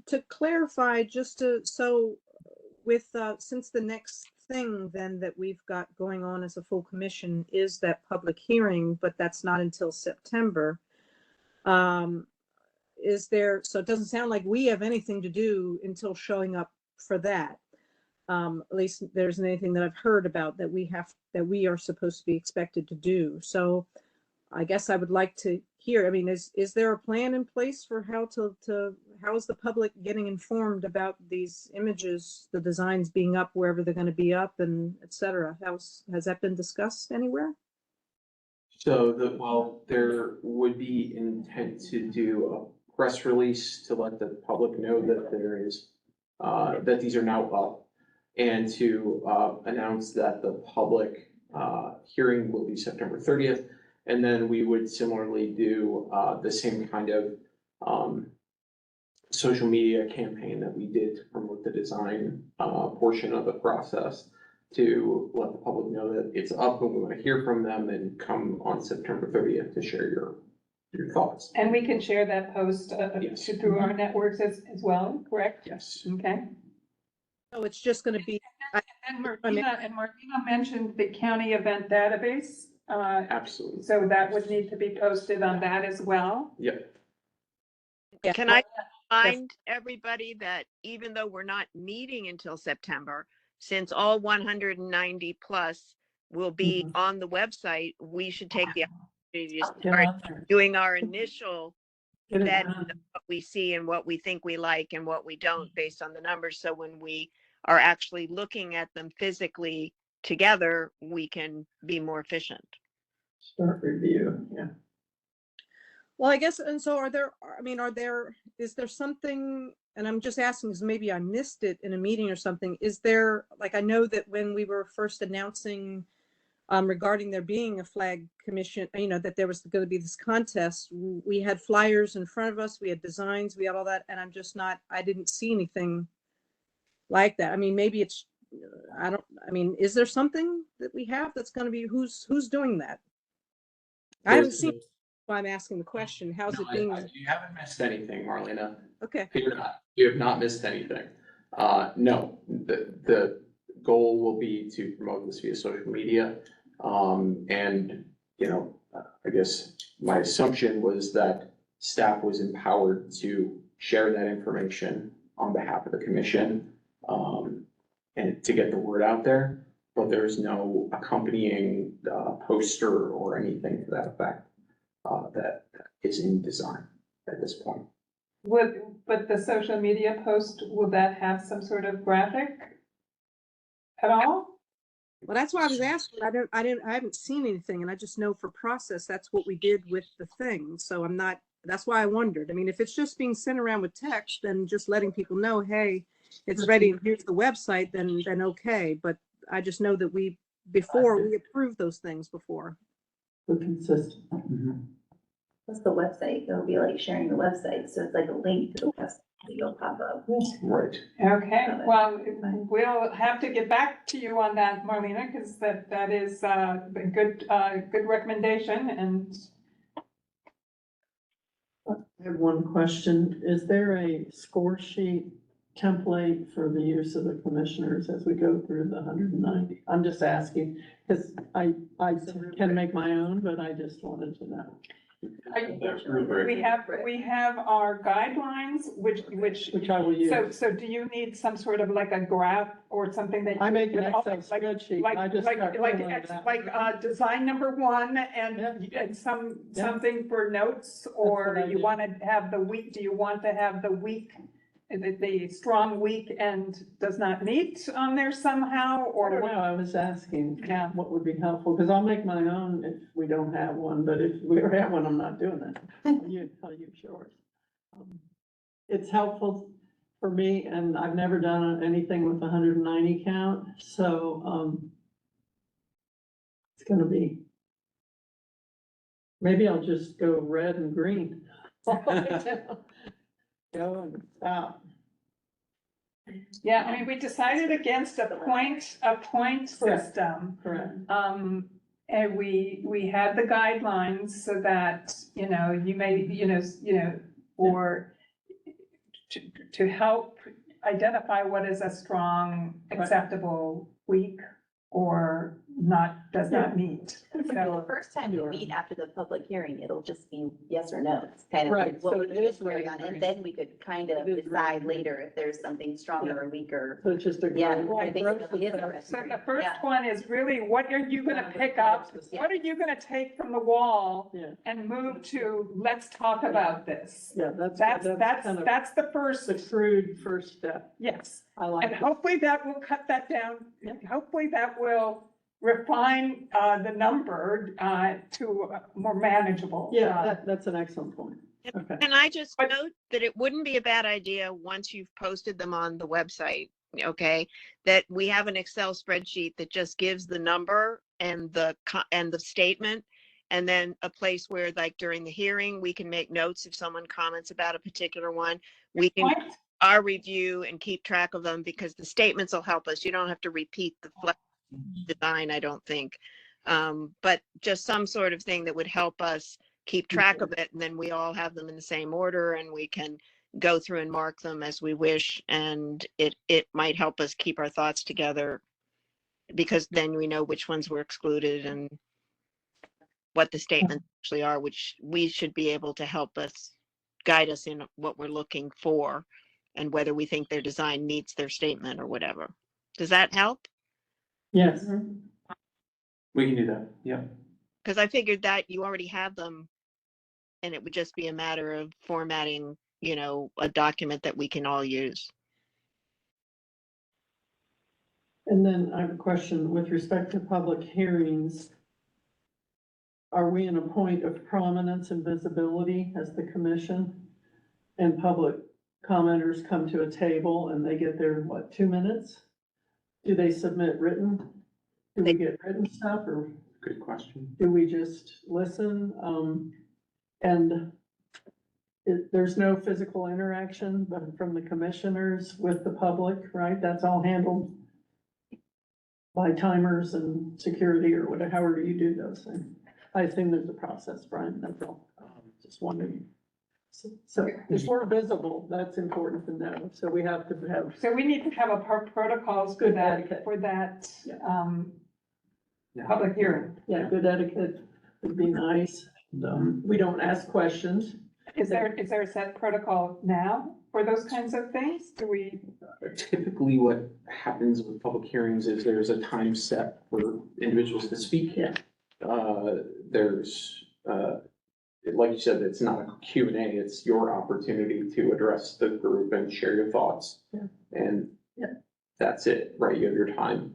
Speaker 9: To clarify, so with, since the next thing then that we've got going on as a full commission is that public hearing, but that's not until September. So it doesn't sound like we have anything to do until showing up for that. At least there isn't anything that I've heard about that we are supposed to be expected to do. So I guess I would like to hear, I mean, is there a plan in place for how is the public getting informed about these images, the designs being up wherever they're going to be up and et cetera? Has that been discussed anywhere?
Speaker 1: So well, there would be intent to do a press release to let the public know that there is, that these are now up, and to announce that the public hearing will be September 30th. And then we would similarly do the same kind of social media campaign that we did to promote the design portion of the process, to let the public know that it's up and we want to hear from them, and come on September 30th to share your thoughts.
Speaker 2: And we can share that post
Speaker 1: Yes.
Speaker 2: through our networks as well, correct?
Speaker 1: Yes.
Speaker 2: Okay.
Speaker 9: Oh, it's just going to be,
Speaker 2: And Martina mentioned the county event database.
Speaker 1: Absolutely.
Speaker 2: So that would need to be posted on that as well.
Speaker 1: Yep.
Speaker 9: yeah.
Speaker 13: Can I remind everybody that even though we're not meeting until September, since all 190 plus will be on the website, we should take the opportunity to start doing our initial vet of what we see and what we think we like and what we don't based on the numbers. So when we are actually looking at them physically together, we can be more efficient.
Speaker 5: Start review, yeah.
Speaker 9: Well, I guess, and so is there something, and I'm just asking because maybe I missed it in a meeting or something, is there, like, I know that when we were first announcing regarding there being a flag commission, that there was going to be this contest, we had flyers in front of us, we had designs, we had all that, and I didn't see anything like that. I mean, maybe it's, is there something that we have that's going to be, who's doing that? I haven't seen, why I'm asking the question. How's it being?
Speaker 1: You haven't missed anything, Marlena.
Speaker 9: Okay.
Speaker 1: You have not missed anything. No, the goal will be to promote this via social media. And, I guess my assumption was that staff was empowered to share that information on behalf of the commission, and to get the word out there. But there's no accompanying poster or anything to that effect that is in design at this point.
Speaker 2: But the social media post, will that have some sort of graphic at all?
Speaker 9: Well, that's why I was asking. I haven't seen anything, and I just know for process, that's what we did with the thing. So that's why I wondered. I mean, if it's just being sent around with text and just letting people know, hey, it's ready, and here's the website, then okay. But I just know that we approved those things before.
Speaker 5: We're consistent.
Speaker 4: What's the website? It'll be like sharing the website, so it's like a link to the website that you'll pop up.
Speaker 1: Right.
Speaker 2: Okay, well, we'll have to get back to you on that, Marlena, because that is a good recommendation, and
Speaker 5: I have one question. Is there a score sheet template for the use of the commissioners as we go through the 190? I'm just asking, because I can make my own, but I just wanted to know.
Speaker 2: we have our guidelines,
Speaker 5: Which I will use.
Speaker 2: so do you need some sort of like a graph or something that?
Speaker 5: I make an
Speaker 2: you-
Speaker 5: Excel spreadsheet. I just start filling it out.
Speaker 2: Design number one and
Speaker 5: Yeah.
Speaker 2: something for notes, or
Speaker 5: what I
Speaker 2: you
Speaker 5: do.
Speaker 2: want to have the week, do you want to have the week, the strong week and does not meet on there somehow,
Speaker 5: I
Speaker 2: or
Speaker 5: don't
Speaker 2: what?
Speaker 5: know, I was asking
Speaker 2: Yeah.
Speaker 5: what would be helpful, because I'll make my own if we don't have one, but if we ever have one, I'm not doing that. I'll use yours. It's helpful for me, and I've never done anything with 190 count, so, it's gonna be, maybe I'll just go red and green. All the way down. Go and stop.
Speaker 2: Yeah, I mean, we decided against a point
Speaker 5: Correct.
Speaker 2: system.
Speaker 5: Correct.
Speaker 2: And we had the guidelines so that, you may, or to help identify what is a strong, acceptable week or does not meet.
Speaker 4: The first time we meet after the public hearing, it'll just be yes or no. It's kind of
Speaker 5: Right,
Speaker 4: like what
Speaker 5: so
Speaker 4: we
Speaker 5: it
Speaker 4: can
Speaker 5: is
Speaker 4: carry
Speaker 5: red
Speaker 4: on,
Speaker 5: and
Speaker 4: and then we could kind of
Speaker 5: It is
Speaker 4: decide
Speaker 5: red.
Speaker 4: later if there's something stronger or weaker.
Speaker 5: So it's just a.
Speaker 4: Yeah,
Speaker 5: growth-
Speaker 4: I think
Speaker 5: growth
Speaker 4: it is a
Speaker 5: of-
Speaker 4: red.
Speaker 2: So the first
Speaker 4: Yeah.
Speaker 2: one is really, what are you gonna pick up? What are you gonna take from the wall
Speaker 5: Yeah,
Speaker 2: and move to, let's talk about this?
Speaker 5: yeah, that's kind of
Speaker 2: That's the first,
Speaker 5: the crude first step.
Speaker 2: yes.
Speaker 5: I like
Speaker 2: And
Speaker 5: it.
Speaker 2: hopefully that will cut that down. Hopefully that will refine the number to more manageable.
Speaker 5: Yeah, that's an excellent point. Okay.
Speaker 13: And I just
Speaker 2: But-
Speaker 13: note that it wouldn't be a bad idea once you've posted them on the website, okay? That we have an Excel spreadsheet that just gives the number and the statement. And then a place where, like, during the hearing, we can make notes if someone comments about a particular one. We can
Speaker 2: Point.
Speaker 13: our review and keep track of them, because the statements will help us. You don't have to repeat the design, I don't think. But just some sort of thing that would help us keep track of it, and then we all have them in the same order, and we can go through and mark them as we wish, and it might help us keep our thoughts together, because then we know which ones were excluded and what the statements actually are, which we should be able to help us guide us in what we're looking for and whether we think their design meets their statement or whatever. Does that help?
Speaker 5: Yes.
Speaker 1: We can do that, yeah.
Speaker 13: Because I figured that you already have them, and it would just be a matter of formatting, a document that we can all use.
Speaker 5: And then I have a question with respect to public hearings. Are we in a point of prominence and visibility as the commission? And public commenters come to a table and they get their, 2 minutes? Do they submit written? Do we get written stuff, or
Speaker 1: Good question.
Speaker 5: do we just listen? And there's no physical interaction, but from the commissioners with the public, right? That's all handled by timers and security or whatever, however you do those things. I assume there's a process, Brian, that's all. Just wondering. So if we're visible, that's important to know. So we have to have,
Speaker 2: So we need to have a protocols for
Speaker 5: Good
Speaker 2: that,
Speaker 5: etiquette.
Speaker 1: Yeah.
Speaker 2: public hearing.
Speaker 5: yeah, good etiquette would be nice. We don't ask questions.
Speaker 2: Is there a set protocol now for those kinds of things? Do we?
Speaker 1: Typically, what happens with public hearings is there's a time set for individuals to speak.
Speaker 5: Yeah.
Speaker 1: There's, like you said, it's not a Q&A, it's your opportunity to address the group and share your thoughts.
Speaker 5: Yeah.
Speaker 1: And
Speaker 5: Yeah.
Speaker 1: that's it, right? You have your time.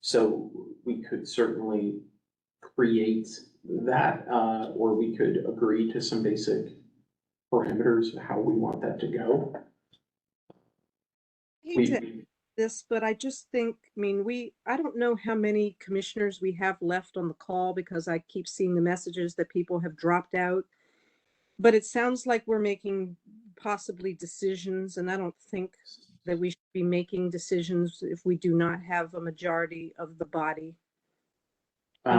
Speaker 1: So we could certainly create that, or we could agree to some basic parameters of how we want that to go.
Speaker 9: I hate
Speaker 1: We,
Speaker 9: to this, but I just think, I don't know how many commissioners we have left on the call, because I keep seeing the messages that people have dropped out. but it sounds like we're making possibly decisions, and I don't think that we should be making decisions if we do not have a majority of the body.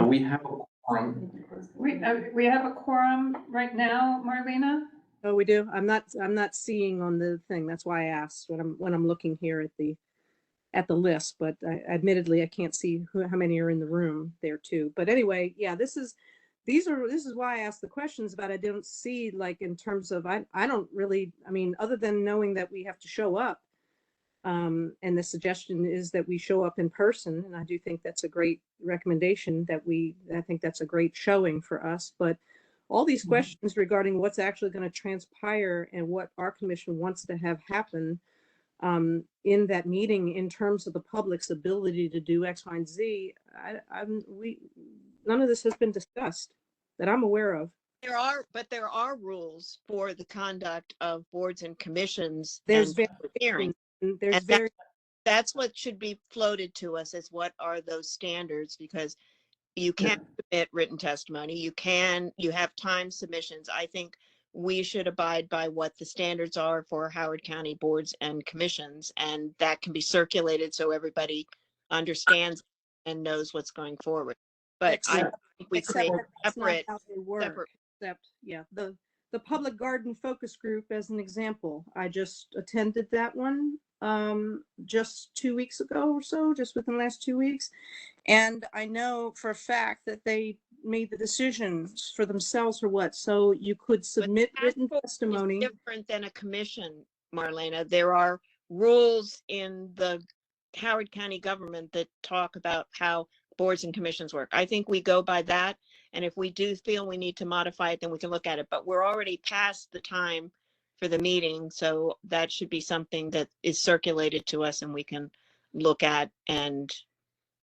Speaker 1: We have a quorum.
Speaker 2: We have a quorum right now, Marlena?
Speaker 9: Oh, we do? I'm not seeing on the thing. That's why I asked when I'm looking here at the list, but admittedly, I can't see how many are in the room there too. But anyway, yeah, this is why I asked the questions, but I don't see, like, in terms of, I don't really, I mean, other than knowing that we have to show up, and the suggestion is that we show up in person, and I do think that's a great recommendation I think that's a great showing for us, but all these questions regarding what's actually going to transpire and what our commission wants to have happen in that meeting in terms of the public's ability to do X, Y, and Z, none of this has been discussed that I'm aware of.
Speaker 13: There are rules for the conduct of boards and commissions.
Speaker 9: There's
Speaker 13: and public hearings.
Speaker 9: There's
Speaker 13: And that's what should be floated to us, is what are those standards, because you can't submit written testimony. You have time submissions. I think we should abide by what the standards are for Howard County boards and commissions, and that can be circulated so everybody understands and knows what's going forward. But I think we create
Speaker 9: that's not
Speaker 13: separate,
Speaker 9: how they work.
Speaker 13: separate.
Speaker 9: Except, yeah, the Public Garden Focus Group, as an example, I just attended that one just 2 weeks ago or so, just within the last 2 weeks. And I know for a fact that they made the decisions for themselves or what. So you could submit written testimony.
Speaker 13: It's different than a commission, Marlena. There are rules in the Howard County government that talk about how boards and commissions work. I think we go by that. And if we do feel we need to modify it, then we can look at it. But we're already past the time for the meeting. So that should be something that is circulated to us and we can look at and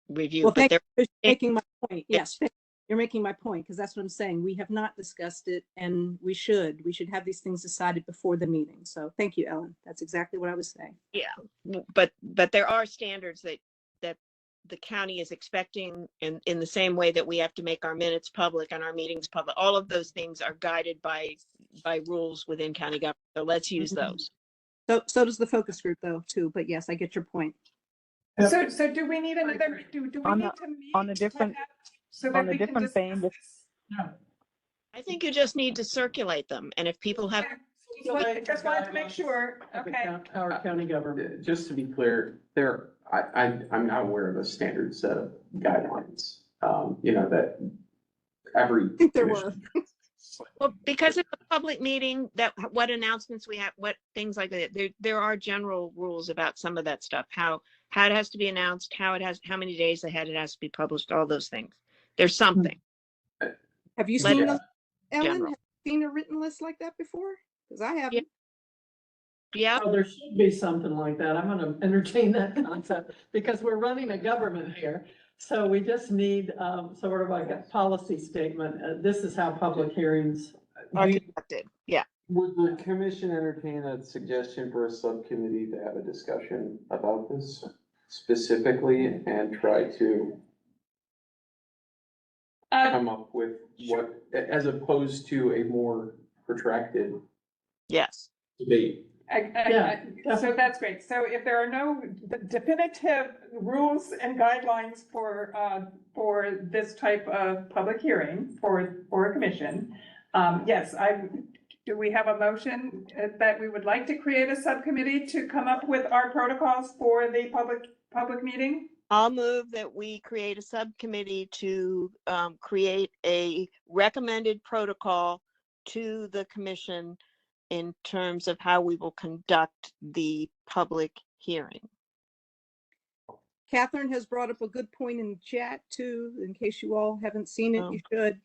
Speaker 13: review.
Speaker 9: Well,
Speaker 13: but
Speaker 9: thank you for making my point. Yes, you're making my point, because that's what I'm saying. We have not discussed it, and we should have these things decided before the meeting. So thank you, Ellen. That's exactly what I was saying.
Speaker 13: Yeah, but there are standards that the county is expecting, in the same way that we have to make our minutes public and our meetings public. All of those things are guided by rules within county government. So let's use those.
Speaker 9: So does the focus group, though, too. But yes, I get your point.
Speaker 2: So do we need another, do we need to meet?
Speaker 10: On a different vein,
Speaker 13: I think you just need to circulate them. And if people have.
Speaker 2: Just wanted to make sure. Okay.
Speaker 5: Howard County government.
Speaker 1: Just to be clear, I'm not aware of a standard set of guidelines, that every.
Speaker 9: I think there were.
Speaker 13: Well, because it's a public meeting, what announcements we have, what things like that, there are general rules about some of that stuff, how it has to be announced, how many days ahead it has to be published, all those things. There's something.
Speaker 9: Have you seen Ellen? Have you seen a written list like that before? Because I haven't.
Speaker 13: Yeah.
Speaker 5: Well, there should be something like that. I'm going to entertain that concept because we're running a government here. So we just need sort of like a policy statement. This is how public hearings
Speaker 13: are conducted. Yeah.
Speaker 14: Would the commission entertain a suggestion for a subcommittee to have a discussion about this specifically and try to come up with what, as opposed to a more protracted debate?
Speaker 2: So that's great. So if there are no definitive rules and guidelines for this type of public hearing for a commission, yes, do we have a motion that we would like to create a subcommittee to come up with our protocols for the public meeting?
Speaker 13: I'll move that we create a subcommittee to create a recommended protocol to the commission in terms of how we will conduct the public hearing.
Speaker 9: Catherine has brought up a good point in the chat too. In case you all haven't seen it, you should.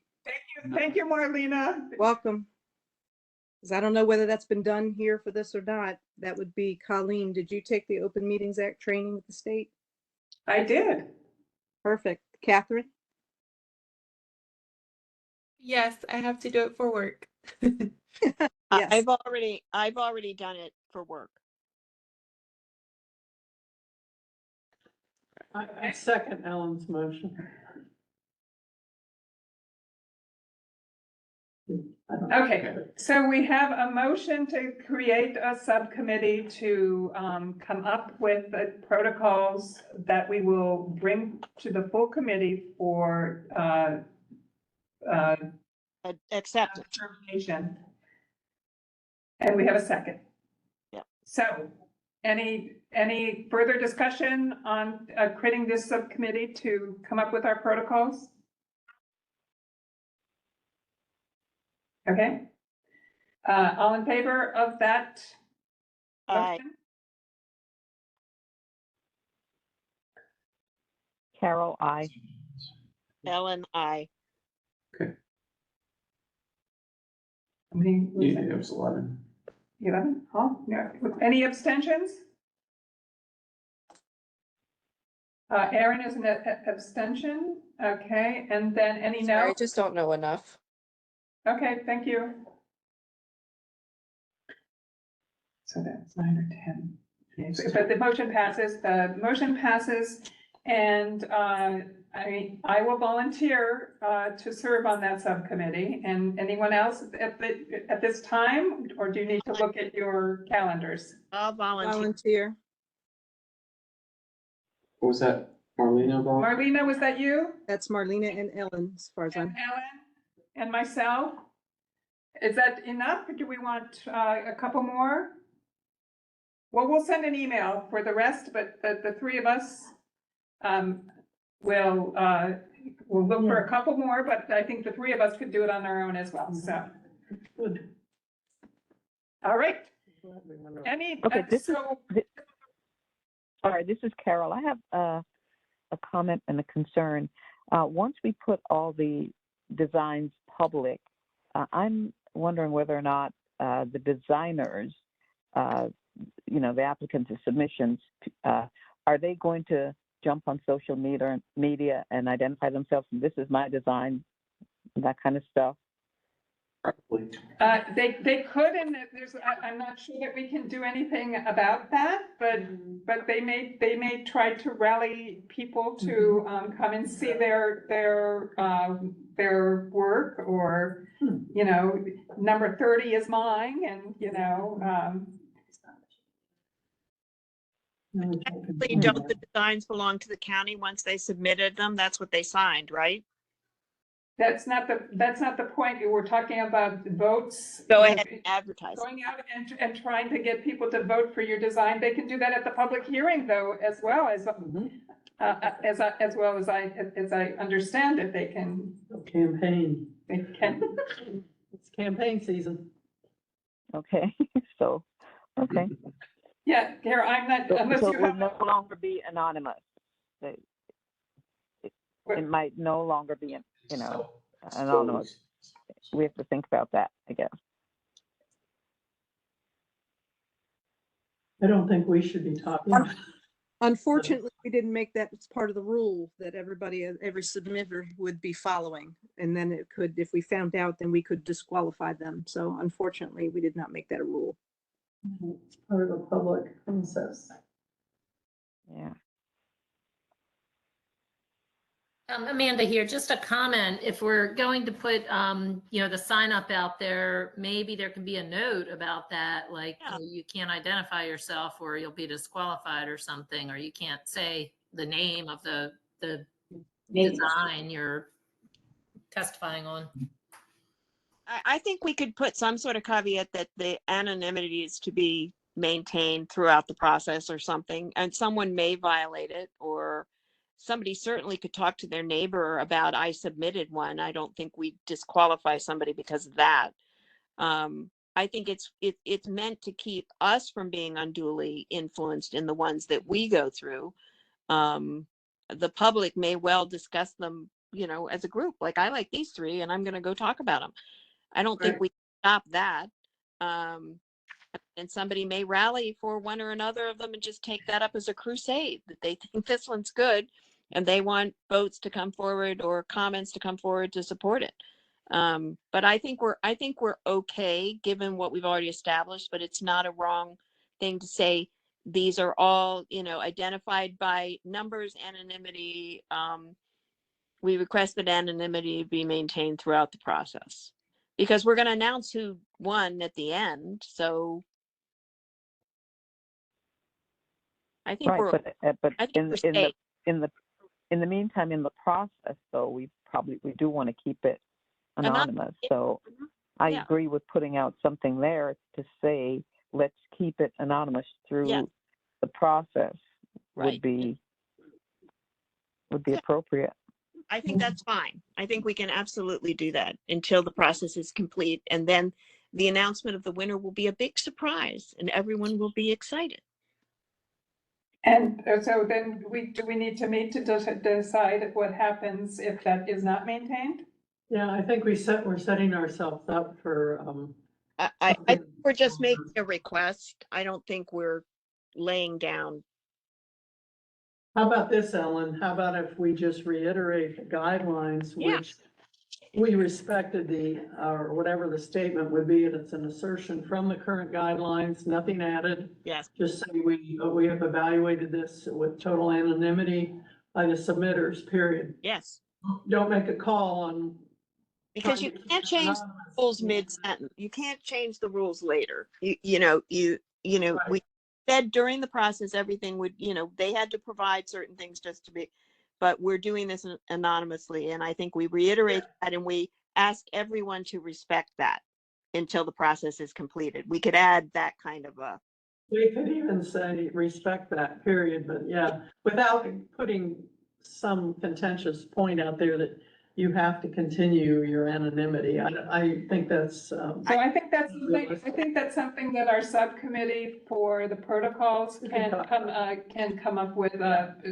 Speaker 2: Thank you, Marlena.
Speaker 9: Welcome. Because I don't know whether that's been done here for this or not. That would be Colleen. Did you take the Open Meetings Act training with the state?
Speaker 2: I did.
Speaker 9: Perfect. Catherine?
Speaker 12: Yes, I have to do it for work.
Speaker 9: Yes.
Speaker 13: I've already done it for work.
Speaker 5: I second Ellen's motion. I don't know.
Speaker 2: Okay, so we have a motion to create a subcommittee to come up with the protocols that we will bring to the full committee for
Speaker 13: Accepted.
Speaker 2: determination. And we have a second.
Speaker 13: Yep.
Speaker 2: So any further discussion on creating this subcommittee to come up with our protocols? Okay. All in favor of that
Speaker 13: Aye.
Speaker 2: motion?
Speaker 10: Carol, I.
Speaker 13: Ellen, I.
Speaker 1: Okay,
Speaker 2: I mean,
Speaker 1: yeah, it was 11.
Speaker 2: 11, oh, yeah, any abstentions? Aaron is an abstention, okay, and then any
Speaker 3: Sorry, I
Speaker 2: no?
Speaker 3: just don't know enough.
Speaker 2: Okay, thank you. So that's 9 or 10. But the motion passes, and I will volunteer to serve on that subcommittee. And anyone else at this time, or do you need to look at your calendars?
Speaker 13: I'll volunteer.
Speaker 9: Volunteer.
Speaker 1: What was that, Marlena about?
Speaker 2: Marlena, was that you?
Speaker 9: That's Marlena and Ellen, as far as
Speaker 2: And
Speaker 9: I'm.
Speaker 2: Ellen? And myself? Is that enough, or do we want a couple more? Well, we'll send an email for the rest, but the three of us will we'll look for a couple more, but I think the three of us could do it on our own as well, so.
Speaker 5: Good.
Speaker 2: All right. Any,
Speaker 10: Okay, this is,
Speaker 2: so,
Speaker 10: sorry, this is Carol. I have a comment and a concern. Once we put all the designs public, I'm wondering whether or not the designers, the applicants of submissions, are they going to jump on social media and identify themselves? This is my design, that kind of stuff.
Speaker 1: Probably.
Speaker 2: they could, and I'm not sure that we can do anything about that, but they may try to rally people to come and see their work, or, number 30 is mine, and,
Speaker 13: Don't the designs belong to the county once they submitted them? That's what they signed, right?
Speaker 2: that's not the point. We're talking about votes.
Speaker 13: Go ahead and advertise.
Speaker 2: Going out and trying to get people to vote for your design. They can do that at the public hearing, though, as well as I understand it. They can.
Speaker 5: Campaign.
Speaker 2: They can.
Speaker 5: It's campaign season.
Speaker 10: Okay, so, okay.
Speaker 2: Yeah, Kara, I'm not, unless
Speaker 10: So
Speaker 2: you
Speaker 10: it will
Speaker 2: have.
Speaker 10: no longer be anonymous. It might no longer be, anonymous. We have to think about that, I guess.
Speaker 5: I don't think we should be talking.
Speaker 9: Unfortunately, we didn't make that as part of the rule that every submitter would be following. And then it could, if we found out, then we could disqualify them. So unfortunately, we did not make that a rule.
Speaker 5: It's part of the public process.
Speaker 10: Yeah.
Speaker 6: Amanda here, just a comment. If we're going to put, the sign up out there, maybe there can be a note about that, like you can't identify yourself or you'll be disqualified or something, or you can't say the name of the design you're testifying on.
Speaker 13: I think we could put some sort of caveat that the anonymity is to be maintained throughout the process or something, and someone may violate it, or somebody certainly could talk to their neighbor about, I submitted one. I don't think we disqualify somebody because of that. I think it's meant to keep us from being unduly influenced in the ones that we go through. The public may well discuss them, as a group, like I like these three and I'm going to go talk about them. I don't think we stop that. And somebody may rally for one or another of them and just take that up as a crusade, that they think this one's good and they want votes to come forward or comments to come forward to support it. But I think we're okay given what we've already established, but it's not a wrong thing to say these are all, identified by numbers, anonymity. We request that anonymity be maintained throughout the process. because we're going to announce who won at the end. So I think
Speaker 10: Right,
Speaker 13: we're,
Speaker 10: but
Speaker 13: I think we're safe.
Speaker 10: in the meantime, in the process, though, we do want to keep it anonymous. So I
Speaker 13: Yeah.
Speaker 10: agree with putting out something there to say, let's keep it anonymous through the process
Speaker 13: Right.
Speaker 10: would be appropriate.
Speaker 13: I think that's fine. I think we can absolutely do that until the process is complete. And then the announcement of the winner will be a big surprise and everyone will be excited.
Speaker 2: And so then do we need to meet to decide what happens if that is not maintained?
Speaker 5: Yeah, I think we're setting ourselves up for,
Speaker 13: I think we're just making a request. I don't think we're laying down.
Speaker 5: how about this, Ellen? How about if we just reiterate the guidelines,
Speaker 13: Yeah.
Speaker 5: which we respected or whatever the statement would be, and it's an assertion from the current guidelines, nothing added.
Speaker 13: Yes.
Speaker 5: Just say we have evaluated this with total anonymity by the submitters, period.
Speaker 13: Yes.
Speaker 5: Don't make a call on.
Speaker 13: Because you can't change the rules mid-sentence. You can't change the rules later. You know, we said during the process, everything would, they had to provide certain things just to be, but we're doing this anonymously. And I think we reiterate that and we ask everyone to respect that until the process is completed. We could add that kind of a.
Speaker 5: We could even say respect that, period, but yeah, without putting some contentious point out there that you have to continue your anonymity. I think that's.
Speaker 2: So I think that's something that our subcommittee for the protocols can come up with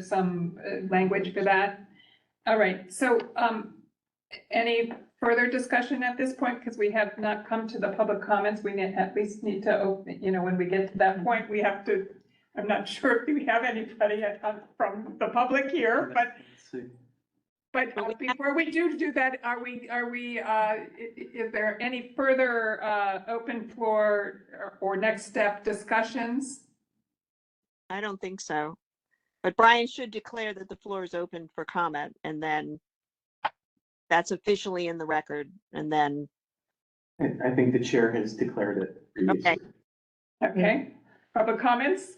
Speaker 2: some language for that. All right, so any further discussion at this point? Because we have not come to the public comments. We at least need to open, when we get to that point, we have to, I'm not sure if we have anybody from the public here, but before we do that, is there any further open floor or next step discussions?
Speaker 13: I don't think so. But Brian should declare that the floor is open for comment, and then that's officially in the record. And then
Speaker 1: I think the chair has declared it previously.
Speaker 2: Okay. Public comments?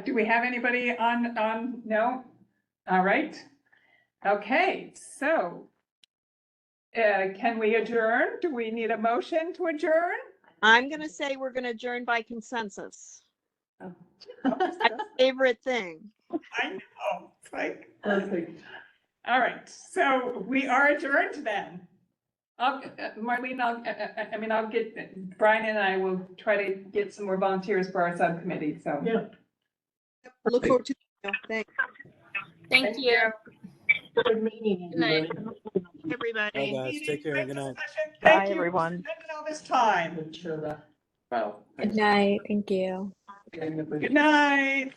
Speaker 2: Do we have anybody on? No? All right. Okay, so can we adjourn? Do we need a motion to adjourn?
Speaker 13: I'm going to say we're going to adjourn by consensus. That's my favorite thing.
Speaker 2: I know. It's like, perfect. All right, so we are adjourned then. Marlene, I'll get, Brian and I will try to get some more volunteers for our subcommittee, so.
Speaker 5: Yeah.
Speaker 9: Look forward to it. Thanks.
Speaker 6: Thank you.
Speaker 5: Good meeting,
Speaker 6: night.
Speaker 13: Everybody.
Speaker 7: Bye, guys. Take care. Good night.
Speaker 13: Bye, everyone.
Speaker 2: All this time.
Speaker 1: Well,
Speaker 8: Good night. Thank you.
Speaker 2: Good night.